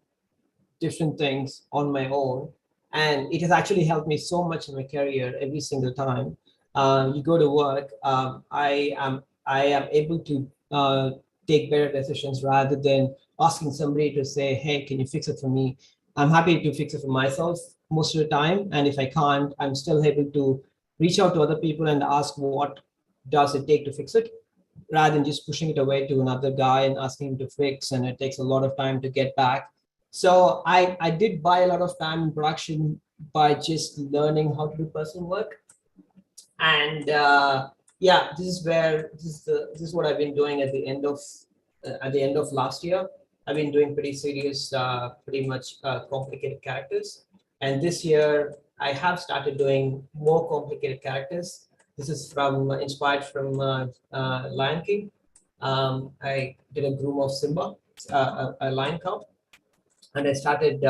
different things on my own. And it has actually helped me so much in my career every single time. You go to work, I am able to take better decisions rather than asking somebody to say, hey, can you fix it for me? I'm happy to fix it for myself most of the time. And if I can't, I'm still able to reach out to other people and ask what does it take to fix it, rather than just pushing it away to another guy and asking him to fix. And it takes a lot of time to get back. So I did buy a lot of time in production by just learning how to do personal work. And yeah, this is what I've been doing at the end of last year. I've been doing pretty serious, pretty much complicated characters. And this year I have started doing more complicated characters. This is inspired from Lion King. I did a groom of Simba, a lion cub. And I started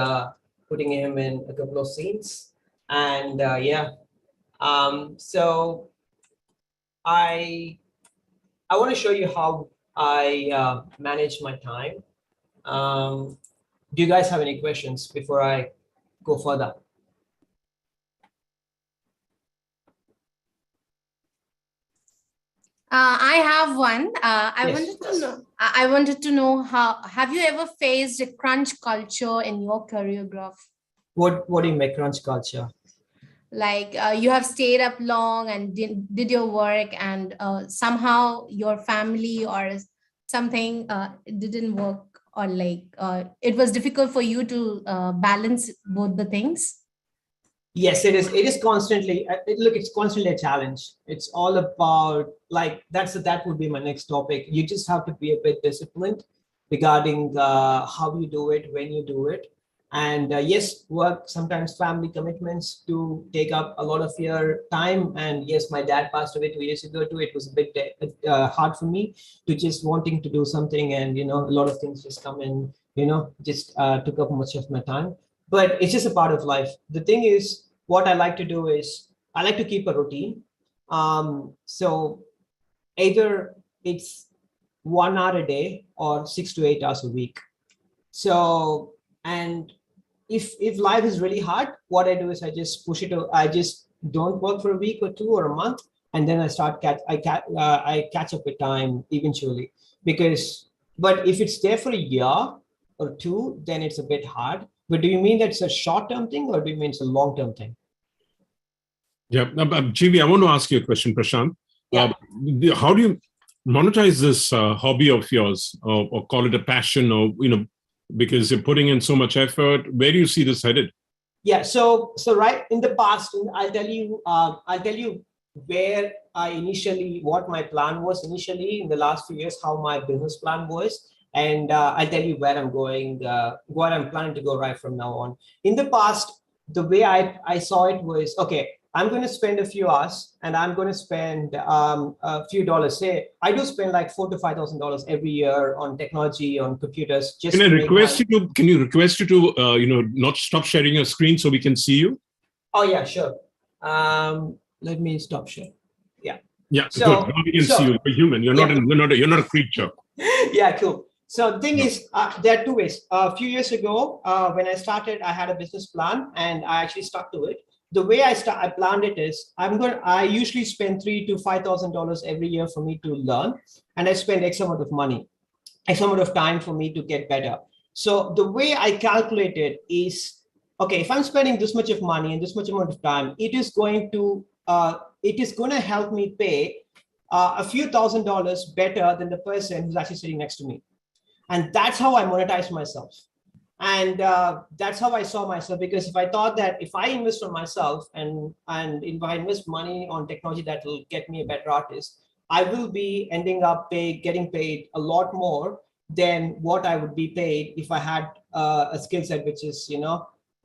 putting him in a couple of scenes. And yeah, so I want to show you how I manage my time. Do you guys have any questions before I go further? I have one. Yes. I wanted to know how have you ever faced a crunch culture in your choreograph? What do you make crunch culture? Like you have stayed up long and did your work, and somehow your family or something it didn't work or like it was difficult for you to balance both the things? Yes, it is. It is constantly. Look, it's constantly a challenge. It's all about like that would be my next topic. You just have to be a bit disciplined regarding how you do it, when you do it, and yes, work, sometimes family commitments to take up a lot of your time. And yes, my dad passed away 2 years ago too. It was a bit hard for me to just wanting to do something, and a lot of things just come in. Just took up much of my time. But it's just a part of life. The thing is, what I like to do is I like to keep a routine. So either it's 1 hour a day or 6 to 8 hours a week. So, and if life is really hard, what I do is I just push it. I just don't work for a week or two or a month, and then I catch up with time eventually. But if it's there for a year or two, then it's a bit hard. But do you mean that's a short-term thing, or do you mean it's a long-term thing? Yeah, GV, I want to ask you a question, Prashant. Yeah. How do you monetize this hobby of yours, or call it a passion, or because you're putting in so much effort? Where do you see this headed? Yeah. So right in the past, I'll tell you where what my plan was initially in the last few years, how my business plan was. And I'll tell you where I'm going, where I'm planning to go right from now on. In the past, the way I saw it was, okay, I'm going to spend a few hours and I'm going to spend a few dollars. Say, I do spend like $4,000 to $5,000 every year on technology, on computers. Just can you request you to, not stop sharing your screen so we can see you? Oh yeah, sure. Let me stop sharing. Yeah. Yeah, so, good. Now we can see you. You're human. You're not a creature. Yeah, cool. So the thing is, there are two ways. A few years ago, when I started, I had a business plan and I actually stuck to it. The way I planned it is, I usually spend $3,000 to $5,000 every year for me to learn, and I spend X amount of money, X amount of time for me to get better. So the way I calculate it is, okay, if I'm spending this much of money and this much amount of time, it is going to help me pay a few $1,000s better than the person who's actually sitting next to me. And that's how I monetize myself. And that's how I saw myself, because if I thought that if I invest on myself and if I invest money on technology that will get me a better artist, I will be ending up getting paid a lot more than what I would be paid if I had a skill set which is,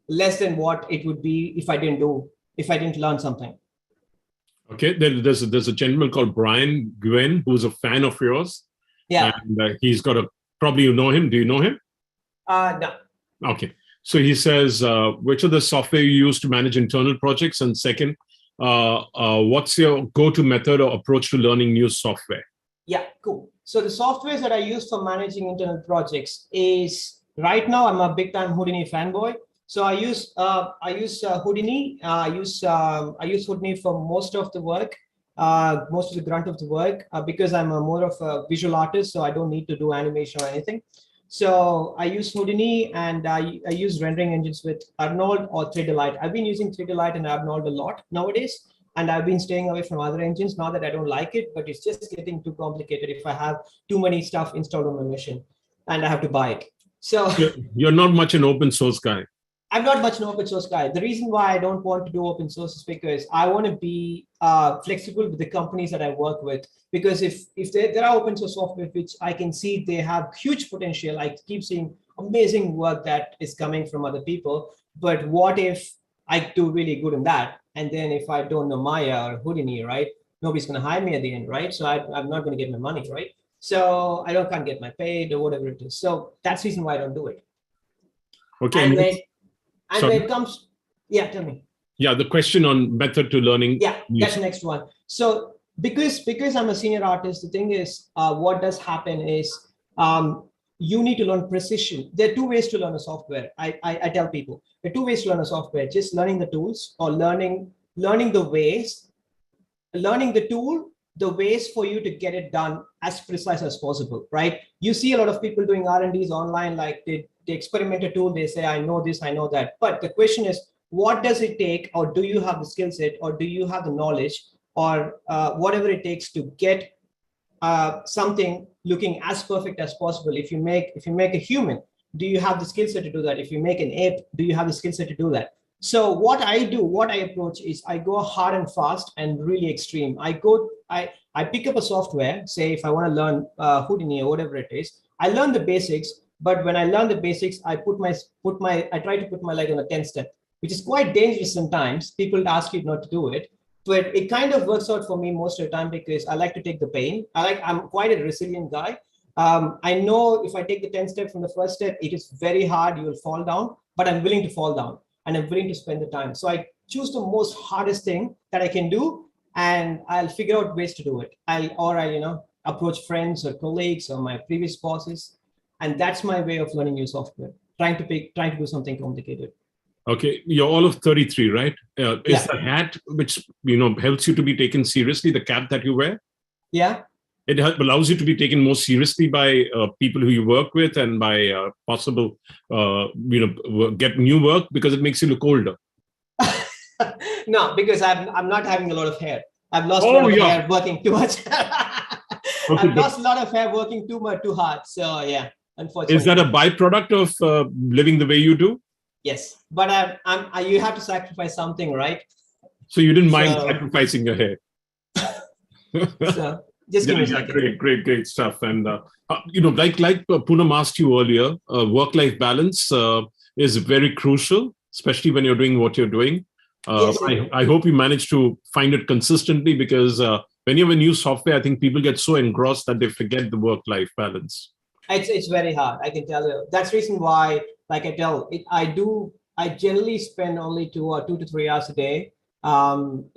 less than what it would be if I didn't learn something. Okay, there's a gentleman called Brian Gwen who's a fan of yours. Yeah, and he's got probably you know him. Do you know him? No. Okay. So he says, which of the software you use to manage internal projects? And second, what's your go-to method or approach to learning new software? Yeah, cool. So the softwares that I use for managing internal projects is, right now, I'm a big time Houdini fanboy. So I use Houdini. I use Houdini for most of the work, most of the grunt of the work, because I'm more of a visual artist, so I don't need to do animation or anything. So I use Houdini, and I use rendering engines with Arnold or 3D-Light. I've been using 3D-Light and Arnold a lot nowadays, and I've been staying away from other engines. Not that I don't like it, but it's just getting too complicated if I have too many stuff installed on my machine and I have to buy it. So you're not much an open source guy. I'm not much an open source guy. The reason why I don't want to do open source is because I want to be flexible with the companies that I work with. Because if there are open source software which I can see they have huge potential, I keep seeing amazing work that is coming from other people. But what if I do really good in that, and then if I don't know Maya or Houdini, right? Nobody's going to hire me at the end, right? So I'm not going to get my money, right? So I can't get my paid or whatever it is. So that's the reason why I don't do it. Okay. And when it comes, yeah, tell me. Yeah, the question on method to learning. Yeah, that's the next one. So because I'm a senior artist, the thing is, what does happen is you need to learn precision. There are two ways to learn a software. I tell people there are two ways to learn a software: just learning the tools, or learning the ways, learning the tool, the ways for you to get it done as precise as possible, right? You see a lot of people doing R&Ds online, like they experiment a tool, they say, I know this, I know that. But the question is, what does it take, or do you have the skill set, or do you have the knowledge, or whatever it takes to get something looking as perfect as possible. If you make a human, do you have the skill set to do that? If you make an ape, do you have the skill set to do that? So what I approach is I go hard and fast and really extreme. I pick up a software, say if I want to learn Houdini or whatever it is, I learn the basics, but when I learn the basics, I try to put my leg on a 10 step, which is quite dangerous sometimes. People ask you not to do it, but it kind of works out for me most of the time because I like to take the pain. I'm quite a resilient guy. I know if I take the 10 steps from the first step, it is very hard, you will fall down, but I'm willing to fall down and I'm willing to spend the time. So I choose the most hardest thing that I can do, and I'll figure out ways to do it. I'll approach friends or colleagues or my previous bosses. And that's my way of learning new software, trying to do something complicated. Okay, you're all of 33, right? Is the hat which helps you to be taken seriously, the cap that you wear? Yeah. It allows you to be taken more seriously by people who you work with and by possible, get new work because it makes you look older. No, because I'm not having a lot of hair. I've lost a lot of hair working too much. I've lost a lot of hair working too hard. So yeah, unfortunately. Is that a byproduct of living the way you do? Yes, but you have to sacrifice something, right? So you didn't mind sacrificing your hair. So just give me a second. Great stuff. And like Poonam asked you earlier, work-life balance is very crucial, especially when you're doing what you're doing. Yes, I hope you manage to find it consistently, because when you have a new software, I think people get so engrossed that they forget the work-life balance. It's very hard, I can tell you. That's the reason why, like I generally spend only 2 to 3 hours a day. Maximum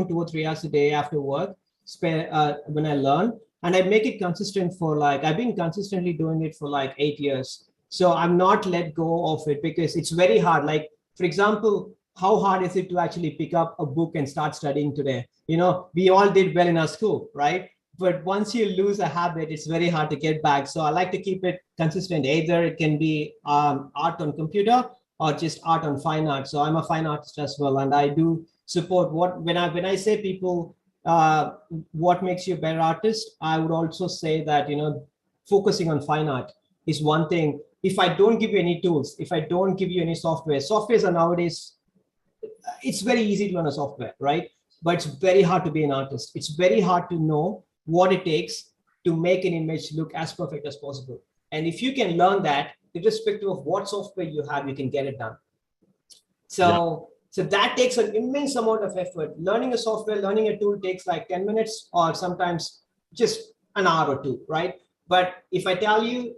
2 or 3 hours a day after work, when I learn, and I make it consistent for I've been consistently doing it for 8 years. So I'm not let go of it because it's very hard. Like, for example, how hard is it to actually pick up a book and start studying today? We all did well in our school, right? But once you lose a habit, it's very hard to get back. So I like to keep it consistent. Either it can be art on computer or just art on fine art. So I'm a fine artist as well. And I do support when I say people, what makes you a better artist? I would also say that, focusing on fine art is one thing. If I don't give you any tools, if I don't give you any softwares are nowadays, it's very easy to learn a software, right? But it's very hard to be an artist. It's very hard to know what it takes to make an image look as perfect as possible. And if you can learn that, irrespective of what software you have, you can get it done. So that takes an immense amount of effort. Learning a software, learning a tool takes 10 minutes or sometimes just an hour or 2, right? But if I tell you,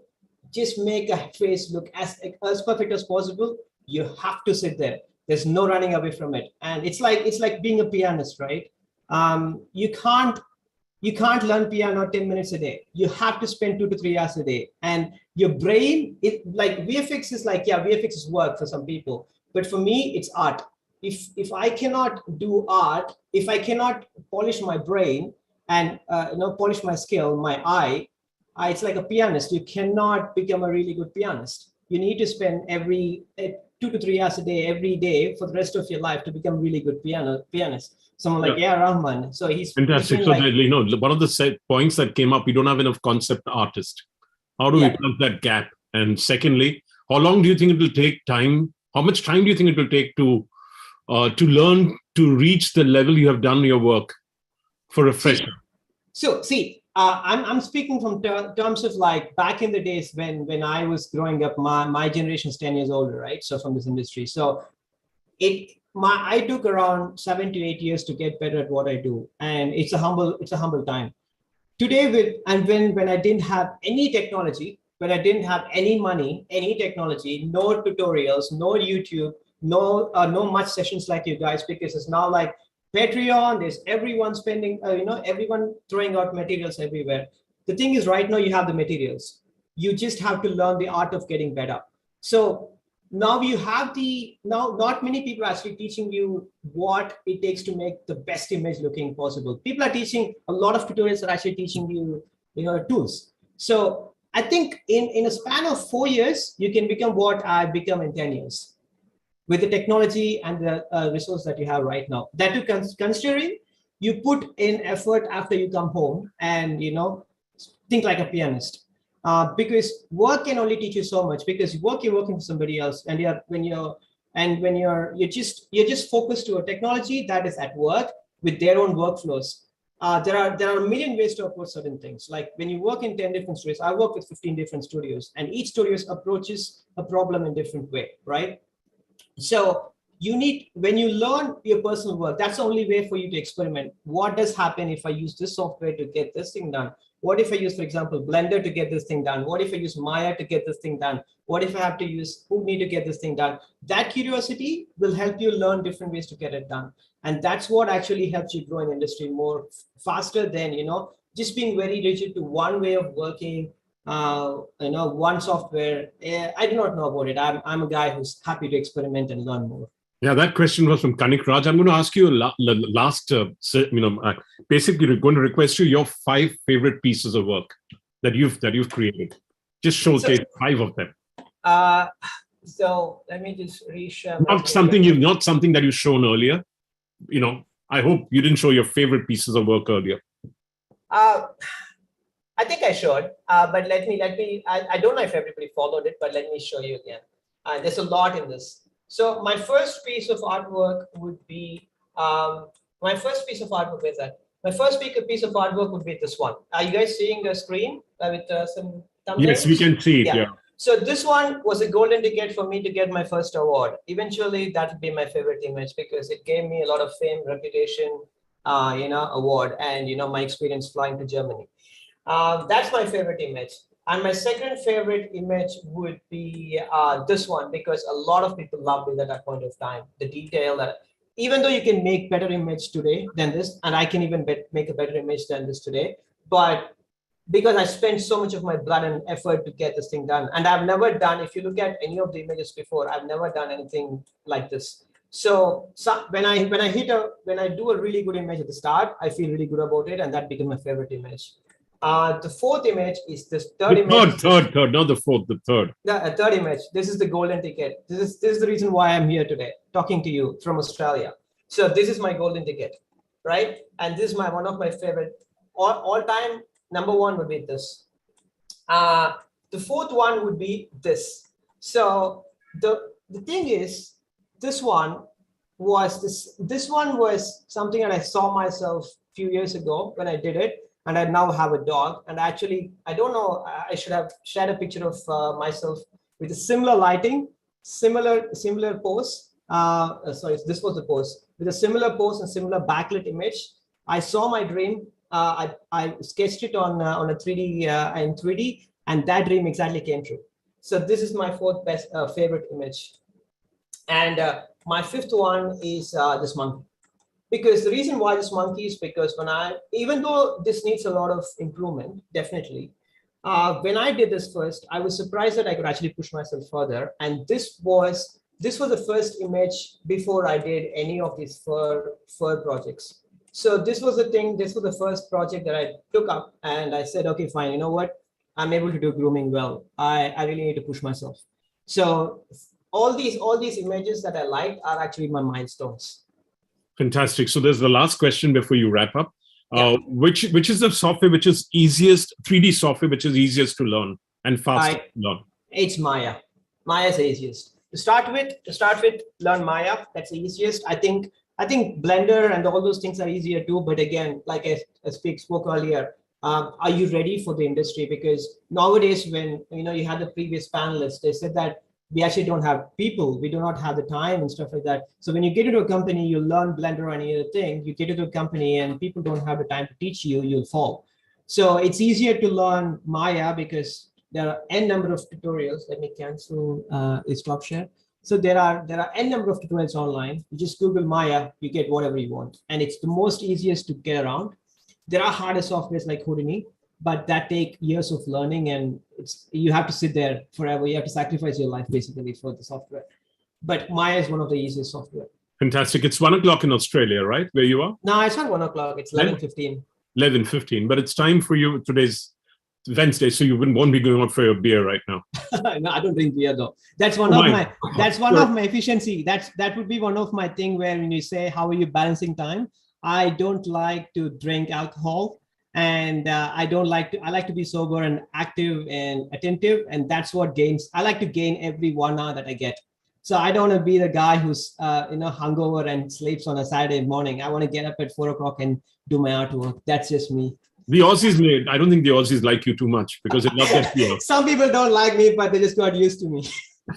just make a face look as perfect as possible, you have to sit there. There's no running away from it. And it's like being a pianist, right? You can't learn piano 10 minutes a day. You have to spend 2 to 3 hours a day. And your brain, VFX is VFX is work for some people. But for me, it's art. If I cannot do art, if I cannot polish my brain and polish my skill, my eye, it's like a pianist. You cannot become a really good pianist. You need to spend 2 to 3 hours a day, every day for the rest of your life to become a really good pianist. Someone like Rahman. So he's fantastic. So one of the points that came up, we don't have enough concept artist. How do we plug that gap? And secondly, how long do you think it will take time? How much time do you think it will take to learn to reach the level you have done your work for a fresher? I'm speaking from terms of back in the days when I was growing up. My generation is 10 years older, right? So from this industry, so I took around 7 to 8 years to get better at what I do, and it's a humble time. Today, when I didn't have any technology, when I didn't have any money, any technology, no tutorials, no YouTube, no much sessions like you guys, because it's now like Patreon, there's everyone spending, everyone throwing out materials everywhere. The thing is, right now you have the materials. You just have to learn the art of getting better. So now you have not many people are actually teaching you what it takes to make the best image looking possible. People are teaching, a lot of tutorials are actually teaching you, tools. So I think in a span of 4 years, you can become what I've become in 10 years. With the technology and the resource that you have right now. That too, considering you put in effort after you come home, and think like a pianist. Because work can only teach you so much, because you're working for somebody else, and you're just focused to a technology that is at work with their own workflows. There are a million ways to approach certain things. Like when you work in 10 different studios, I work with 15 different studios, and each studio approaches a problem in a different way, right? So when you learn your personal work, that's the only way for you to experiment. What does happen if I use this software to get this thing done? What if I use, for example, Blender to get this thing done? What if I use Maya to get this thing done? What if I have to use Houdini to get this thing done? That curiosity will help you learn different ways to get it done. And that's what actually helps you grow in industry more faster than, just being very rigid to one way of working, one software. I do not know about it. I'm a guy who's happy to experiment and learn more. Yeah, that question was from Kanik Raj. I'm going to ask you basically we're going to request you your 5 favorite pieces of work that you've created. Just showcase 5 of them. So let me just reshare. Not something that you've shown earlier. I hope you didn't show your favorite pieces of work earlier. I think I showed, but let me. I don't know if everybody followed it, but let me show you again. There's a lot in this. So my first piece of artwork would be My first piece of artwork would be this one. Are you guys seeing the screen with some thumbnails? Yes, we can see it. Yeah. So this one was a golden ticket for me to get my first award. Eventually, that would be my favorite image because it gave me a lot of fame, reputation, award, and my experience flying to Germany. That's my favorite image. And my second favorite image would be this one, because a lot of people loved it at that point of time. The detail that, even though you can make better image today than this, and I can even make a better image than this today, but because I spent so much of my blood and effort to get this thing done. And I've never done, if you look at any of the images before, I've never done anything like this. So when I do a really good image at the start, I feel really good about it, and that became my favorite image. The fourth image is this third image. Third, not the fourth, the third. The third image. This is the golden ticket. This is the reason why I'm here today, talking to you from Australia. So this is my golden ticket, right? And this is one of my favorite all-time. Number one would be this. The fourth one would be this. So the thing is, this one was something that I saw myself a few years ago when I did it, and I now have a dog. And actually, I don't know, I should have shared a picture of myself with a similar lighting, similar pose. Sorry, this was the pose. With a similar pose and similar backlit image. I saw my dream. I sketched it on a 3D in 3D, and that dream exactly came true. So this is my fourth best favorite image. And my fifth one is this monkey. Because the reason why this monkey is because even though this needs a lot of improvement, definitely, when I did this first, I was surprised that I could actually push myself further. And this was the first image before I did any of these fur projects. So this was the first project that I took up, and I said, okay, fine, you know what? I'm able to do grooming well. I really need to push myself. So all these images that I liked are actually my milestones. Fantastic. So there's the last question before you wrap up. Which is the software which is easiest, 3D software which is easiest to learn and fast to learn? It's Maya. Maya is the easiest. To start with, learn Maya. That's the easiest. I think Blender and all those things are easier too. But again, like I spoke earlier, are you ready for the industry? Because nowadays, when you had the previous panelists, they said that we actually don't have people. We do not have the time and stuff like that. So when you get into a company, you learn Blender or any other thing. You get into a company and people don't have the time to teach you. You'll fall. So it's easier to learn Maya because there are n number of tutorials. Let me cancel stop share. So there are n number of tutorials online. You just Google Maya, you get whatever you want. And it's the most easiest to get around. There are harder softwares like Houdini, but that take years of learning, and you have to sit there forever. You have to sacrifice your life basically for the software. But Maya is one of the easiest software. Fantastic. It's 1 o'clock in Australia, right? Where you are? No, it's not 1 o'clock. It's 11:15. 11:15. But it's time for you. Today's Wednesday, so you won't be going out for your beer right now. No, I don't drink beer though. That's one of my efficiency. That would be one of my thing where when you say how are you balancing time, I don't like to drink alcohol, and I like to be sober and active and attentive. And that's what I like to gain every 1 hour that I get. So I don't want to be the guy who's, hungover and sleeps on a Saturday morning. I want to get up at 4 o'clock and do my artwork. That's just me. The Aussies, I don't think the Aussies like you too much because they love that fear. Some people don't like me, but they just got used to me.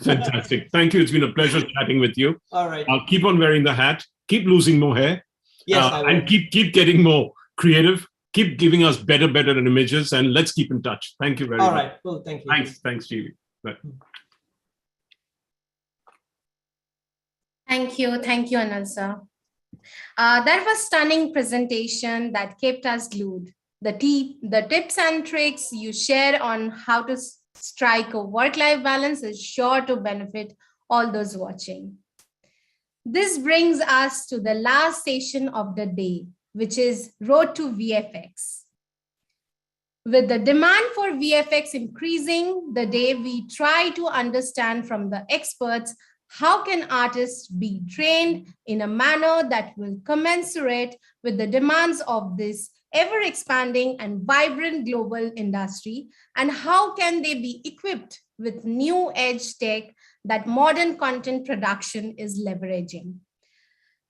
Fantastic. Thank you. It's been a pleasure chatting with you. All right. Keep on wearing the hat. Keep losing more hair. Yes, I will. And keep getting more creative. Keep giving us better images, and let's keep in touch. Thank you very much. All right. Cool. Thank you. Thanks, Jeevi. Bye. Thank you, Anil sir. That was stunning presentation that kept us glued. The tips and tricks you share on how to strike a work-life balance is sure to benefit all those watching. This brings us to the last session of the day, which is Road to VFX. With the demand for VFX increasing the day, we try to understand from the experts how can artists be trained in a manner that will commensurate with the demands of this ever-expanding and vibrant global industry, and how can they be equipped with new-age tech that modern content production is leveraging.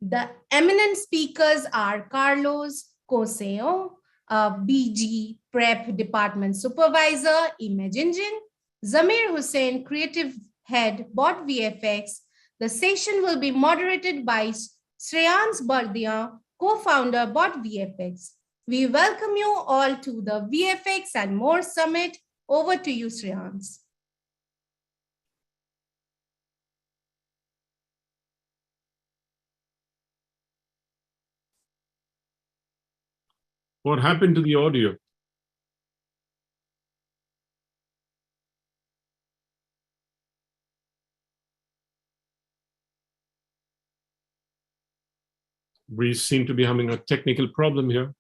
The eminent speakers are Carlos Coseo, BG Prep Department Supervisor, Image Engine, Zamir Hussain, Creative Head, Bot VFX. The session will be moderated by Shreyans Bardia, co-founder, Bot VFX. We welcome you all to the VFX and More Summit. Over to you, Shreyans. What happened to the audio? We seem to be having a technical problem here.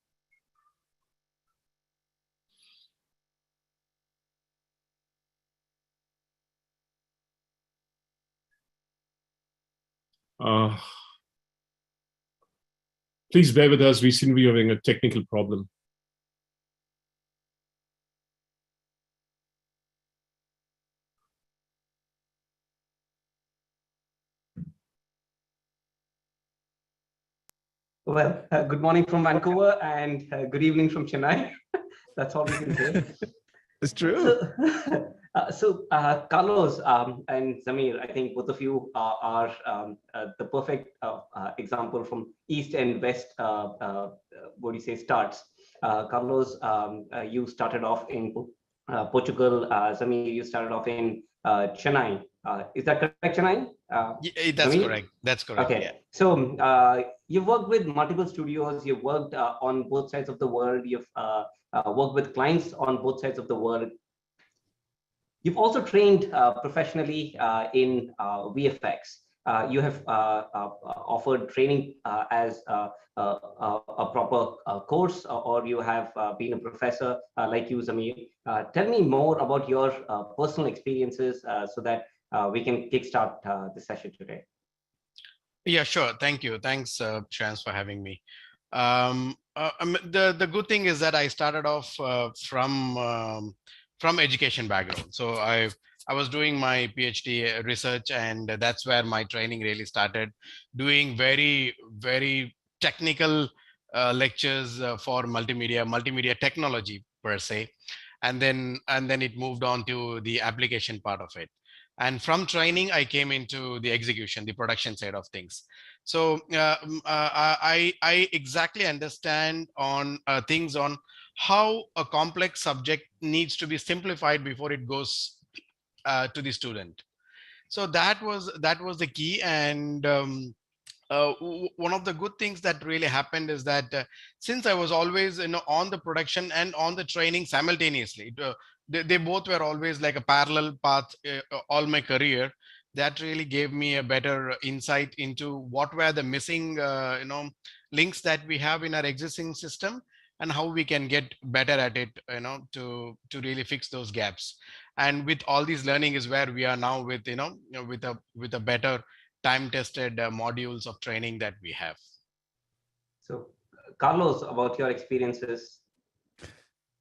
Please bear with us. We seem to be having a technical problem. Well, good morning from Vancouver and good evening from Chennai. That's all we can say. It's true. Carlos and Zamir, I think both of you are the perfect example from East and West, starts. Carlos, you started off in Portugal. Zamir, you started off in Chennai. Is that correct, Chennai? That's Zamir? Correct. That's correct. Okay. Yeah. So you've worked with multiple studios. You've worked on both sides of the world. You've worked with clients on both sides of the world. You've also trained professionally in VFX. You have offered training as a proper course, or you have been a professor like you, Zamir. Tell me more about your personal experiences so that we can kickstart the session today. Yeah, sure. Thank you. Thanks, Shans, for having me. The good thing is that I started off from education background. So I was doing my PhD research, and that's where my training really started, doing very, very technical lectures for multimedia technology per se. And then it moved on to the application part of it. And from training, I came into the execution, the production side of things. So I exactly understand on things on how a complex subject needs to be simplified before it goes to the student. So that was the key. And one of the good things that really happened is that since I was always on the production and on the training simultaneously, they both were always like a parallel path all my career. That really gave me a better insight into what were the missing links that we have in our existing system, and how we can get better at it, to really fix those gaps. And with all these learning is where we are now with with a better time-tested modules of training that we have. So Carlos, about your experiences.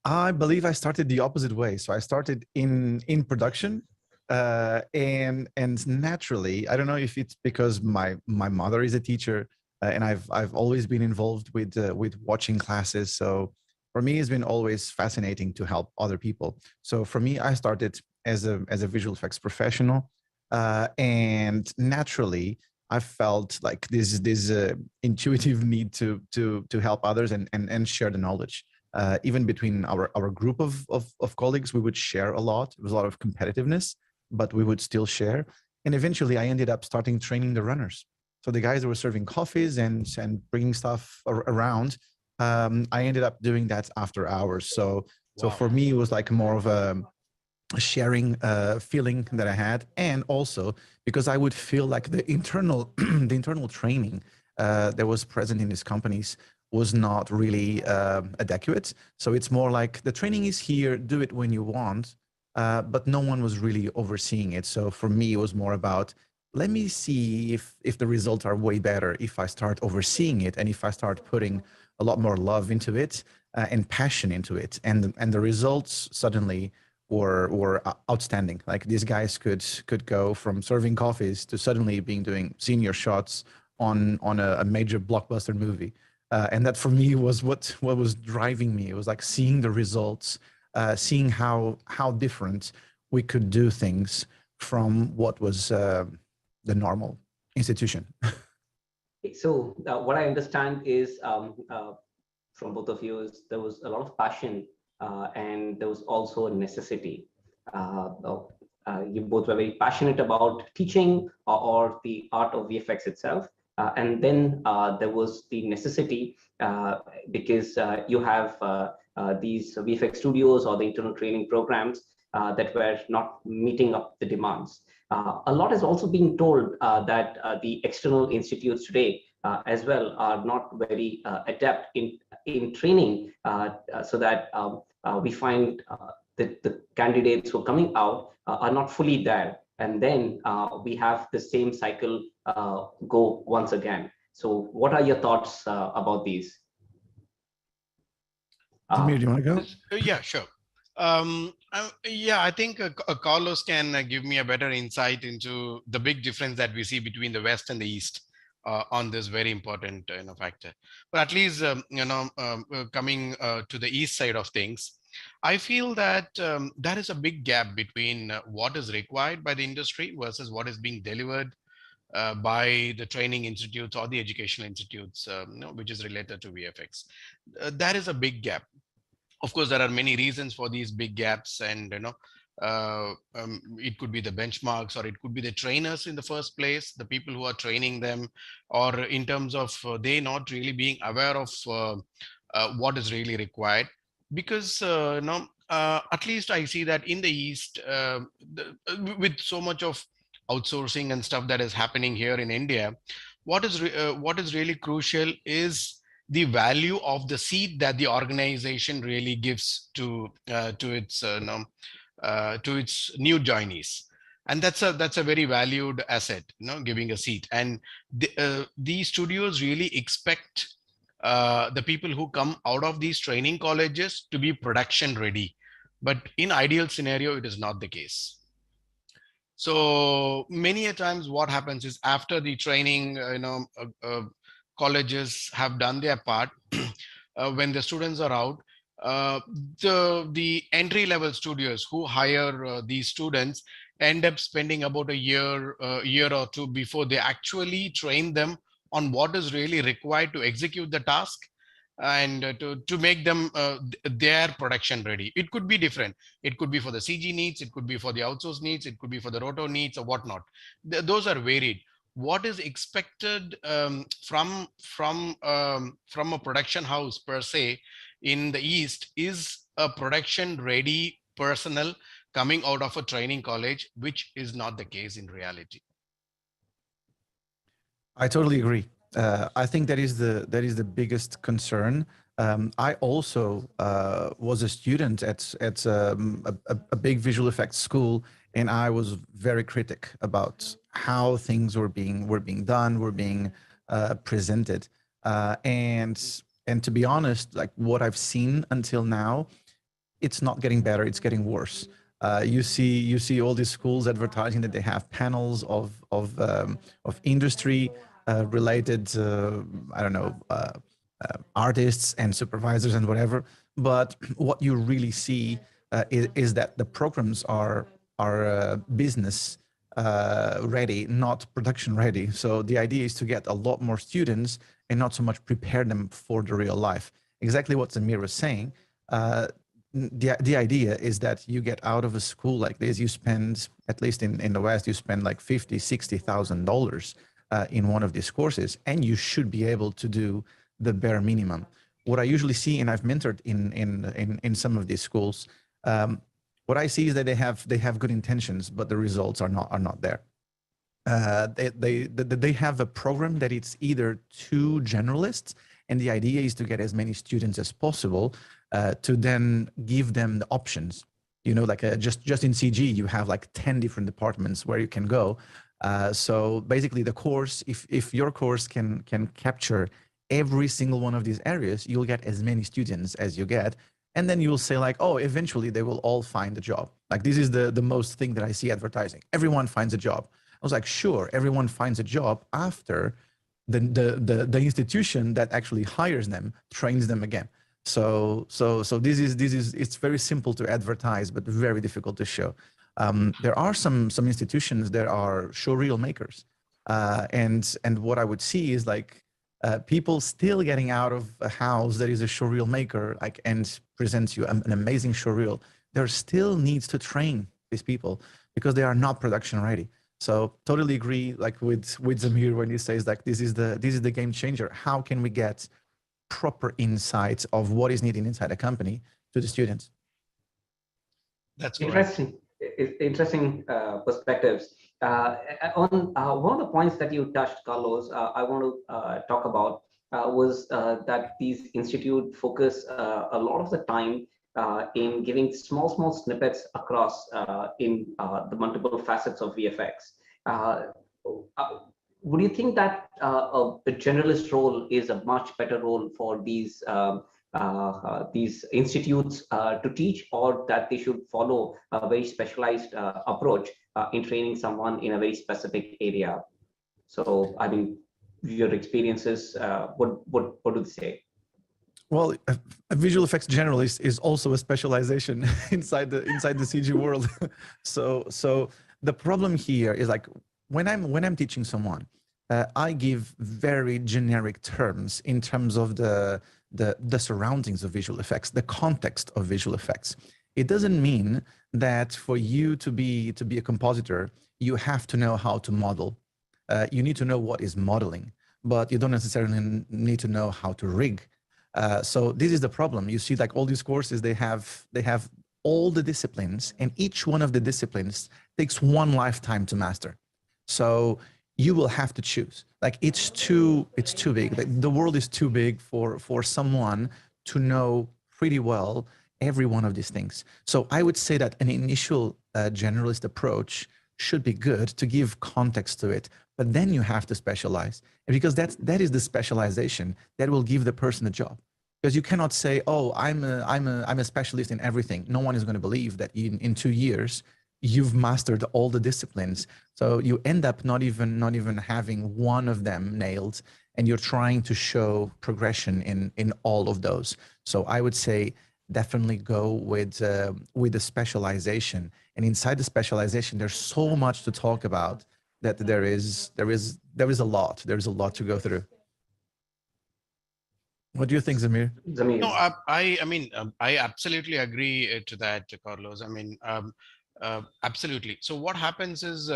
I believe I started the opposite way. So I started in production, and naturally, I don't know if it's because my mother is a teacher, and I've always been involved with watching classes. So for me, it's been always fascinating to help other people. So for me, I started as a visual effects professional, and naturally, I felt like this intuitive need to help others and share the knowledge. Even between our group of colleagues, we would share a lot. There was a lot of competitiveness, but we would still share. And eventually I ended up starting training the runners. So the guys that were serving coffees and bringing stuff around, I ended up doing that after hours. So for me, it was like more of a sharing feeling that I had. And also because I would feel like the internal training that was present in these companies was not really adequate. So it's more like the training is here, do it when you want, but no one was really overseeing it. So for me, it was more about, let me see if the results are way better if I start overseeing it and if I start putting a lot more love into it and passion into it. And the results suddenly were outstanding. Like these guys could go from serving coffees to suddenly doing senior shots on a major blockbuster movie. And that for me was what was driving me. It was like seeing the results, seeing how different we could do things from what was the normal institution. So what I understand is from both of you is there was a lot of passion and there was also a necessity. You both were very passionate about teaching or the art of VFX itself. And then there was the necessity because you have these VFX studios or the internal training programs that were not meeting up the demands. A lot is also being told that the external institutes today as well are not very adept in training so that we find that the candidates who are coming out are not fully there. And then we have the same cycle go once again. So what are your thoughts about these? Samir, do you want to go? Yeah, sure. Yeah, I think Carlos can give me a better insight into the big difference that we see between the West and the East on this very important factor. But at least, coming to the East side of things, I feel that there is a big gap between what is required by the industry versus what is being delivered by the training institutes or the educational institutes, which is related to VFX. There is a big gap. Of course, there are many reasons for these big gaps, and it could be the benchmarks, or it could be the trainers in the first place, the people who are training them, or in terms of they not really being aware of what is really required. Because at least I see that in the East, with so much of outsourcing and stuff that is happening here in India, what is really crucial is the value of the seat that the organization really gives to its new joinees. And that's a very valued asset, giving a seat. And these studios really expect the people who come out of these training colleges to be production ready. But in ideal scenario, it is not the case. So many a times what happens is after the training, colleges have done their part, when the students are out, the entry level studios who hire these students end up spending about a year or two before they actually train them on what is really required to execute the task and to make them their production ready. It could be different. It could be for the CG needs, it could be for the outsource needs, it could be for the roto needs or whatnot. Those are varied. What is expected from a production house per se in the East is a production ready personnel coming out of a training college, which is not the case in reality. I totally agree. I think that is the biggest concern. I also was a student at a big visual effects school, and I was very critic about how things were being done, were being presented. And And to be honest, like what I've seen until now, it's not getting better, it's getting worse. You see all these schools advertising that they have panels of industry related, I don't know, artists and supervisors and whatever. But what you really see is that the programs are business ready, not production ready. So the idea is to get a lot more students and not so much prepare them for the real life. Exactly what Zamir was saying. The idea is that you get out of a school like this, you spend, at least in the West, you spend like $50,000-$60,000 in one of these courses, and you should be able to do the bare minimum. What I usually see, and I've mentored in some of these schools, what I see is that they have good intentions, but the results are not there. They have a program that it's either too generalist, and the idea is to get as many students as possible to then give them the options. You know, like just in CG, you have like 10 different departments where you can go. So basically the course, if your course can capture every single one of these areas, you'll get as many students as you get. And then you'll say like, oh, eventually they will all find a job. Like this is the most thing that I see advertising. Everyone finds a job. I was like, sure, everyone finds a job after the institution that actually hires them trains them again. So this is it's very simple to advertise, but very difficult to show. There are some institutions that are showreel makers, and what I would see is like people still getting out of a house that is a showreel maker, like, and presents you an amazing showreel. There still needs to train these people because they are not production ready. So totally agree, like with Zamir when he says like this is the game changer. How can we get proper insights of what is needed inside a company to the students? That's interesting. Interesting perspectives. On one of the points that you touched, Carlos, I want to talk about was that these institutes focus a lot of the time in giving small snippets across in the multiple facets of VFX. Would you think that a generalist role is a much better role for these institutes to teach, or that they should follow a very specialized approach in training someone in a very specific area? So, I mean, your experiences, what do they say? Well, a visual effects generalist is also a specialization inside the CG world. So the problem here is like when I'm teaching someone, I give very generic terms in terms of the surroundings of visual effects, the context of visual effects. It doesn't mean that for you to be a compositor, you have to know how to model. You need to know what is modeling, but you don't necessarily need to know how to rig. So this is the problem. You see, like all these courses, they have all the disciplines, and each one of the disciplines takes one lifetime to master. So you will have to choose. Like it's too big. Like the world is too big for someone to know pretty well every one of these things. So I would say that an initial generalist approach should be good to give context to it, but then you have to specialize, and because that is the specialization that will give the person a job. Because you cannot say, oh, I'm a specialist in everything. No one is going to believe that in 2 years you've mastered all the disciplines. So you end up not even having one of them nailed, and you're trying to show progression in all of those. So I would say definitely go with the specialization. And inside the specialization, there's so much to talk about that there is a lot. There's a lot to go through. What do you think, Zamir? No, I mean, I absolutely agree to that, Carlos. I mean, absolutely. So what happens is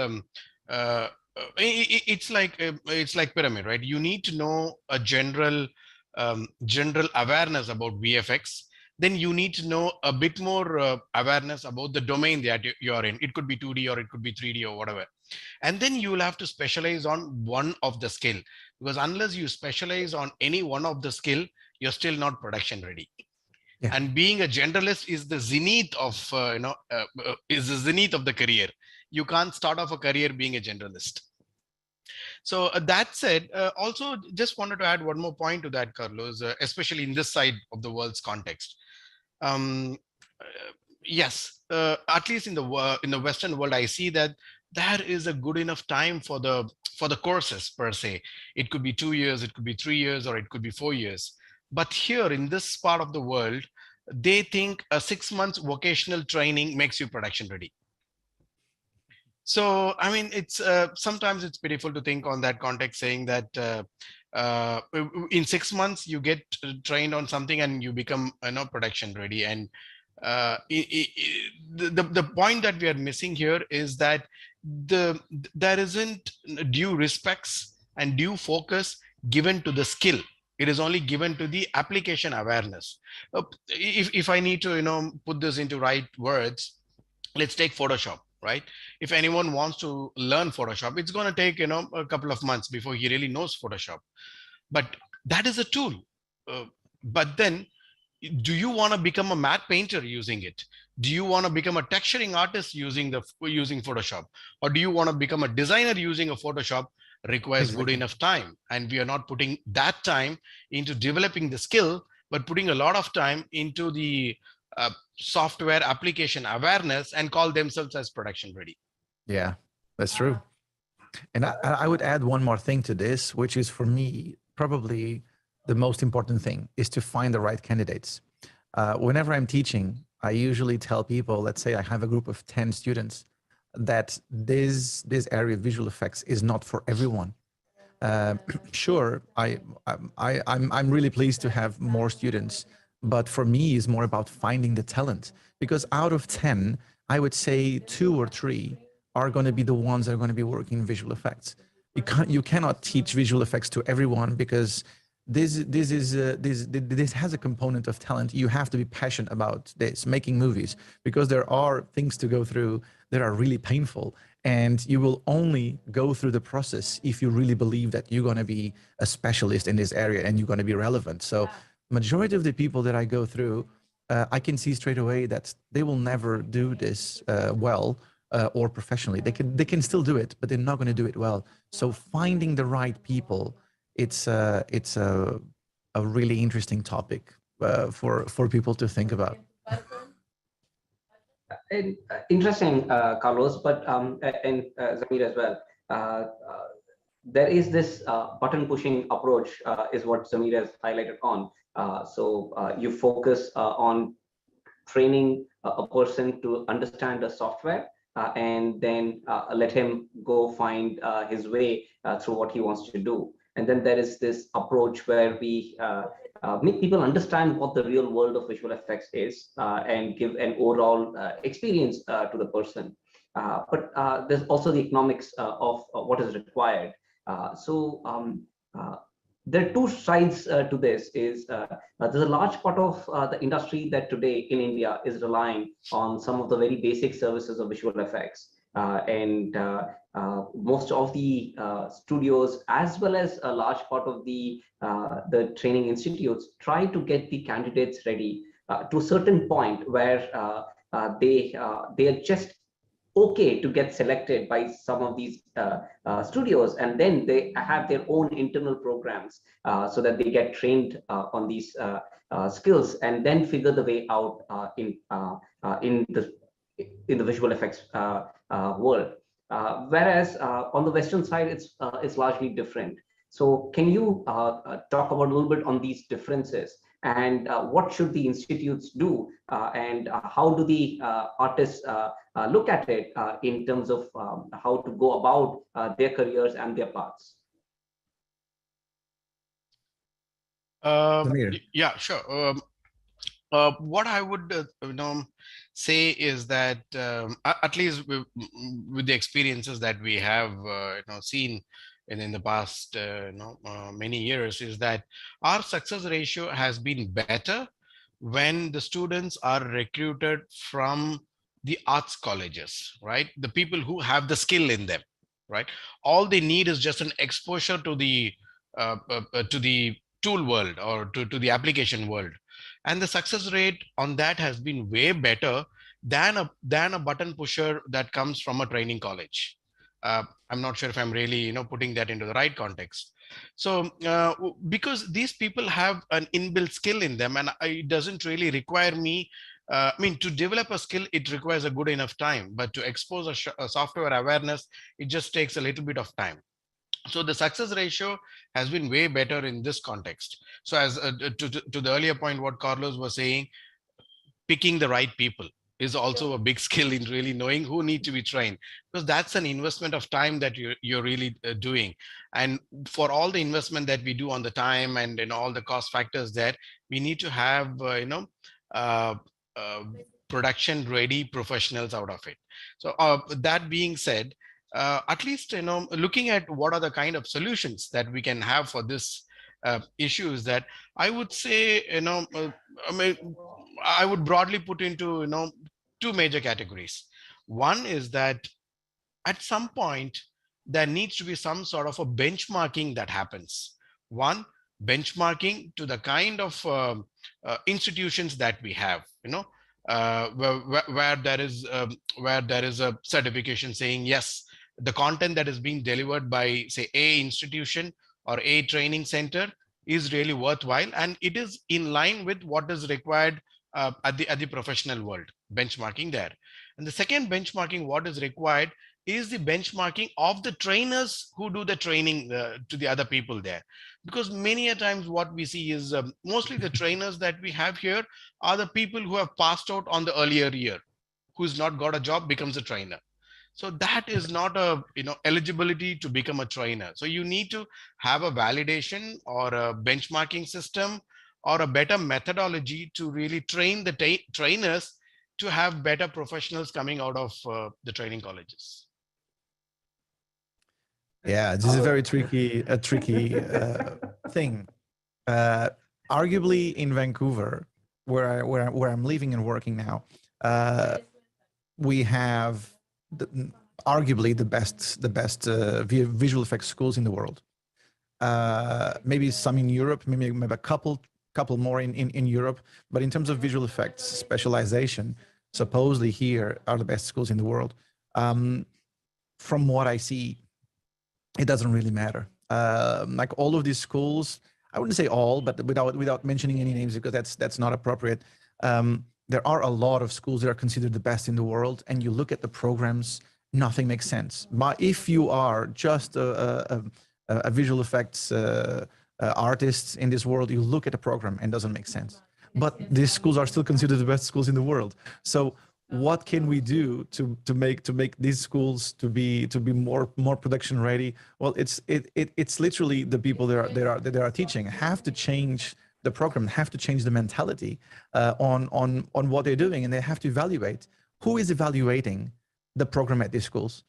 it's like pyramid, right? You need to know a general awareness about VFX. Then you need to know a bit more awareness about the domain that you're in. It could be 2D or it could be 3D or whatever. And then you will have to specialize on one of the skill, because unless you specialize on any one of the skill, you're still not production ready. Yeah. And being a generalist is the zenith of is the zenith of the career. You can't start off a career being a generalist. So that said, also just wanted to add one more point to that, Carlos, especially in this side of the world's context. Yes, at least in the Western world, I see that there is a good enough time for the courses per se. It could be 2 years, it could be 3 years, or it could be 4 years. But here in this part of the world, they think a 6 months vocational training makes you production ready. So, I mean, it's sometimes it's pitiful to think on that context, saying that in 6 months you get trained on something and you become production ready. And the point that we are missing here is that there isn't due respects and due focus given to the skill. It is only given to the application awareness. If I need to put this into right words, let's take Photoshop, right? If anyone wants to learn Photoshop, it's going to take a couple of months before he really knows Photoshop. But that is a tool. But then, do you want to become a matte painter using it? Do you want to become a texturing artist using Photoshop? Or do you want to become a designer using a Photoshop? Requires good enough time, and we are not putting that time into developing the skill, but putting a lot of time into the software application awareness and call themselves as production ready. Yeah, that's true. And I would add one more thing to this, which is for me, probably the most important thing is to find the right candidates. Whenever I'm teaching, I usually tell people, let's say I have a group of 10 students, that this area of visual effects is not for everyone. Sure, I'm really pleased to have more students, but for me, it's more about finding the talent, because out of 10, I would say 2 or 3 are going to be the ones that are going to be working in visual effects. You cannot teach visual effects to everyone, because this has a component of talent. You have to be passionate about this, making movies, because there are things to go through that are really painful. And you will only go through the process if you really believe that you're going to be a specialist in this area and you're going to be relevant. So majority of the people that I go through, I can see straight away that they will never do this well or professionally. They can still do it, but they're not going to do it well. So finding the right people, it's a really interesting topic for people to think about. Interesting, Carlos, but and Zamir as well. There is this button pushing approach, is what Zamir has highlighted on. So you focus on training a person to understand the software, and then let him go find his way through what he wants to do. And then there is this approach where we make people understand what the real world of visual effects is, and give an overall experience to the person. But there's also the economics of what is required. There are 2 sides to this. There's a large part of the industry that today in India is relying on some of the very basic services of visual effects. And most of the studios, as well as a large part of the training institutes, try to get the candidates ready to a certain point where they are just okay to get selected by some of these studios, and then they have their own internal programs so that they get trained on these skills, and then figure the way out in the visual effects world. Whereas on the Western side, it's largely different. So can you talk about a little bit on these differences, and what should the institutes do, and how do the artists look at it in terms of how to go about their careers and their paths? Yeah, sure. What I would say is that at least with the experiences that we have seen in the past many years, is that our success ratio has been better when the students are recruited from the arts colleges, right? The people who have the skill in them, right? All they need is just an exposure to the tool world, or to the application world. And the success rate on that has been way better than a button pusher that comes from a training college. I'm not sure if I'm really, putting that into the right context. So because these people have an inbuilt skill in them, and it doesn't really require me, to develop a skill, it requires a good enough time, but to expose a software awareness, it just takes a little bit of time. So the success ratio has been way better in this context. So as to the earlier point, what Carlos was saying, picking the right people is also a big skill in really knowing who need to be trained, because that's an investment of time that you're really doing. And for all the investment that we do on the time and all the cost factors there, we need to have uh, uh, production ready professionals out of it. So that being said, at least looking at what are the kind of solutions that we can have for this issues, that I would say, I mean, I would broadly put into two major categories. One is that at some point there needs to be some sort of a benchmarking that happens. One, benchmarking to the kind of institutions that we have, where there is a certification saying yes, the content that is being delivered by, say, a institution or a training center is really worthwhile, and it is in line with what is required at the professional world. Benchmarking there. And the second benchmarking, what is required, is the benchmarking of the trainers who do the training to the other people there. Because many a times what we see is mostly the trainers that we have here are the people who have passed out on the earlier year, who's not got a job, becomes a trainer. So that is not a eligibility to become a trainer. So you need to have a validation or a benchmarking system or a better methodology to really train the trainers to have better professionals coming out of the training colleges. Yeah, this is a very tricky thing. Arguably in Vancouver, where I'm living and working now, we have arguably the best visual effects schools in the world. Maybe some in Europe, maybe a couple more in Europe, but in terms of visual effects specialization, supposedly here are the best schools in the world. From what I see, it doesn't really matter. Like all of these schools, I wouldn't say all, but without mentioning any names, because that's not appropriate. There are a lot of schools that are considered the best in the world, and you look at the programs, nothing makes sense. But if you are just a visual effects artist in this world, you look at the program and it doesn't make sense. But these schools are still considered the best schools in the world. So what can we do to make these schools to be more production ready? Well, it's literally the people that are teaching have to change the program, have to change the mentality on what they're doing, and they have to evaluate who is evaluating the program at these schools.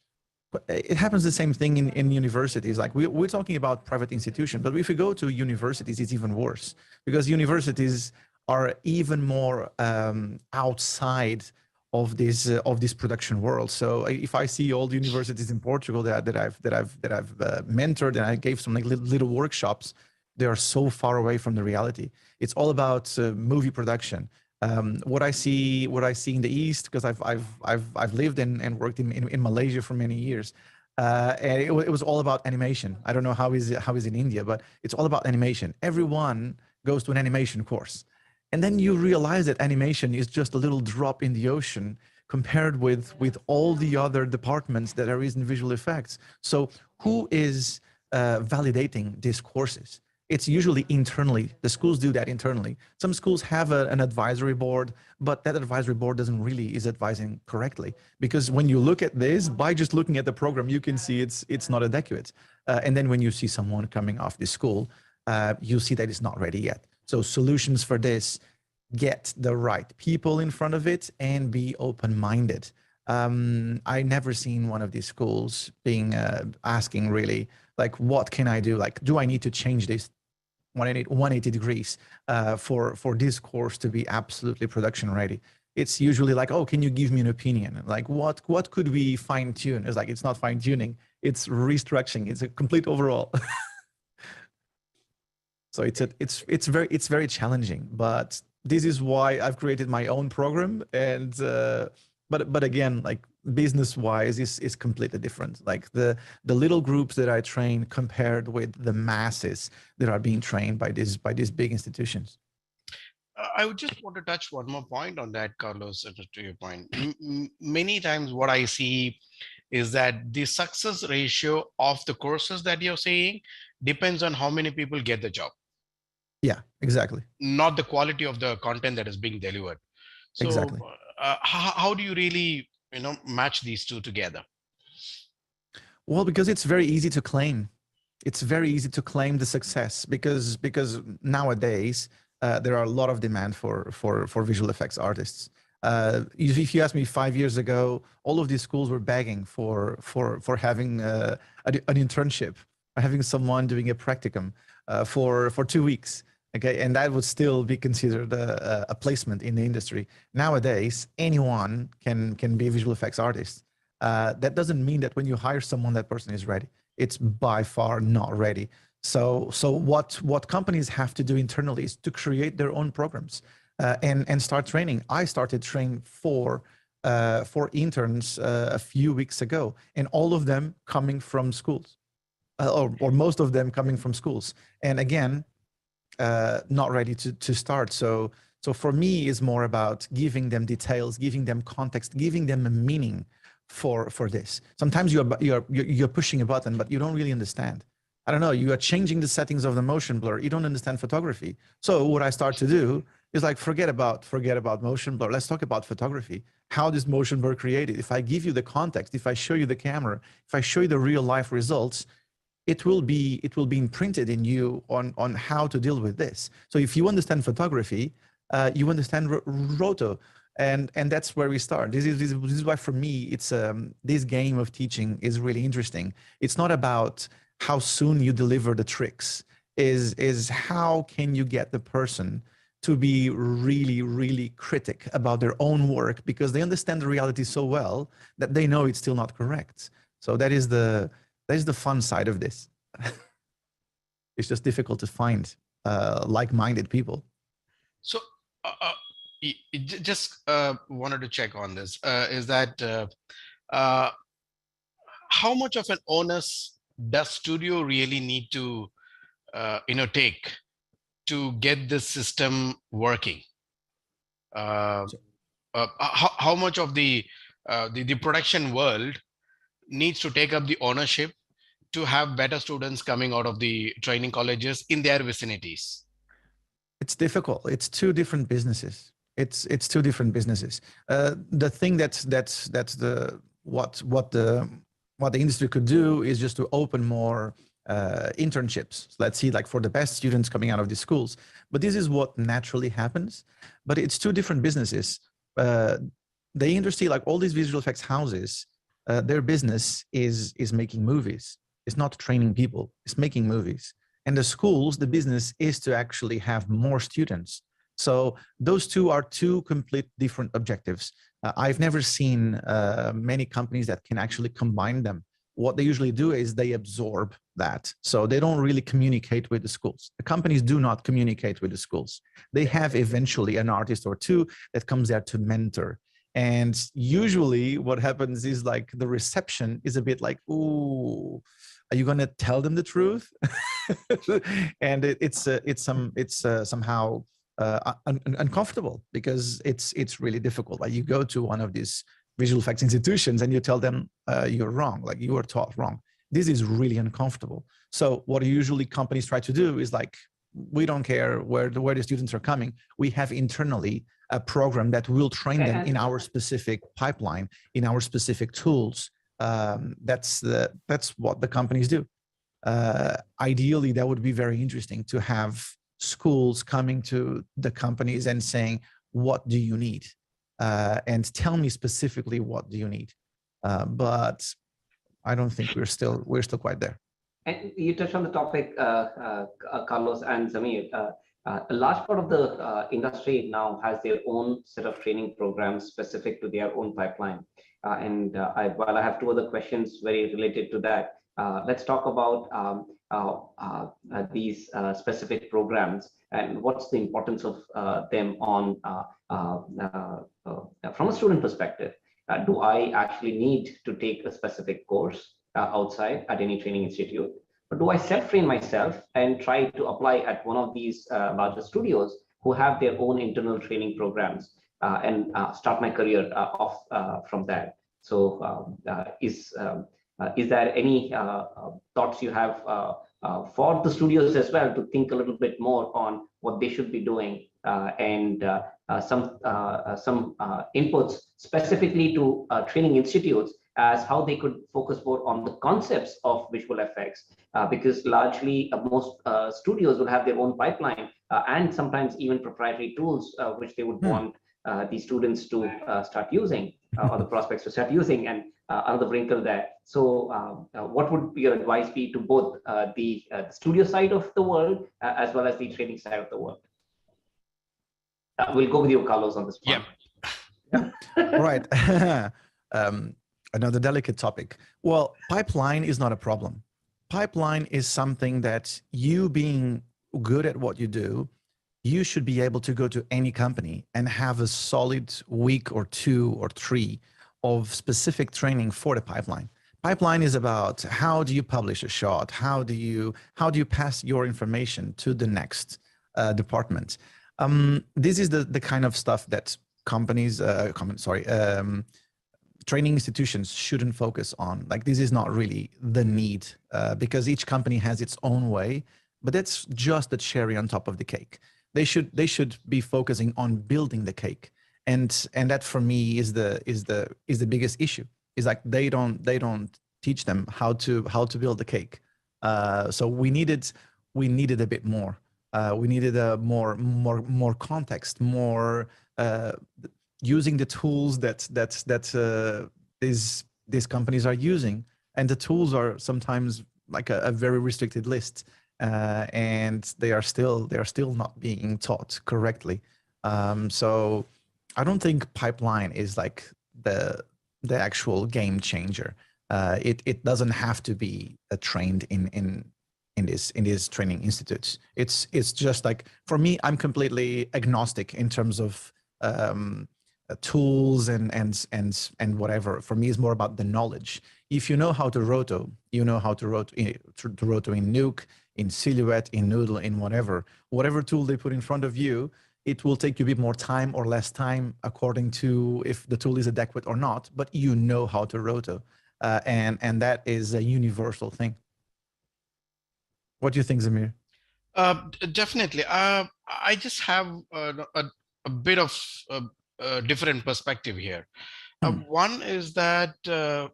It happens the same thing in universities. Like we're talking about private institutions, but if we go to universities, it's even worse, because universities are even more outside of this production world. So if I see all the universities in Portugal that I've mentored, and I gave some like little workshops, they are so far away from the reality. It's all about movie production. What I see in the East, because I've lived and worked in Malaysia for many years, and it was all about animation. I don't know how is in India, but it's all about animation. Everyone goes to an animation course, and then you realize that animation is just a little drop in the ocean compared with all the other departments that there is in visual effects. So who is validating these courses? It's usually internally. The schools do that internally. Some schools have an advisory board, but that advisory board doesn't really is advising correctly, because when you look at this, by just looking at the program, you can see it's not adequate. And then when you see someone coming off this school, you see that it's not ready yet. So solutions for this: get the right people in front of it and be open-minded. I never seen one of these schools being asking really like, what can I do? Like, do I need to change this 180 degrees for this course to be absolutely production ready? It's usually like, oh, can you give me an opinion? Like, what could we fine tune? It's like, it's not fine tuning, it's restructuring. It's a complete overhaul. So it's very challenging, but this is why I've created my own program. And but again, like business-wise is completely different. Like the little groups that I train compared with the masses that are being trained by these big institutions. I would just want to touch one more point on that, Carlos, to your point. Many times what I see is that the success ratio of the courses that you're saying depends on how many people get the job. Yeah, exactly. Not the quality of the content that is being delivered. So exactly. How do you really, match these two together? Well, because it's very easy to claim. It's very easy to claim the success because nowadays there are a lot of demand for visual effects artists. If you asked me 5 years ago, all of these schools were begging for having an internship, having someone doing a practicum for 2 weeks. Okay, and that would still be considered a placement in the industry. Nowadays, anyone can be a visual effects artist. That doesn't mean that when you hire someone, that person is ready. It's by far not ready. So what companies have to do internally is to create their own programs and start training. I started training for interns a few weeks ago, and all of them coming from schools, or most of them coming from schools. And again, not ready to start. So for me, it's more about giving them details, giving them context, giving them a meaning for this. Sometimes you're pushing a button, but you don't really understand. I don't know, you are changing the settings of the motion blur. You don't understand photography. So what I start to do is like, forget about motion blur. Let's talk about photography. How this motion blur created. If I give you the context, if I show you the camera, if I show you the real life results, it will be imprinted in you on how to deal with this. So if you understand photography, you understand roto, and that's where we start. This is why for me it's this game of teaching is really interesting. It's not about how soon you deliver the tricks, is how can you get the person to be really, really critic about their own work, because they understand the reality so well that they know it's still not correct. So that is the fun side of this. It's just difficult to find like-minded people. So just wanted to check on this, is that how much of an onus does studio really need to take to get this system working? How much of the production world needs to take up the ownership to have better students coming out of the training colleges in their vicinities? It's difficult. It's two different businesses. It's two different businesses. The thing that's what the industry could do is just to open more internships. Let's see, like for the best students coming out of these schools. But this is what naturally happens. But it's two different businesses. The industry, like all these visual effects houses, their business is making movies. It's not training people. It's making movies. And the schools, the business is to actually have more students. So those two are two complete different objectives. I've never seen many companies that can actually combine them. What they usually do is they absorb that. So they don't really communicate with the schools. The companies do not communicate with the schools. They have eventually an artist or two that comes there to mentor. And usually what happens is like the reception is a bit like, ooh, are you going to tell them the truth? And it's somehow uncomfortable, because it's really difficult. Like you go to one of these visual effects institutions and you tell them you're wrong, like you were taught wrong. This is really uncomfortable. So what usually companies try to do is like, we don't care where the students are coming. We have internally a program that will train them in our specific pipeline, in our specific tools. That's what the companies do. Ideally, that would be very interesting to have schools coming to the companies and saying, what do you need? And tell me specifically, what do you need? But I don't think we're still quite there. And you touched on the topic, Carlos and Zamir. A large part of the industry now has their own set of training programs specific to their own pipeline. While I have two other questions very related to that, let's talk about these specific programs and what's the importance of them on from a student perspective. do I actually need to take a specific course outside at any training institute? Or do I self-train myself and try to apply at one of these larger studios who have their own internal training programs and start my career off from there? So is there any thoughts you have for the studios as well to think a little bit more on what they should be doing and some inputs specifically to training institutes as how they could focus more on the concepts of visual effects, because largely most studios will have their own pipeline and sometimes even proprietary tools which they would want the students to start using or the prospects to start using, and another wrinkle there. So what would your advice be to both the studio side of the world as well as the training side of the world? We'll go with you, Carlos, on this one. Yeah. Right. Another delicate topic. Well, pipeline is not a problem. Pipeline is something that you being good at what you do, you should be able to go to any company and have a solid week or 2 or 3 of specific training for the pipeline. Pipeline is about how do you publish a shot? How do you pass your information to the next department? This is the kind of stuff that companies, training institutions shouldn't focus on. Like, this is not really the need because each company has its own way, but that's just the cherry on top of the cake. They should be focusing on building the cake, and that for me is the biggest issue. Is like they don't teach them how to build the cake. So we needed a bit more. We needed a more context, more using the tools that these companies are using, and the tools are sometimes like a very restricted list, and they are still not being taught correctly. So I don't think pipeline is like the actual game changer. It doesn't have to be trained in these training institutes. It's just like, for me, I'm completely agnostic in terms of tools and whatever. For me, it's more about the knowledge. If you know how to roto, you know how to roto in Nuke, in Silhouette, in Noodle, in whatever tool they put in front of you. It will take you a bit more time or less time according to if the tool is adequate or not, but you know how to roto, and that is a universal thing. What do you think, Zamir? Definitely. I just have a bit of a different perspective here. One is that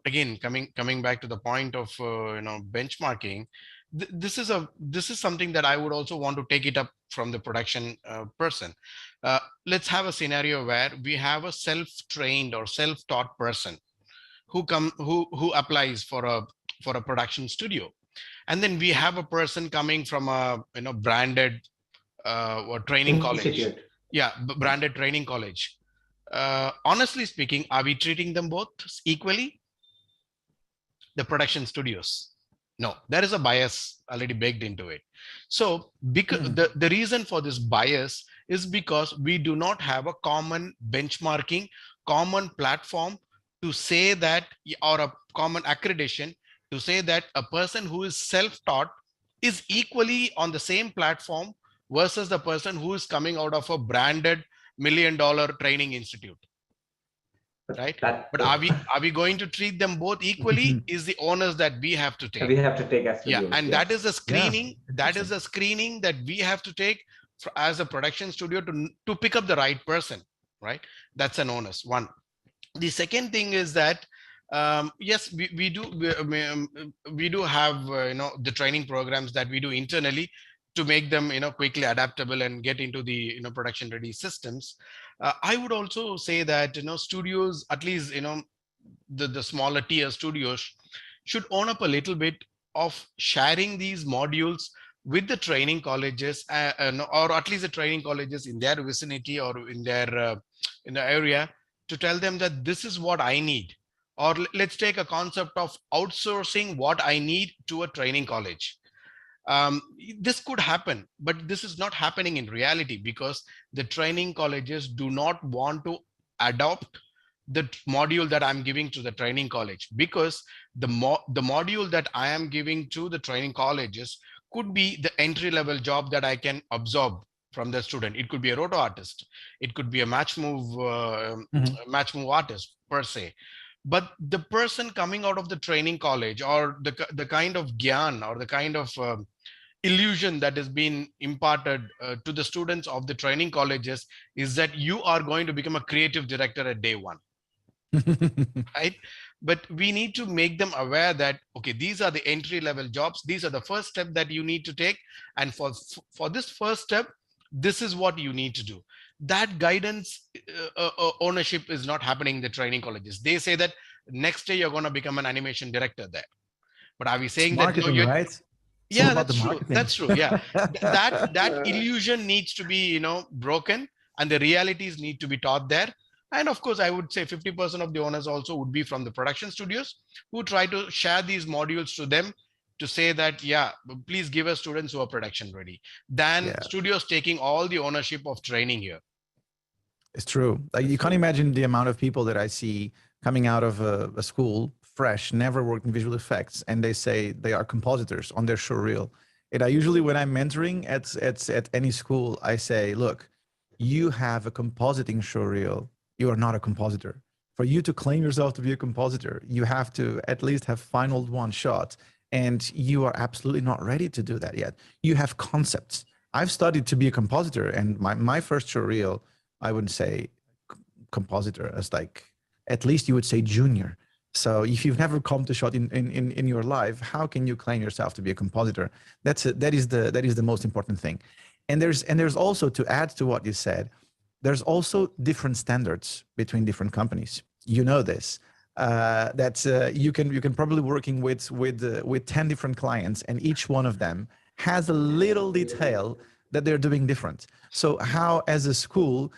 again, coming back to the point of benchmarking. This is something that I would also want to take it up from the production person. Let's have a scenario where we have a self-trained or self-taught person who applies for a production studio, and then we have a person coming from a branded or training college. Yeah, branded training college. Honestly speaking, are we treating them both equally? The production studios? No, there is a bias already baked into it. So because the reason for this bias is because we do not have a common benchmarking, common platform to say that, or a common accreditation to say that a person who is self-taught is equally on the same platform versus the person who is coming out of a branded $1 million training institute. Right? But are we going to treat them both equally? Is the onus that we have to take. We have to take as studios. Yeah, and that is a screening. Yeah. That is a screening that we have to take as a production studio to pick up the right person. Right? That's an onus. One. The second thing is that yes, we do have the training programs that we do internally to make them quickly adaptable and get into the production ready systems. I would also say that studios, at least the smaller tier studios, should own up a little bit of sharing these modules with the training colleges, or at least the training colleges in their vicinity or in their in the area, to tell them that this is what I need. Or let's take a concept of outsourcing what I need to a training college. This could happen, but this is not happening in reality because the training colleges do not want to adopt the module that I'm giving to the training college, because the module that I am giving to the training colleges could be the entry level job that I can absorb from the student. It could be a roto artist, it could be a match move artist per se. But the person coming out of the training college, or the kind of gyan, or the kind of illusion that has been imparted to the students of the training colleges, is that you are going to become a creative director at day one. Right? But we need to make them aware that, okay, these are the entry level jobs, these are the first step that you need to take, and for this first step, this is what you need to do. That guidance ownership is not happening in the training colleges. They say that next day you're going to become an animation director there, but are we saying it's marketing, that, no, right? It's yeah, that's true. That's true. Yeah. That illusion needs to be, broken, and the realities need to be taught there. And of course, I would say 50% of the owners also would be from the production studios, who try to share these modules to them to say that, yeah, please give us students who are production ready, than studios taking all the ownership of training here. It's true. Like, you can't imagine the amount of people that I see coming out of a school, fresh, never worked in visual effects, and they say they are compositors on their showreel. And I usually, when I'm mentoring at any school, I say, look, you have a compositing showreel. You are not a compositor. For you to claim yourself to be a compositor, you have to at least have finalized one shot, and you are absolutely not ready to do that yet. You have concepts. I've studied to be a compositor, and my first showreel, I wouldn't say compositor, as like, at least you would say junior. So if you've never come to shot in your life, how can you claim yourself to be a compositor? That is the most important thing. And there's also, to add to what you said, there's also different standards between different companies. You know this, that you can probably working with 10 different clients, and each one of them has a little detail that they're doing different. So how, as a school,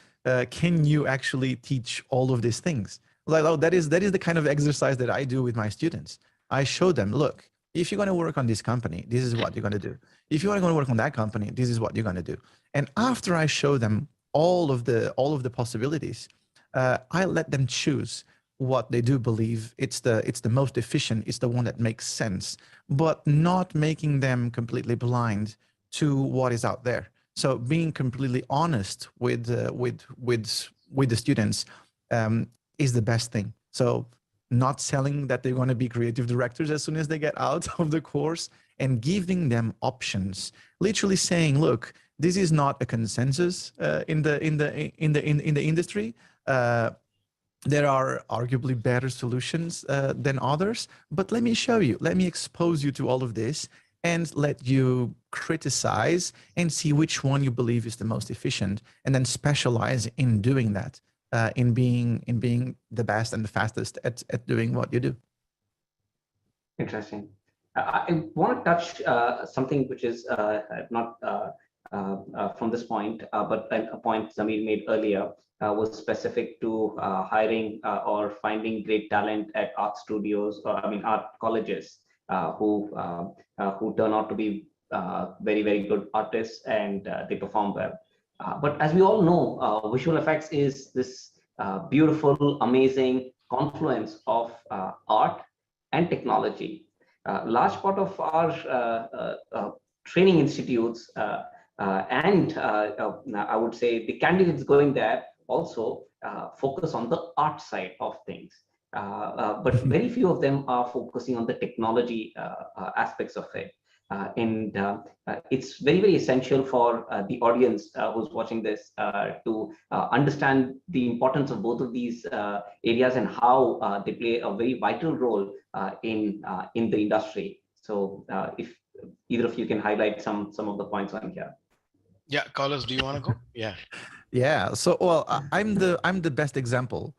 can you actually teach all of these things? Like, oh, that is the kind of exercise that I do with my students. I show them, look, if you're going to work on this company, this is what you're going to do. If you want to work on that company, this is what you're going to do. And after I show them all of the possibilities, I let them choose what they do believe it's the most efficient, it's the one that makes sense, but not making them completely blind to what is out there. So being completely honest with the students is the best thing. So not selling that they're going to be creative directors as soon as they get out of the course, and giving them options. Literally saying, look, this is not a consensus in the industry. There are arguably better solutions than others, but let me show you, let me expose you to all of this, and let you criticize and see which one you believe is the most efficient, and then specialize in doing that, in being the best and the fastest at doing what you do. Interesting. I want to touch something which is not from this point, but a point Zamir made earlier was specific to hiring or finding great talent at art studios, or art colleges, who turn out to be very, very good artists, and they perform well. But as we all know, visual effects is this beautiful, amazing confluence of art and technology. Large part of our training institutes and I would say the candidates going there also focus on the art side of things. But very few of them are focusing on the technology aspects of it. And it's very, very essential for the audience who's watching this to understand the importance of both of these areas, and how they play a very vital role in the industry. So if either of you can highlight some of the points on here. Yeah, Carlos, do you want to go? Yeah. Yeah. So, well, I'm the best example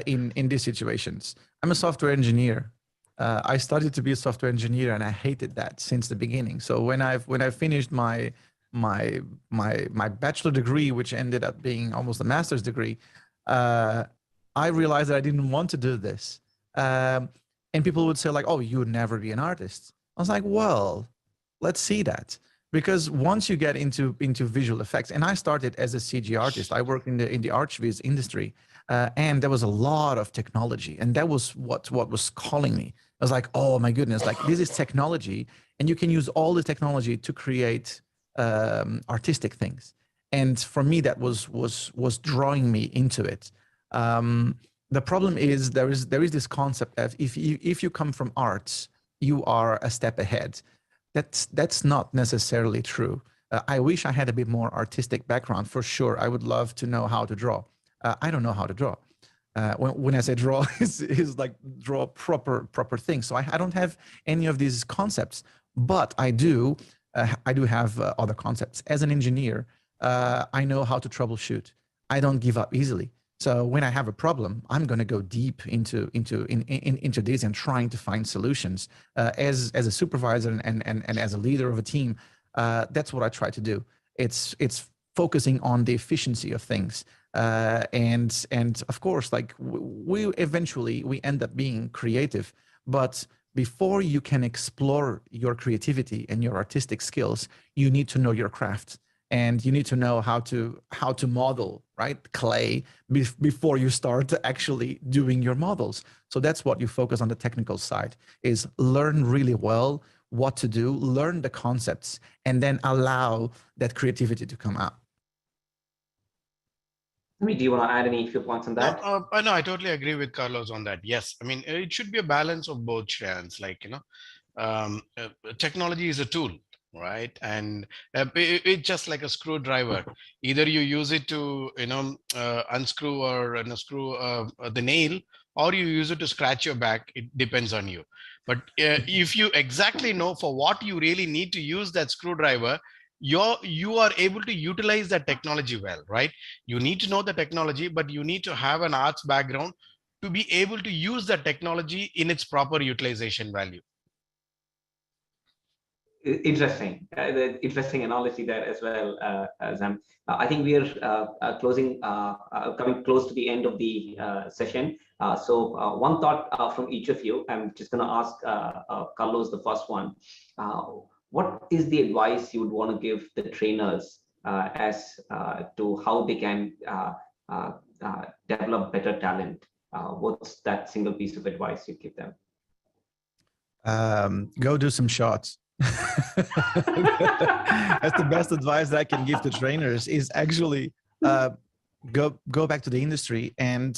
in these situations. I'm a software engineer. I started to be a software engineer, and I hated that since the beginning. So when I finished my bachelor degree, which ended up being almost a master's degree, I realized that I didn't want to do this. And people would say like, "Oh, you would never be an artist." I was like, "Well, let's see that." because once you get into visual effects, and I started as a CG artist, I worked in the archviz industry, and there was a lot of technology, and that was what was calling me. I was like, oh my goodness, like this is technology, and you can use all the technology to create artistic things. And for me, that was drawing me into it. The problem is there is this concept of if you come from arts, you are a step ahead. That's not necessarily true. I wish I had a bit more artistic background for sure. I would love to know how to draw. I don't know how to draw. When I say draw, is like draw proper things. So I don't have any of these concepts, but I do have other concepts. As an engineer, I know how to troubleshoot. I don't give up easily. So when I have a problem, I'm going to go deep into this and trying to find solutions. As a supervisor and as a leader of a team, that's what I try to do. It's focusing on the efficiency of things, and of course, like we eventually end up being creative. But before you can explore your creativity and your artistic skills, you need to know your craft. And you need to know how to model, right? Clay before you start actually doing your models. So that's what you focus on the technical side, is learn really well what to do, learn the concepts, and then allow that creativity to come out. Do you want to add any few points on that? No, I totally agree with Carlos on that. Yes, I mean, it should be a balance of both strands. Like, technology is a tool, right? And it's just like a screwdriver. Either you use it to unscrew or screw the nail, or you use it to scratch your back. It depends on you. But if you exactly know for what you really need to use that screwdriver, you are able to utilize that technology well, right? You need to know the technology, but you need to have an arts background to be able to use that technology in its proper utilization value. Interesting. The interesting analogy there as well, Zam. I think we are coming close to the end of the session. So one thought from each of you. I'm just going to ask Carlos the first one. What is the advice you would want to give the trainers as to how they can develop better talent? What's that single piece of advice you give them? Go do some shots. That's the best advice that I can give to trainers, is actually go back to the industry and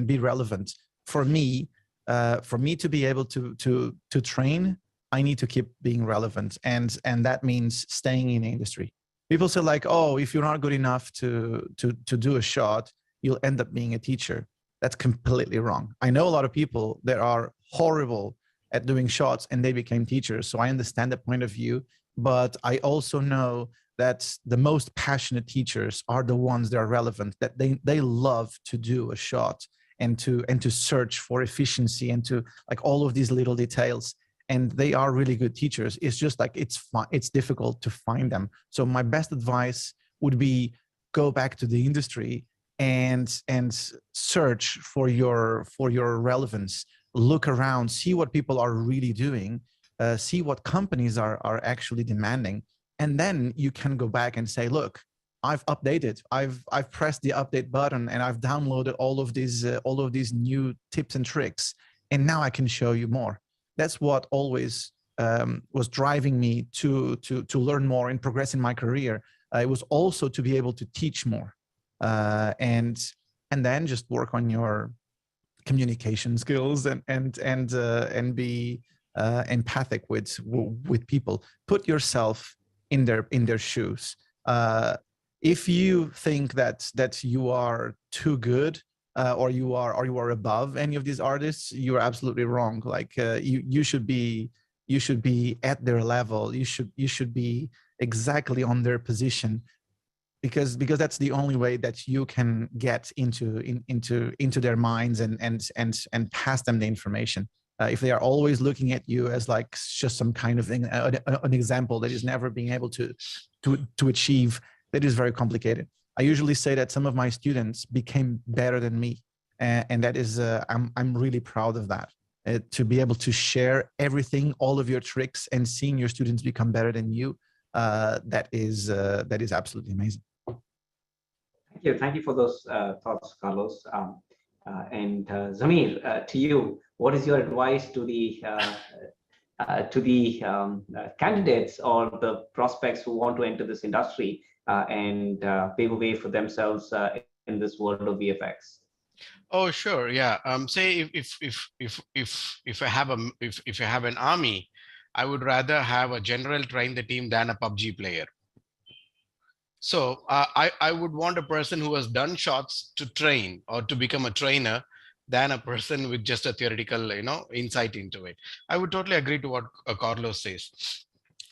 be relevant. For me to be able to train, I need to keep being relevant, and that means staying in the industry. People say like, oh, if you're not good enough to do a shot, you'll end up being a teacher. That's completely wrong. I know a lot of people that are horrible at doing shots and they became teachers. So I understand the point of view, but I also know that the most passionate teachers are the ones that are relevant, that they love to do a shot and to search for efficiency and to like all of these little details. And they are really good teachers. It's just like it's difficult to find them. So my best advice would be go back to the industry and search for your relevance. Look around, see what people are really doing, see what companies are actually demanding, and then you can go back and say, look, I've updated, I've pressed the update button, and I've downloaded all of these new tips and tricks, and now I can show you more. That's what always was driving me to learn more and progress in my career. It was also to be able to teach more, and then just work on your communication skills and be empathic with people. Put yourself in their shoes. If you think that you are too good or you are above any of these artists, you're absolutely wrong. Like you should be at their level. You should be exactly on their position, because that's the only way that you can get into their minds and pass them the information. If they are always looking at you as like just some kind of thing, an example that is never being able to achieve, that is very complicated. I usually say that some of my students became better than me, and that is I'm really proud of that. To be able to share everything, all of your tricks, and seeing your students become better than you, that is absolutely amazing. Thank you for those thoughts, Carlos. And Zamir, to you, what is your advice to the candidates or the prospects who want to enter this industry and pave a way for themselves in this world of VFX? Oh, sure. Yeah. Say if I have if I have an army, I would rather have a general train the team than a PUBG player. So I would want a person who has done shots to train or to become a trainer than a person with just a theoretical, insight into it. I would totally agree to what Carlos says.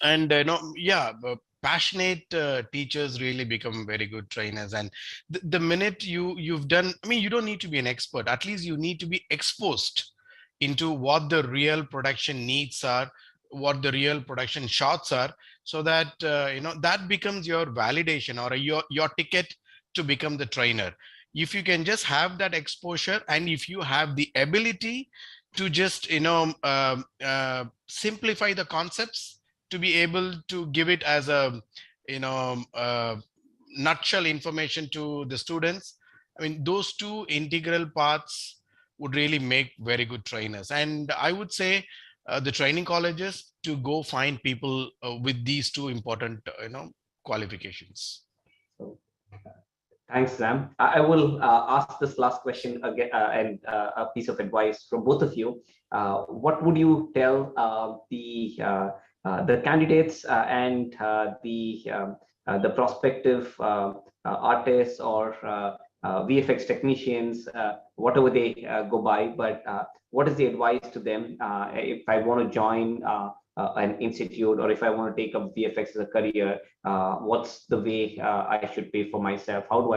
And, yeah, passionate teachers really become very good trainers. And the minute you've done, I mean, you don't need to be an expert. At least you need to be exposed into what the real production needs are, what the real production shots are, so that that becomes your validation or your ticket to become the trainer. If you can just have that exposure, and if you have the ability to just simplify the concepts, to be able to give it as a nutshell information to the students, I mean, those two integral parts would really make very good trainers. And I would say the training colleges to go find people with these two important qualifications. Thanks, Sam. I will ask this last question again, and a piece of advice from both of you. What would you tell the candidates and the prospective artists or VFX technicians, whatever they go by, but what is the advice to them if I want to join an institute, or if I want to take up VFX as a career? What's the way I should pay for myself? How do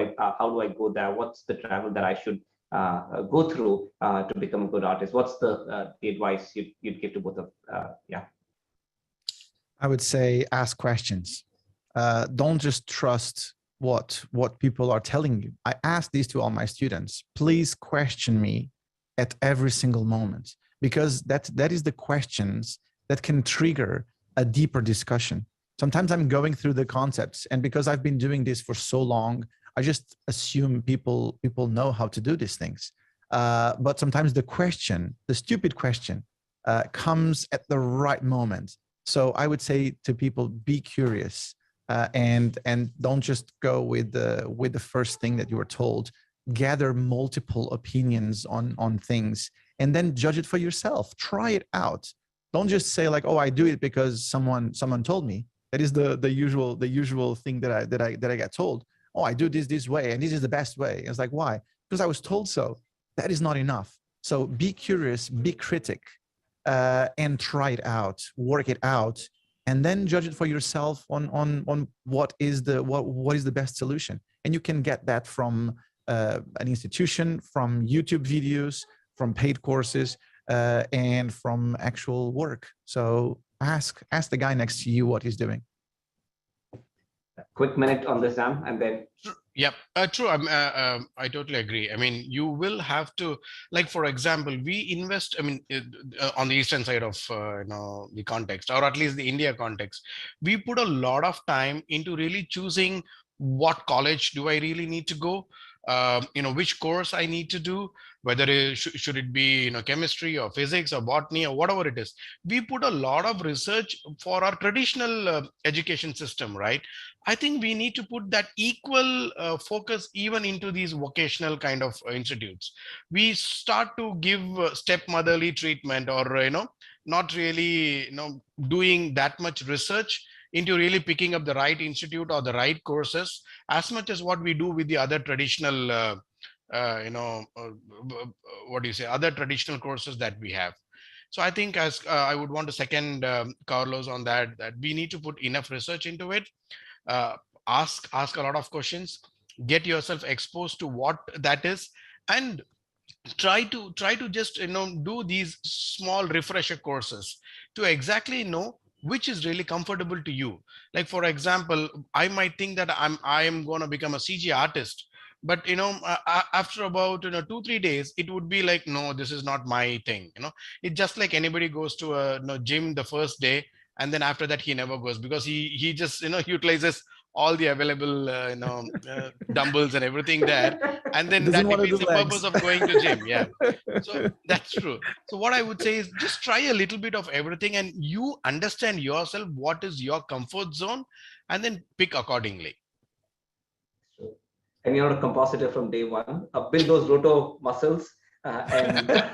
I go there? What's the travel that I should go through to become a good artist? What's the advice you'd give to both of yeah? I would say ask questions. Don't just trust what people are telling you. I ask these to all my students. Please question me at every single moment, because that is the questions that can trigger a deeper discussion. Sometimes I'm going through the concepts, and because I've been doing this for so long, I just assume people know how to do these things. But sometimes the stupid question, comes at the right moment. So I would say to people, be curious, and don't just go with the first thing that you were told. Gather multiple opinions on things, and then judge it for yourself. Try it out. Don't just say like, oh, I do it because someone told me. That is the usual thing that I get told. Oh, I do this way, and this is the best way. And it's like, why? Because I was told so. That is not enough. So be curious, be critic, and try it out, work it out, and then judge it for yourself on what is the best solution. And you can get that from an institution, from YouTube videos, from paid courses, and from actual work. So ask the guy next to you what he's doing. Quick minute on this, Sam, and then. Yep, true. I totally agree. I mean, you will have to, like, for example, we invest, I mean, on the eastern side of the context, or at least the India context, we put a lot of time into really choosing what college do I really need to go, which course I need to do, whether should it be chemistry or physics or botany or whatever it is. We put a lot of research for our traditional education system, right? I think we need to put that equal focus even into these vocational kind of institutes. We start to give stepmotherly treatment, or not really doing that much research into really picking up the right institute or the right courses, as much as what we do with the other traditional what do you say, other traditional courses that we have. So I think, as I would want to second Carlos on that we need to put enough research into it. Ask a lot of questions, get yourself exposed to what that is, and try to just do these small refresher courses to exactly know which is really comfortable to you. Like, for example, I might think that I am going to become a CG artist, but after about 2-3 days, it would be like, no, this is not my thing. It's just like anybody goes to a gym the first day and then after that he never goes because he just utilizes all the available dumbbells and everything there, and then that defeats the purpose of going to gym. Yeah, so that's true. So what I would say is just try a little bit of everything, and you understand yourself, what is your comfort zone, and then pick accordingly. And you're a compositor from day one. Build those roto muscles, and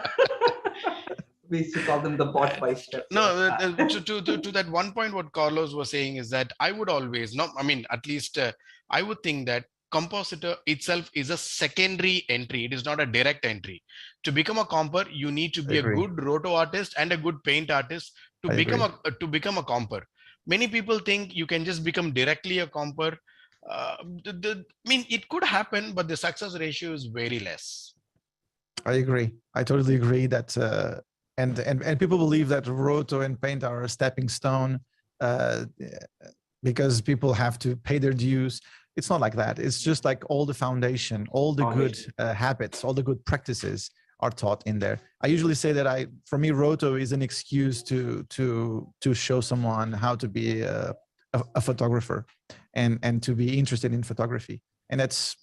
we used to call them the bot biceps. No, to that one point, what Carlos was saying is that I would always, at least I would think that compositor itself is a secondary entry. It is not a direct entry. To become a comper, you need to be a good roto artist and a good paint artist to become a comper. Many people think you can just become directly a comper. It could happen, but the success ratio is very less. I agree. I totally agree that, and people believe that roto and paint are a stepping stone because people have to pay their dues. It's not like that. It's just like all the foundation, all the good habits, all the good practices are taught in there. I usually say that for me, roto is an excuse to show someone how to be a photographer and to be interested in photography. And that's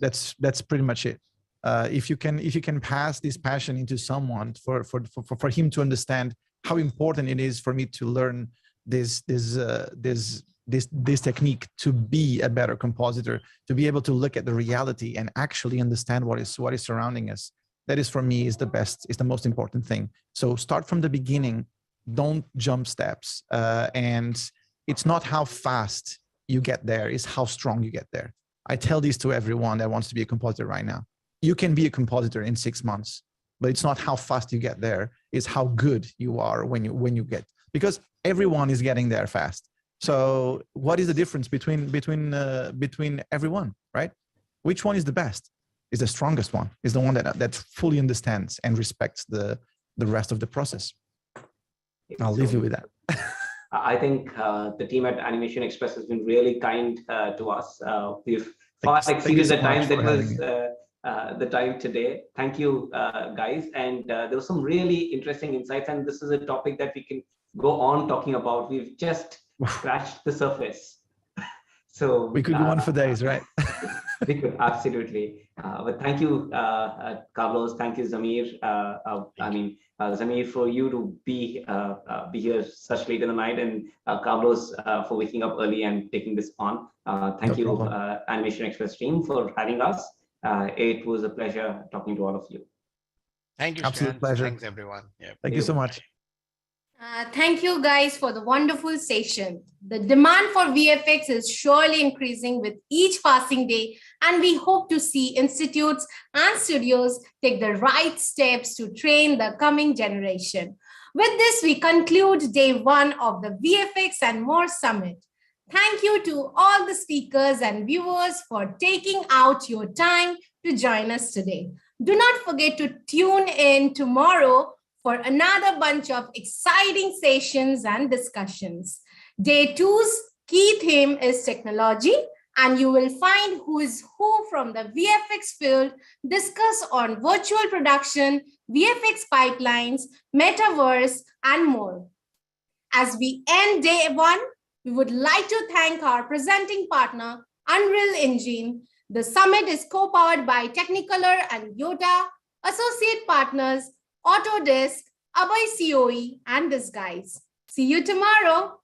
pretty much it. If you can pass this passion into someone for him to understand how important it is for me to learn this technique to be a better compositor, to be able to look at the reality and actually understand what is surrounding us. That is, for me, is the most important thing. So start from the beginning, don't jump steps. And it's not how fast you get there, it's how strong you get there. I tell this to everyone that wants to be a compositor right now. You can be a compositor in 6 months, but it's not how fast you get there, it's how good you are when you get, because everyone is getting there fast. So what is the difference between everyone, right? Which one is the best? Is the strongest one, is the one that fully understands and respects the rest of the process. I'll leave you with that. I think the team at Animation Express has been really kind to us. We've far exceeded the time that was the time today. Thank you, guys. And there was some really interesting insights, and this is a topic that we can go on talking about. We've just scratched the surface. So we could go on for days, right? We could, absolutely. But thank you, Carlos. Thank you, Zamir. Zamir, for you to be here such late in the night, and Carlos for waking up early and taking this on. Thank you, Animation Express team, for having us. It was a pleasure talking to all of you. Thank you. Absolute pleasure. Thanks, everyone. Yeah. Thank you so much. Thank you guys for the wonderful session. The demand for VFX is surely increasing with each passing day, and we hope to see institutes and studios take the right steps to train the coming generation. With this, we conclude day 1 of the VFX and More Summit. Thank you to all the speakers and viewers for taking out your time to join us today. Do not forget to tune in tomorrow for another bunch of exciting sessions and discussions. Day 2's key theme is technology, and you will find who is who from the VFX field discuss on virtual production, VFX pipelines, metaverse, and more. As we end day 1, we would like to thank our presenting partner, Unreal Engine. The summit is co-powered by Technicolor and Yoda, associate partners, Autodesk, Abai COE, and Disguise. See you tomorrow.